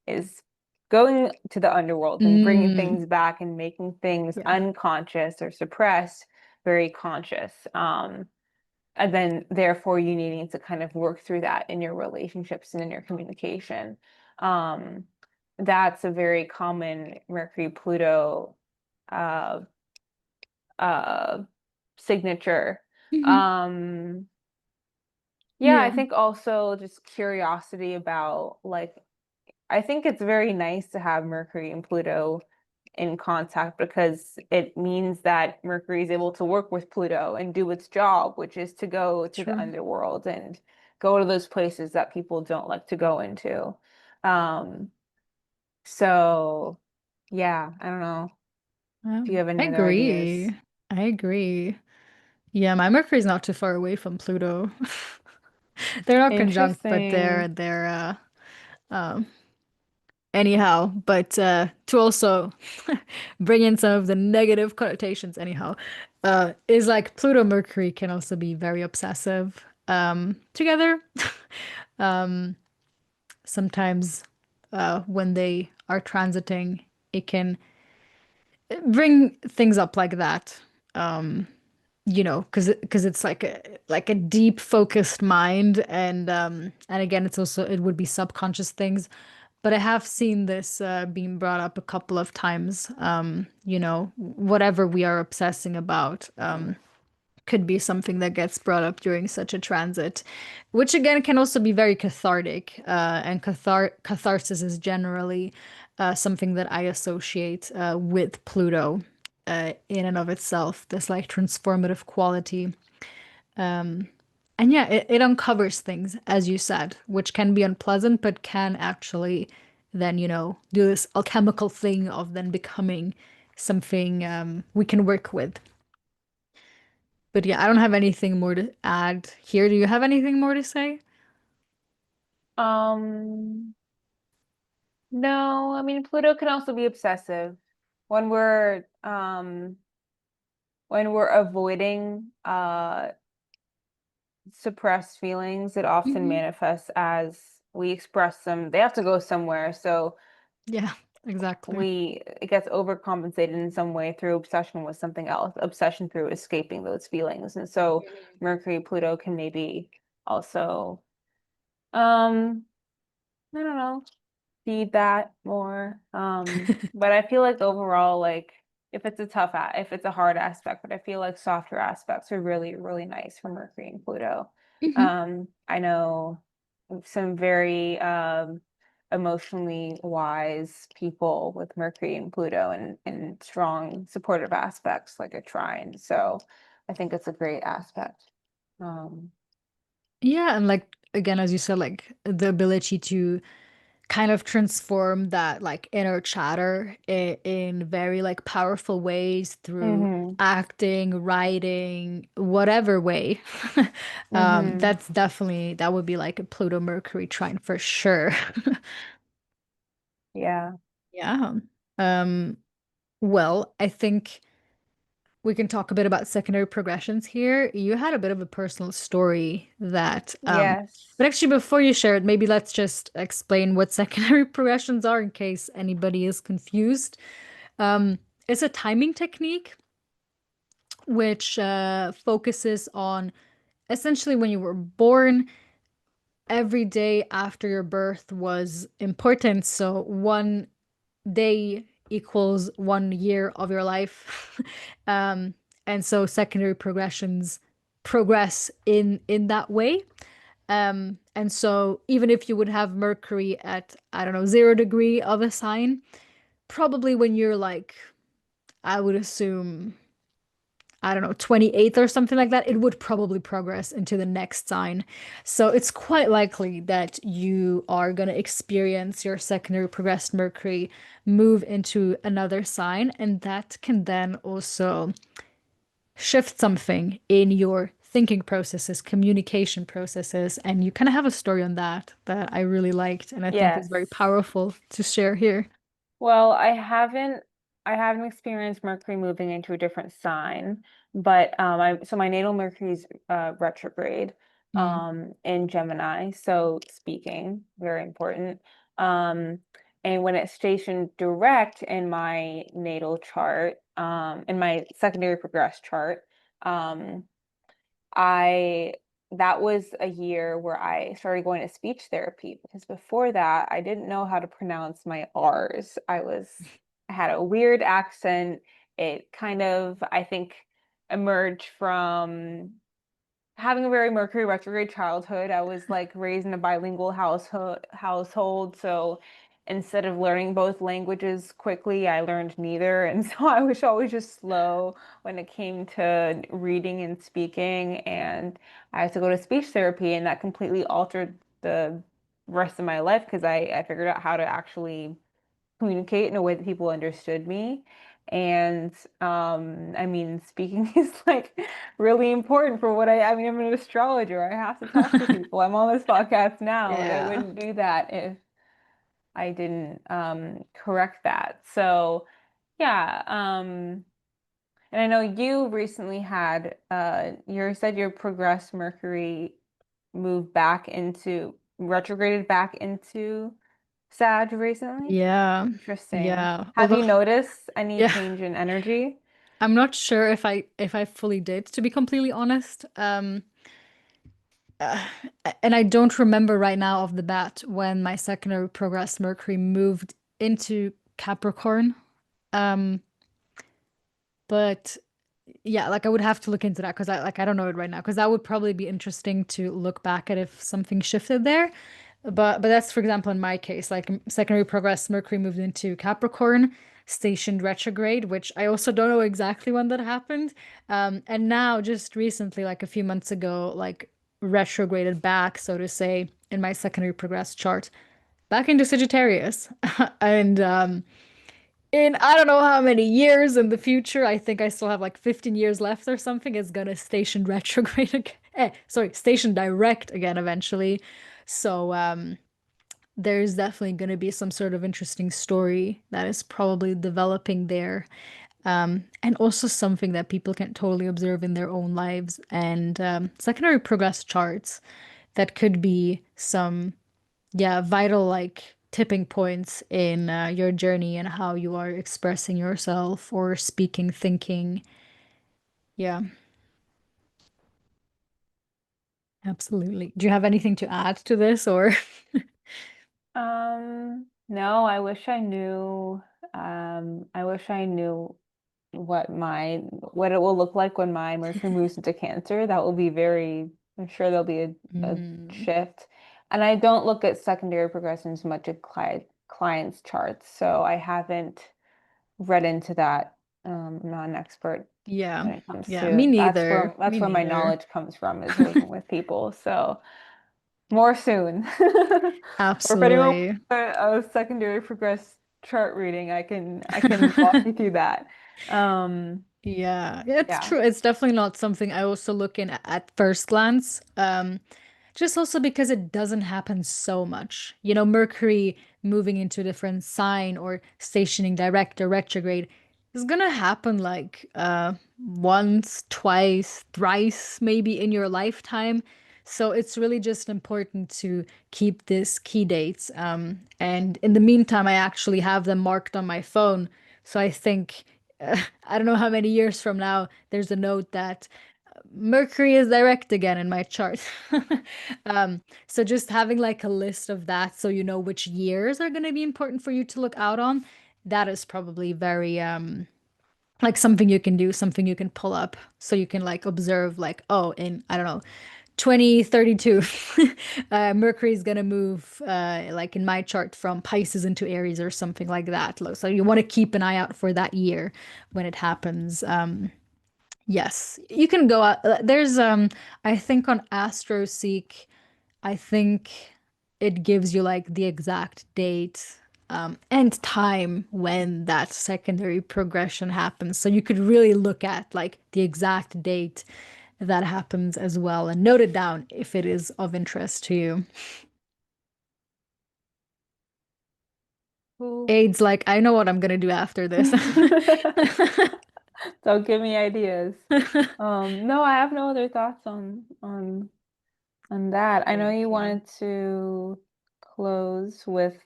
Speaker 2: is going to the underworld and bringing
Speaker 1: Mm,
Speaker 2: things back and making things
Speaker 1: yeah.
Speaker 2: unconscious or suppressed very conscious. And then therefore you needing to kind of work through that in your relationships and in your communication. Um, that's a very common Mercury Pluto uh, uh, signature.
Speaker 1: Hmm.
Speaker 2: Um, yeah, I
Speaker 1: Yeah.
Speaker 2: think also just curiosity about like I think it's very nice to have Mercury and Pluto in contact because it means that Mercury is able to work with Pluto and do its job, which is to go to the
Speaker 1: True.
Speaker 2: underworld and go to those places that people don't like to go into. Um, so yeah, I don't know. Do you have
Speaker 1: I
Speaker 2: any other ideas?
Speaker 1: agree. I agree. Yeah, my Mercury's not too far away from Pluto. They're not conjunct, but
Speaker 2: Interesting.
Speaker 1: they're um anyhow, but to also bring in some of the negative connotations anyhow, is like Pluto Mercury can also be very obsessive together. Um sometimes when they are transiting, it can bring things up like that. Um because it's like a deep focused mind and again it's also it would be subconscious things, but I have seen this being brought up a couple of times. Whatever we are obsessing about could be something that gets brought up during such a transit, which again can also be very cathartic. And catharsis is generally something that I associate with Pluto in and of itself, this like transformative quality. Um, and yeah, it uncovers things, as you said, which can be unpleasant, but can actually then, do this alchemical thing of then becoming something we can work with. But yeah, I don't have anything more to add here. Do you have anything more to say?
Speaker 2: Um, no, I mean Pluto can also be obsessive when we're avoiding suppressed feelings. It often
Speaker 1: Hmm.
Speaker 2: manifests as we express them. They have to go somewhere. So
Speaker 1: Yeah. Exactly.
Speaker 2: we it gets overcompensated in some way through obsession with something else, obsession through escaping those feelings. And so
Speaker 1: Mhm.
Speaker 2: Mercury, Pluto can maybe also um I don't know, feed that more. But I feel like overall, like if it's a if it's a hard aspect, but I feel like softer aspects are really, really nice for Mercury and Pluto.
Speaker 1: Mhm.
Speaker 2: I know some very emotionally wise people with Mercury and Pluto and strong supportive aspects like a trine. So I think it's a great aspect. Um,
Speaker 1: Yeah, and like again, as you said, like the ability to kind of transform that like inner chatter in very like powerful ways through
Speaker 2: hmm
Speaker 1: acting, writing, whatever way.
Speaker 2: hmm
Speaker 1: That's definitely that would be like a Pluto Mercury trine for sure.
Speaker 2: Yeah.
Speaker 1: Yeah. Um, well, I think we can talk a bit about secondary progressions here. You had a bit of a personal story that,
Speaker 2: Yes.
Speaker 1: but actually, before you share it, maybe let's just explain what secondary progressions are in case anybody is confused. Um, it's a timing technique which focuses on essentially when you were born, every day after your birth was important. So one day equals 1 year of your life. Um, and so secondary progressions progress in that way. And so even if you would have Mercury at, I don't know, 0 degree of a sign, probably when you're like, I would assume, I don't know, 28th or something like that, it would probably progress into the next sign. So it's quite likely that you are going to experience your secondary progressed Mercury move into another sign, and that can then also shift something in your thinking processes, communication processes, and you kind of have a story on that that I really liked and I think is very
Speaker 2: Yes.
Speaker 1: powerful to share here.
Speaker 2: Well, I haven't experienced Mercury moving into a different sign, but so my natal Mercury's retrograde
Speaker 1: Mm.
Speaker 2: in Gemini, so speaking, very important. Um and when it's stationed direct in my natal chart, in my secondary progress chart, um I that was a year where I started going to speech therapy because before that I didn't know how to pronounce my R's. I had a weird accent. It kind of, I think, emerged from having a very Mercury retrograde childhood. I was like raised in a bilingual household, so instead of learning both languages quickly, I learned neither, and so I was always just slow when it came to reading and speaking, and I had to go to speech therapy, and that completely altered the rest of my life because I figured out how to actually communicate in a way that people understood me. And I mean, speaking is like really important for I mean, I'm an astrologer. I have to talk to people. I'm on this podcast now, and I
Speaker 1: Yeah.
Speaker 2: wouldn't do that if I didn't correct that. So yeah, and I know you recently had you said your progressed Mercury moved back into retrograded back into Sag recently.
Speaker 1: Yeah.
Speaker 2: Interesting.
Speaker 1: Yeah.
Speaker 2: Have
Speaker 1: Although,
Speaker 2: you noticed any
Speaker 1: yeah.
Speaker 2: change in energy?
Speaker 1: I'm not sure if I fully did, to be completely honest. Uh, and I don't remember right now off the bat when my secondary progress Mercury moved into Capricorn. Um, but yeah, like I would have to look into that because I don't know it right now because that would probably be interesting to look back at if something shifted there. But that's for example in my case, like secondary progress Mercury moved into Capricorn, stationed retrograde, which I also don't know exactly when that happened. And now just recently, like a few months ago, like retrograded back, so to say, in my secondary progress chart, back into Sagittarius. And in I don't know how many years in the future, I think I still have like 15 years left or something, it's gonna station retrograde again. Sorry, station direct again eventually. So there's definitely gonna be some sort of interesting story that is probably developing there. And also something that people can totally observe in their own lives and secondary progress charts that could be some, yeah, vital like tipping points in your journey and how you are expressing yourself or speaking, thinking. Yeah, absolutely. Do you have anything to add to this or?
Speaker 2: No, I wish I knew what it will look like when my Mercury moves into Cancer. That will be I'm sure there'll be a
Speaker 1: Mm,
Speaker 2: shift. And I don't look at secondary progressions much at clients' charts, so I haven't read into that. I'm not an expert
Speaker 1: yeah,
Speaker 2: when it comes
Speaker 1: yeah, me
Speaker 2: to
Speaker 1: neither.
Speaker 2: that's
Speaker 1: Me
Speaker 2: where my
Speaker 1: neither.
Speaker 2: knowledge comes from is working with people. So more soon. Or if anyone wants
Speaker 1: Absolutely.
Speaker 2: a secondary progress chart reading, I can walk you through that.
Speaker 1: Yeah, yeah, it's
Speaker 2: Yeah.
Speaker 1: true. It's definitely not something I also look in at first glance. Just also because it doesn't happen so much. You know, Mercury moving into a different sign or stationing direct or retrograde is gonna happen like once, twice, thrice, maybe in your lifetime. So it's really just important to keep this key dates. And in the meantime, I actually have them marked on my phone. So I think I don't know how many years from now, there's a note that Mercury is direct again in my chart. So just having like a list of that so you know which years are going to be important for you to look out on, that is probably very like something you can do, something you can pull up so you can like observe like, oh, in I don't know, 2032, Mercury is gonna move like in my chart from Pisces into Aries or something like that. So you want to keep an eye out for that year when it happens. Yes, you can go out. There's I think on AstroSeek, I think it gives you like the exact date and time when that secondary progression happens. So you could really look at like the exact date that happens as well and note it down if it is of interest to you.
Speaker 2: Cool.
Speaker 1: AIDS, like I know what I'm gonna do after this.
Speaker 2: So give me ideas. No, I have no other thoughts on that. I know
Speaker 1: Thank
Speaker 2: you
Speaker 1: you.
Speaker 2: wanted to close with,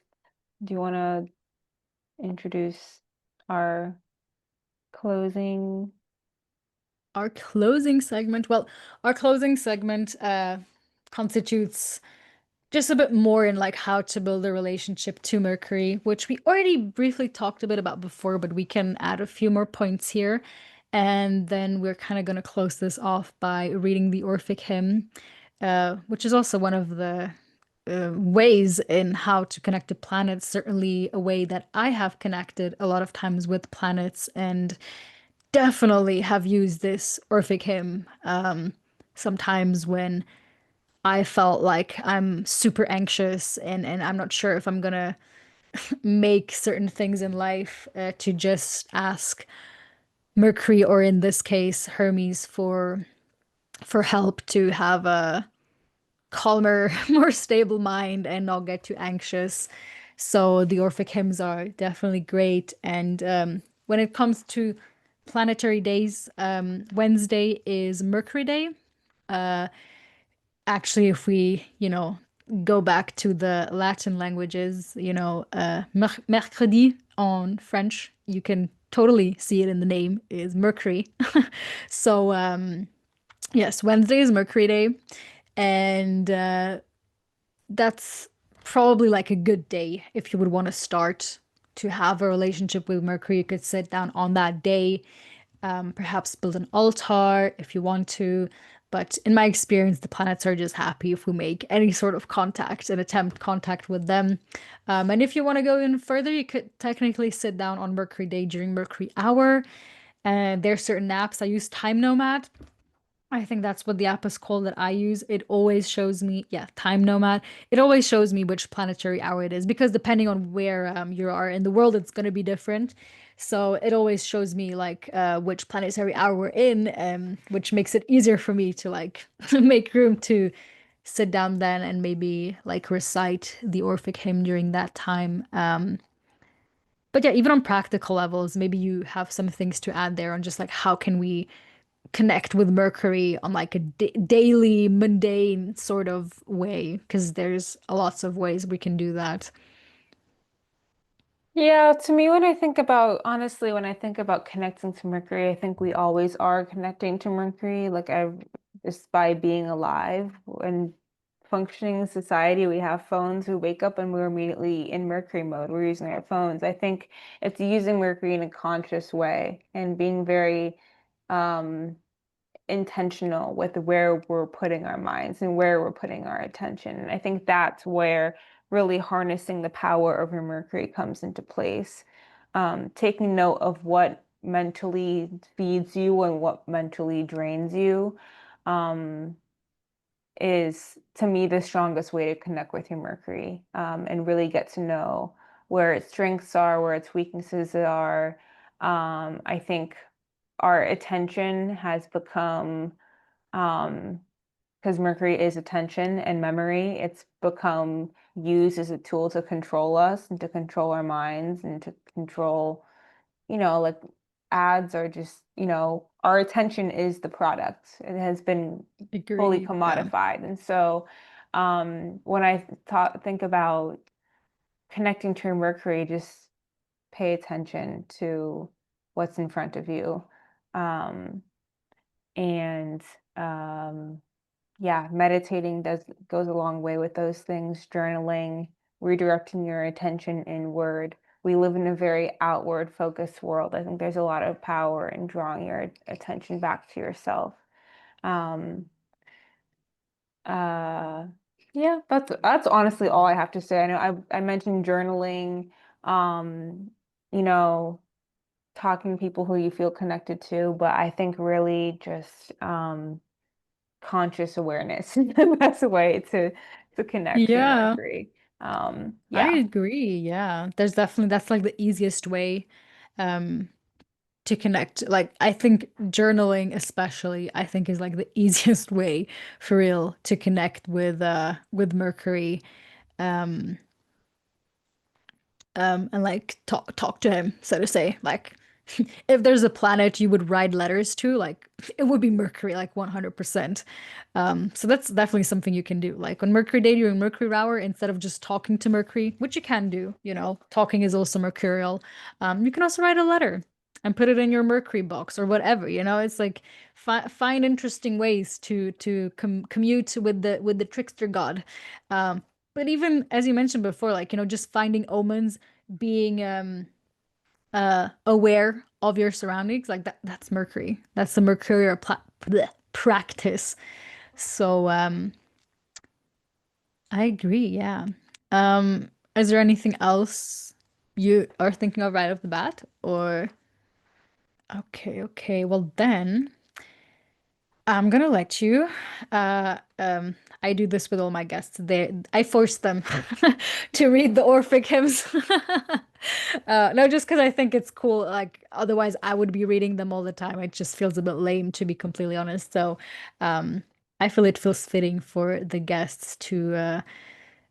Speaker 2: do you want to introduce our closing?
Speaker 1: Our closing segment, well, our closing segment constitutes just a bit more in like how to build a relationship to Mercury, which we already briefly talked a bit about before, but we can add a few more points here. And then we're kind of going to close this off by reading the Orphic hymn, which is also one of the ways in how to connect to planets. Certainly, a way that I have connected a lot of times with planets and definitely have used this Orphic hymn sometimes when I felt like I'm super anxious and I'm not sure if I'm gonna make certain things in life to just ask Mercury or in this case Hermes for help to have a calmer, more stable mind and not get too anxious. So the Orphic hymns are definitely great. And when it comes to planetary days, Wednesday is Mercury Day. Uh, Actually, if we, go back to the Latin languages, mercredi on French, you can totally see it in the name is Mercury. So, yes, Wednesday is Mercury Day, and that's probably like a good day if you would want to start to have a relationship with Mercury. You could sit down on that day, perhaps build an altar if you want to. But in my experience, the planets are just happy if we make any sort of contact and attempt contact with them. And if you want to go even further, you could technically sit down on Mercury Day during Mercury Hour. And there's certain apps. I use Time Nomad. I think that's what the app is called that I use. It always shows me, yeah, Time Nomad. It always shows me which planetary hour it is because depending on where you are in the world, it's going to be different. So it always shows me like which planetary hour we're in, which makes it easier for me to like make room to sit down then and maybe like recite the Orphic hymn during that time. But yeah, even on practical levels, maybe you have some things to add there on just like how can we connect with Mercury on like a daily, mundane sort of way, because there's lots of ways we can do that.
Speaker 2: Yeah, to me, when I think about, honestly, when I think about connecting to Mercury, I think we always are connecting to Mercury. Like I, just by being alive and functioning in society, we have phones, we wake up and we're immediately in Mercury mode. We're using our phones. I think it's using Mercury in a conscious way and being very, um, intentional with where we're putting our minds and where we're putting our attention. And I think that's where really harnessing the power of your Mercury comes into place. Taking note of what mentally feeds you and what mentally drains you, um, is to me the strongest way to connect with your Mercury, and really get to know where its strengths are, where its weaknesses are. I think our attention has become, um, because Mercury is attention and memory, it's become used as a tool to control us and to control our minds and to control, like ads are just, our attention is the product. It has been fully
Speaker 1: Agreed. Yeah.
Speaker 2: commodified. And so, when I think about connecting to Mercury, just pay attention to what's in front of you. Um, and yeah, meditating goes a long way with those things, journaling, redirecting your attention inward. We live in a very outward focused world. I think there's a lot of power in drawing your attention back to yourself. Um, uh, yeah, that's honestly all I have to say. I know I mentioned journaling, um, you know, talking to people who you feel connected to, but I think really just, conscious awareness is the best way to connect to your
Speaker 1: Yeah,
Speaker 2: Mercury.
Speaker 1: I
Speaker 2: Yeah.
Speaker 1: agree. Yeah. There's definitely that's like the easiest way um to connect. Like I think journaling especially, I think is like the easiest way for real to connect with Mercury. Um and like talk to him, so to say. Like if there's a planet you would write letters to, like it would be Mercury, like 100%. So that's definitely something you can do. Like on Mercury Day during Mercury Hour, instead of just talking to Mercury, which you can do, talking is also mercurial. You can also write a letter and put it in your Mercury box or whatever. It's like find interesting ways to commute with the trickster god. But even as you mentioned before, like just finding omens, being aware of your surroundings, like that's Mercury. That's the mercurial practice. So I agree, yeah. Is there anything else you are thinking of right off the bat? Or okay, okay. Well then I'm gonna let you. I do this with all my guests. I force them to read the Orphic hymns. No, just because I think it's cool. Like, otherwise, I would be reading them all the time. It just feels a bit lame, to be completely honest. So, um, I feel it feels fitting for the guests to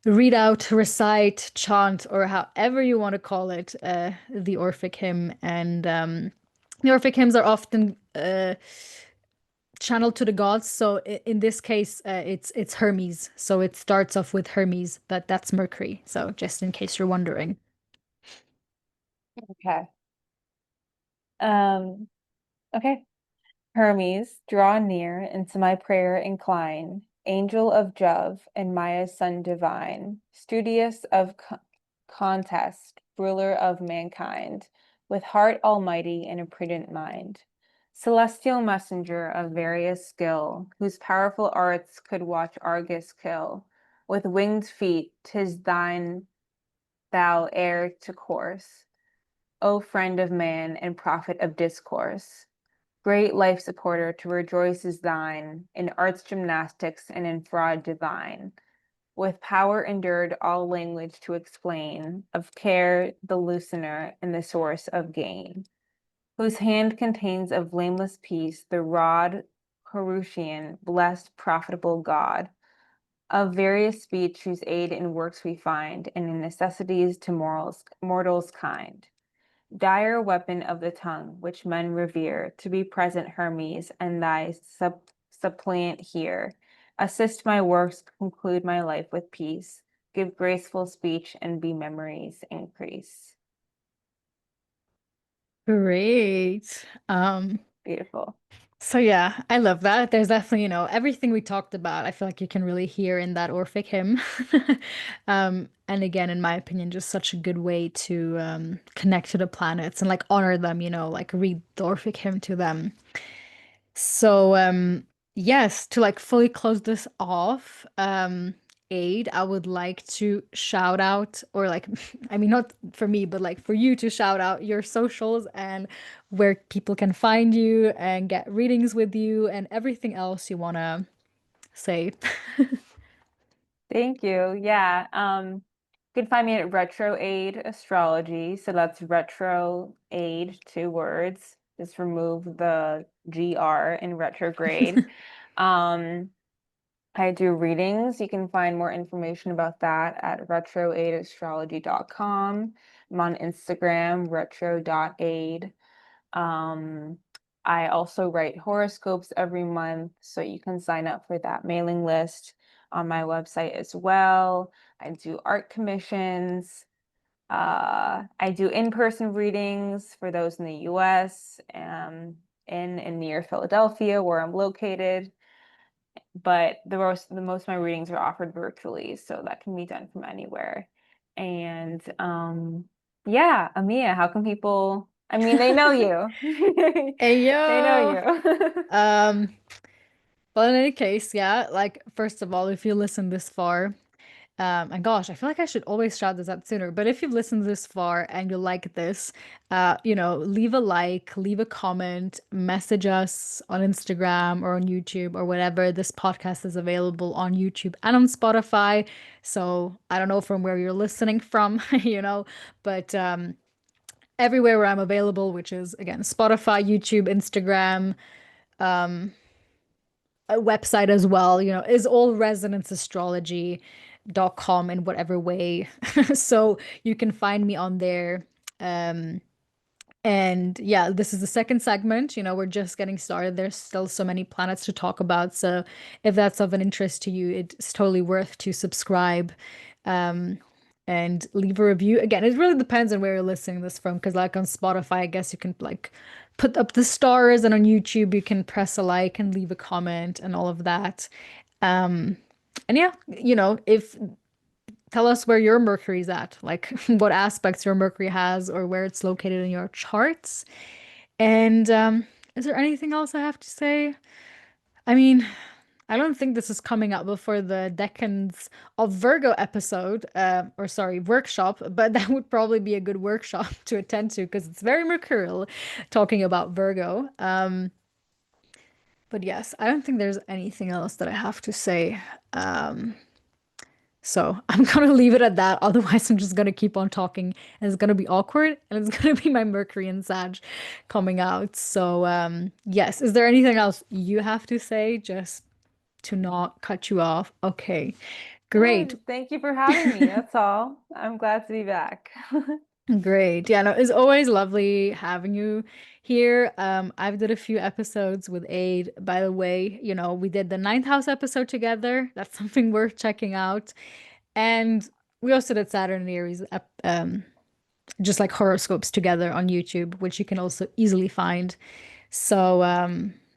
Speaker 1: read out, recite, chant, or however you want to call it, the Orphic hymn. And the Orphic hymns are often channeled to the gods. So in this case, it's Hermes. So it starts off with Hermes, but that's Mercury. So just in case you're wondering.
Speaker 2: Okay. Um, okay. Hermes, draw near, and to my prayer incline. Angel of Jove and Maya's son divine, studious of contest, ruler of mankind, with heart almighty and a prudent mind. Celestial messenger of various skill, whose powerful arts could watch Argus kill. With winged feet, 'tis thine, thou heir to course. O friend of man and prophet of discourse. Great life supporter to rejoice is thine, in arts gymnastics and in fraud divine. With power endured all language to explain, of care the loosener and the source of gain. Whose hand contains of blameless peace the rod Horusian, blessed, profitable God. Of various speech whose aid in works we find, and in necessities to mortals kind. Dire weapon of the tongue, which men revere, to be present, Hermes, and thy suppliant here. Assist my works, conclude my life with peace. Give graceful speech, and be memories increase.
Speaker 1: Great.
Speaker 2: Beautiful.
Speaker 1: So yeah, I love that. There's definitely, everything we talked about, I feel like you can really hear in that Orphic hymn. And again, in my opinion, just such a good way to connect to the planets and like honor them, like read the Orphic hymn to them. So, yes, to like fully close this off, Aid, I would like to shout out, or like, I mean, not for me, but like for you to shout out your socials and where people can find you and get readings with you and everything else you want to say.
Speaker 2: Thank you. Yeah. You can find me at Retro Aid Astrology. So that's Retro Aid, two words. Just remove the GR in retrograde. Um, I do readings. You can find more information about that at retroaidastrology.com. I'm on Instagram, retro.aid. Um, I also write horoscopes every month, so you can sign up for that mailing list on my website as well. I do art commissions. I do in-person readings for those in the US, in and near Philadelphia, where I'm located. But the most of my readings are offered virtually, so that can be done from anywhere. And yeah, Amia, how can people, I mean, they know you.
Speaker 1: Hey
Speaker 2: They know
Speaker 1: yo.
Speaker 2: you.
Speaker 1: Um, well, in any case, yeah, like first of all, if you listen this far, and gosh, I feel like I should always shout this out sooner. But if you've listened this far and you like this, leave a like, leave a comment, message us on Instagram or on YouTube or whatever. This podcast is available on YouTube and on Spotify. So I don't know from where you're listening from, but everywhere where I'm available, which is again Spotify, YouTube, Instagram, a website as well, is all resonanceastrology.com in whatever way. So you can find me on there. Um, and yeah, this is the second segment. We're just getting started. There's still so many planets to talk about. So if that's of an interest to you, it's totally worth to subscribe. Um, and leave a review. Again, it really depends on where you're listening this from, because like on Spotify, I guess you can like put up the stars, and on YouTube you can press a like and leave a comment and all of that. Um, and yeah, if tell us where your Mercury's at, like what aspects your Mercury has or where it's located in your charts. And is there anything else I have to say? I mean, I don't think this is coming out before the Decans of Virgo episode, or sorry, workshop, but that would probably be a good workshop to attend to because it's very mercurial talking about Virgo. But yes, I don't think there's anything else that I have to say. Um, so I'm gonna leave it at that. Otherwise, I'm just gonna keep on talking and it's gonna be awkward and it's gonna be my Mercury and Sag coming out. So, yes, is there anything else you have to say? Just to not cut you off. Okay,
Speaker 2: No,
Speaker 1: great.
Speaker 2: just thank you for having me. That's all. I'm glad to be back.
Speaker 1: Great. Yeah, no, it's always lovely having you here. I've did a few episodes with Aid, by the way. We did the ninth house episode together. That's something worth checking out. And we also did Saturn and Aries, just like horoscopes together on YouTube, which you can also easily find. So,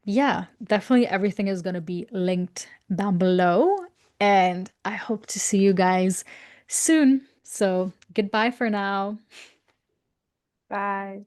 Speaker 1: yeah, definitely everything is going to be linked down below. And I hope to see you guys soon. So, goodbye for now.
Speaker 2: Bye.